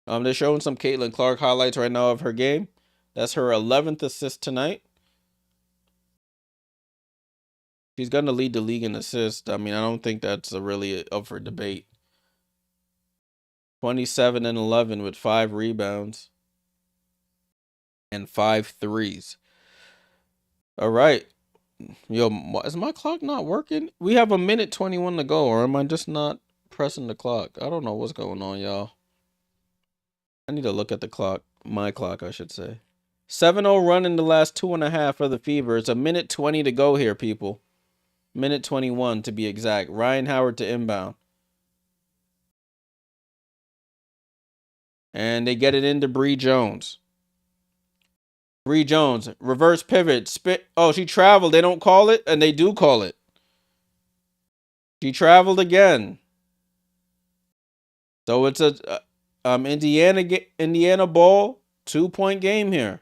They're showing some Caitlin Clark highlights right now of her game. That's her 11th assist tonight. She's going to lead the league in assists. I mean, I don't think that's really up for debate. 27 and 11 with 5 rebounds and 5 threes. All right. Yo, is my clock not working? We have 1:21 to go, or am I just not pressing the clock? I don't know what's going on, y'all. I need to look at the clock. My clock, I should say. 7-0 run in the last 2.5 for the Fever. It's 1:20 to go here, people. 1:21 to be exact. Ryan Howard to inbound. And they get it into Bree Jones. Bree Jones, reverse pivot, spit. Oh, she traveled. They don't call it, and they do call it. She traveled again. So it's a Indiana ball, 2-point game here.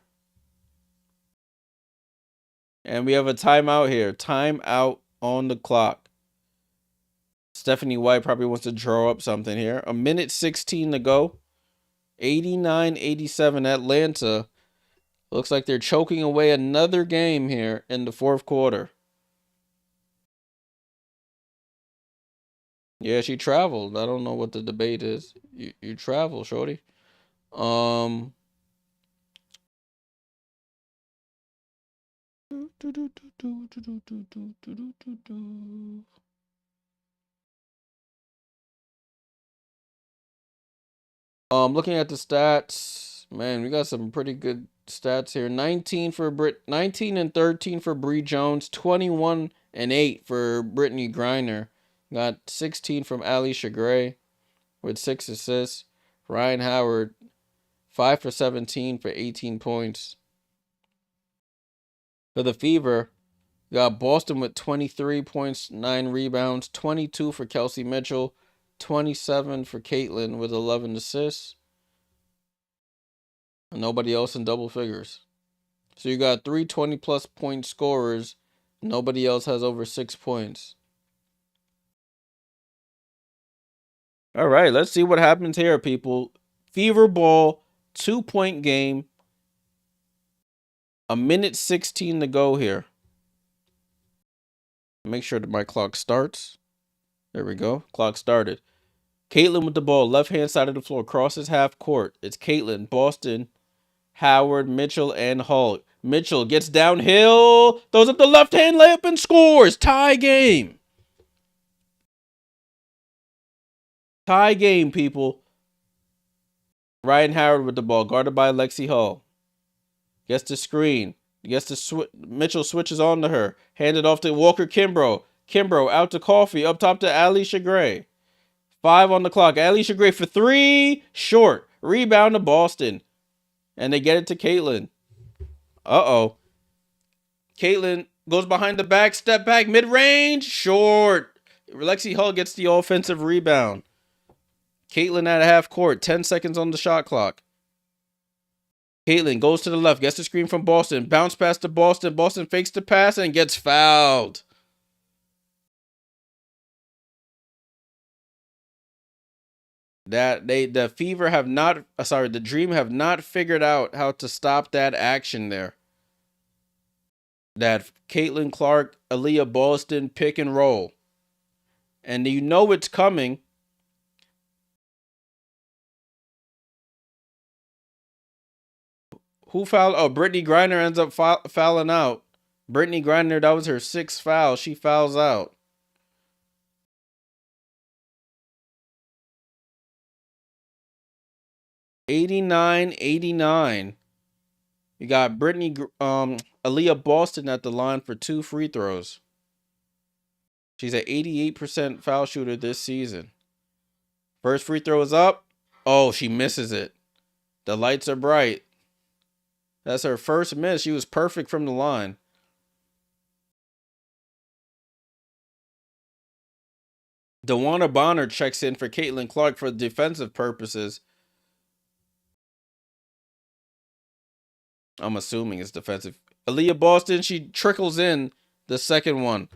And we have a timeout here. Timeout on the clock. Stephanie White probably wants to draw up something here. 1:16 to go. 89-87 Atlanta. Looks like they're choking away another game here in the 4th quarter. Yeah, she traveled. I don't know what the debate is. You travel, shorty. Looking at the stats, man, we got some pretty good stats here. 19 and 13 for Bree Jones, 21 and 8 for Brittany Griner. Got 16 from Alicia Gray with 6 assists. Ryan Howard, 5 for 17 for 18 points. For the Fever, got Boston with 23 points, 9 rebounds, 22 for Kelsey Mitchell, 27 for Caitlin with 11 assists. And nobody else in double figures. So you got 3 20-plus point scorers. Nobody else has over 6 points. All right, let's see what happens here, people. Fever ball, 2-point game. 1:16 to go here. Make sure that my clock starts. There we go. Clock started. Caitlin with the ball, left-hand side of the floor, crosses half court. It's Caitlin, Boston, Howard, Mitchell, and Hull. Mitchell gets downhill, throws up the left-hand layup and scores. Tie game. Tie game, people. Ryan Howard with the ball, guarded by Lexi Hull. Gets the screen. Gets the Mitchell switches on to her. Handed off to Walker Kimbrough. Kimbrough out to Coffee. Up top to Alicia Gray. 5 on the clock. Alicia Gray for 3. Short. Rebound to Boston. And they get it to Caitlin. Uh-oh. Caitlin goes behind the back. Step back. Mid-range. Short. Lexi Hull gets the offensive rebound. Caitlin at half court. 10 seconds on the shot clock. Caitlin goes to the left. Gets the screen from Boston. Bounce pass to Boston. Boston fakes the pass and gets fouled. The Dream have not figured out how to stop that action there. That Caitlin Clark, Aaliyah Boston pick and roll. And you know it's coming. Who fouled? Oh, Brittany Griner ends up fouling out. Brittany Griner, that was her 6th foul. She fouls out. $89-89. You got Aaliyah Boston at the line for 2 free throws. She's an 88% foul shooter this season. First free throw is up. Oh, she misses it. The lights are bright. That's her first miss. She was perfect from the line. DeWanna Bonner checks in for Caitlin Clark for defensive purposes. I'm assuming it's defensive. Aaliyah Boston, she trickles in the second one.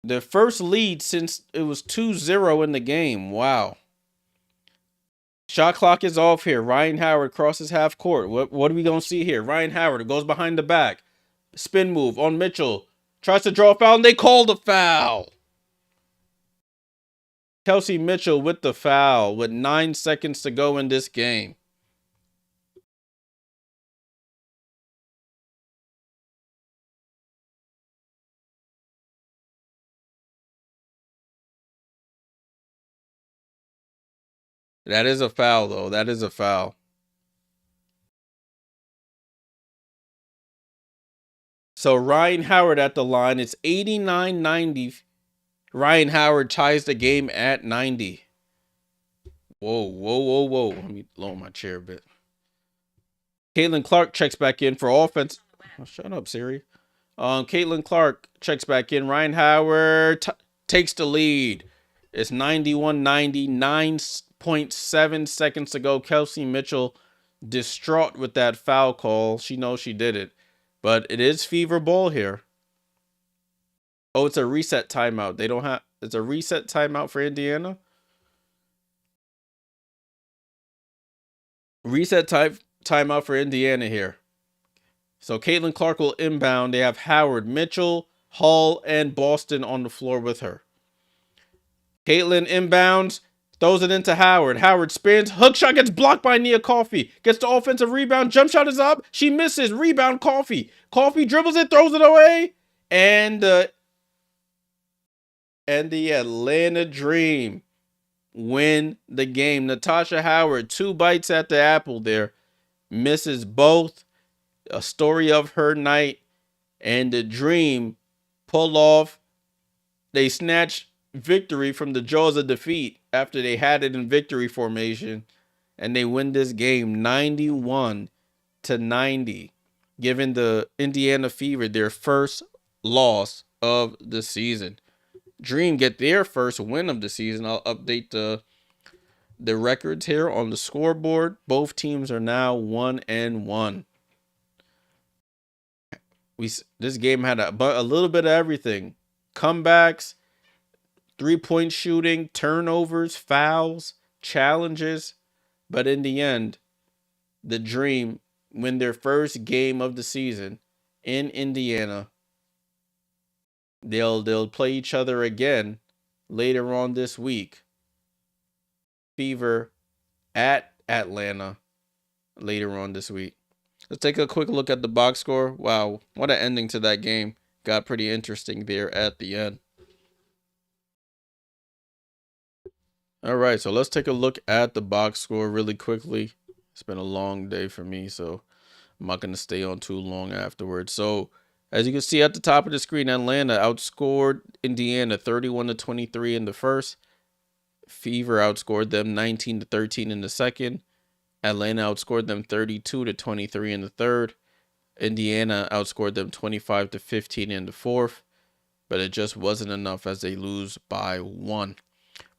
The first lead since it was 2-0 in the game. Wow. Shot clock is off here. Ryan Howard crosses half court. What are we going to see here? Ryan Howard goes behind the back. Spin move on Mitchell. Tries to draw a foul, and they call the foul. Kelsey Mitchell with the foul with 9 seconds to go in this game. That is a foul, though. That is a foul. So Ryan Howard at the line. It's 89-90. Ryan Howard ties the game at 90. Whoa. Let me lower my chair a bit. Caitlin Clark checks back in for offense. Oh, shut up, Siri. Caitlin Clark checks back in. Ryan Howard takes the lead. It's 91-90. 9.7 seconds to go. Kelsey Mitchell distraught with that foul call. She knows she did it. But it is fever ball here. Oh, it's a reset timeout. It's a reset timeout for Indiana. Reset timeout for Indiana here. So Caitlin Clark will inbound. They have Howard, Mitchell, Hull, and Boston on the floor with her. Caitlin inbounds, throws it into Howard. Howard spins. Hook shot gets blocked by Nia Coffey. Gets the offensive rebound. Jump shot is up. She misses. Rebound Coffey. Coffey dribbles it, throws it away. And the Atlanta Dream win the game. Natasha Howard, 2 bites at the apple there. Misses both. A story of her night. And the Dream pull off. They snatch victory from the jaws of defeat after they had it in victory formation. And they win this game 91-90. Giving the Indiana Fever their first loss of the season. Dream get their first win of the season. I'll update the records here on the scoreboard. Both teams are now 1-1. This game had a little bit of everything. Comebacks, 3-point shooting, turnovers, fouls, challenges. But in the end, the Dream win their first game of the season in Indiana. They'll play each other again later on this week. Fever at Atlanta later on this week. Let's take a quick look at the box score. Wow, what an ending to that game. Got pretty interesting there at the end. All right, so let's take a look at the box score really quickly. It's been a long day for me, so I'm not going to stay on too long afterwards. So, as you can see at the top of the screen, Atlanta outscored Indiana 31-23 in the first. Fever outscored them 19-13 in the second. Atlanta outscored them 32-23 in the third. Indiana outscored them 25-15 in the fourth, but it just wasn't enough as they lose by 1.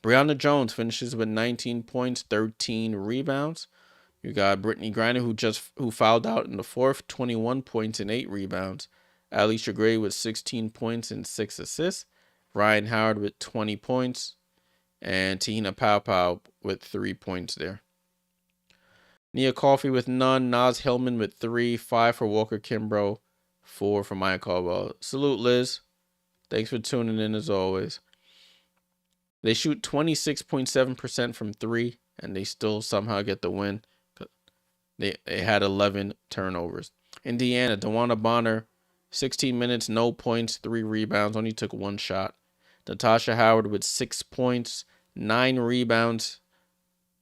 Brianna Jones finishes with 19 points, 13 rebounds. You got Brittany Griner, who fouled out in the fourth, 21 points and 8 rebounds. Alicia Gray with 16 points and 6 assists. Ryan Howard with 20 points. And Tina Pow with 3 points there. Nia Coffey with none. Naz Hillman with 3. 5 for Walker Kimbrough. 4 for Maya Caldwell. Salute, Liz. Thanks for tuning in as always. They shoot 26.7% from 3, and they still somehow get the win. They had 11 turnovers. Indiana, DeWanna Bonner, 16 minutes, no points, 3 rebounds, only took 1 shot. Natasha Howard with 6 points, 9 rebounds.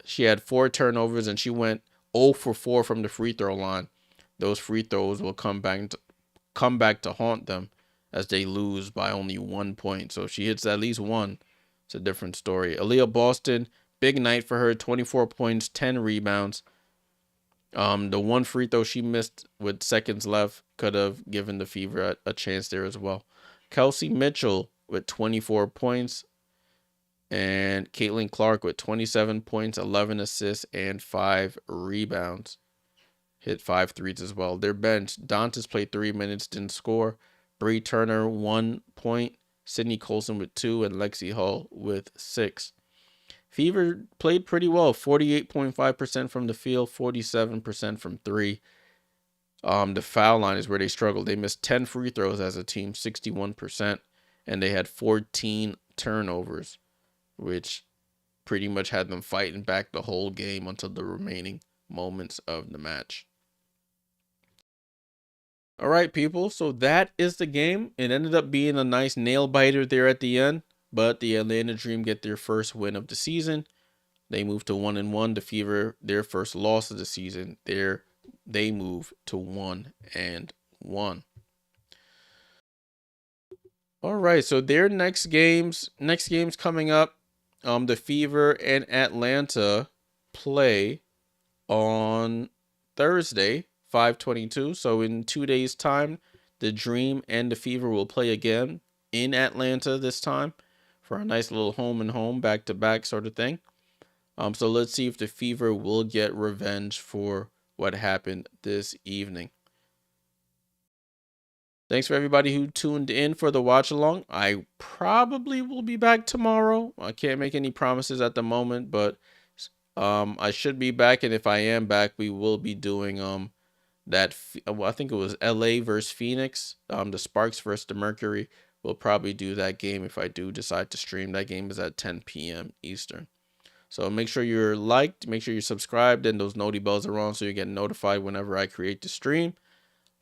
She had 4 turnovers, and she went 0 for 4 from the free throw line. Those free throws will come back to haunt them as they lose by only 1 point. So if she hits at least 1, it's a different story. Aaliyah Boston, big night for her, 24 points, 10 rebounds. The 1 free throw she missed with seconds left could have given the Fever a chance there as well. Kelsey Mitchell with 24 points. And Caitlin Clark with 27 points, 11 assists, and 5 rebounds. Hit 5 threes as well. Their bench, Dantas played 3 minutes, didn't score. Bree Turner, 1 point. Sydney Colson with 2, and Lexi Hull with 6. Fever played pretty well, 48.5% from the field, 47% from 3. The foul line is where they struggled. They missed 10 free throws as a team, 61%, and they had 14 turnovers, which pretty much had them fighting back the whole game until the remaining moments of the match. All right, people. So that is the game. It ended up being a nice nail biter there at the end, but the Atlanta Dream get their first win of the season. They move to 1-1. The Fever, their first loss of the season. They move to 1-1. All right. So their next games coming up. The Fever and Atlanta play on Thursday, 5/22. So in 2 days' time, the Dream and the Fever will play again in Atlanta this time for a nice little home and home back-to-back sort of thing. So let's see if the Fever will get revenge for what happened this evening. Thanks for everybody who tuned in for the watch along. I probably will be back tomorrow. I can't make any promises at the moment, but I should be back, and if I am back, we will be doing I think it was LA versus Phoenix, the Sparks versus the Mercury. We'll probably do that game if I do decide to stream. That game is at 10 p.m. Eastern. So make sure you're liked, make sure you're subscribed, and those noti bells are on so you get notified whenever I create the stream.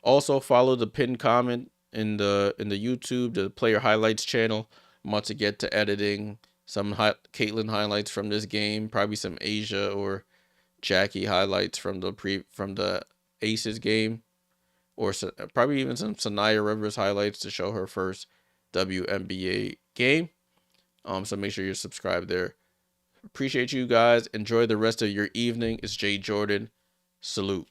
Also follow the pinned comment in the YouTube, the player highlights channel. I'm about to get to editing some Caitlin highlights from this game, probably some Asia or Jackie highlights from the Aces game, or probably even some Sanaya Rivers highlights to show her first WNBA game. So make sure you're subscribed there. Appreciate you guys. Enjoy the rest of your evening. It's Jay Jordan. Salute.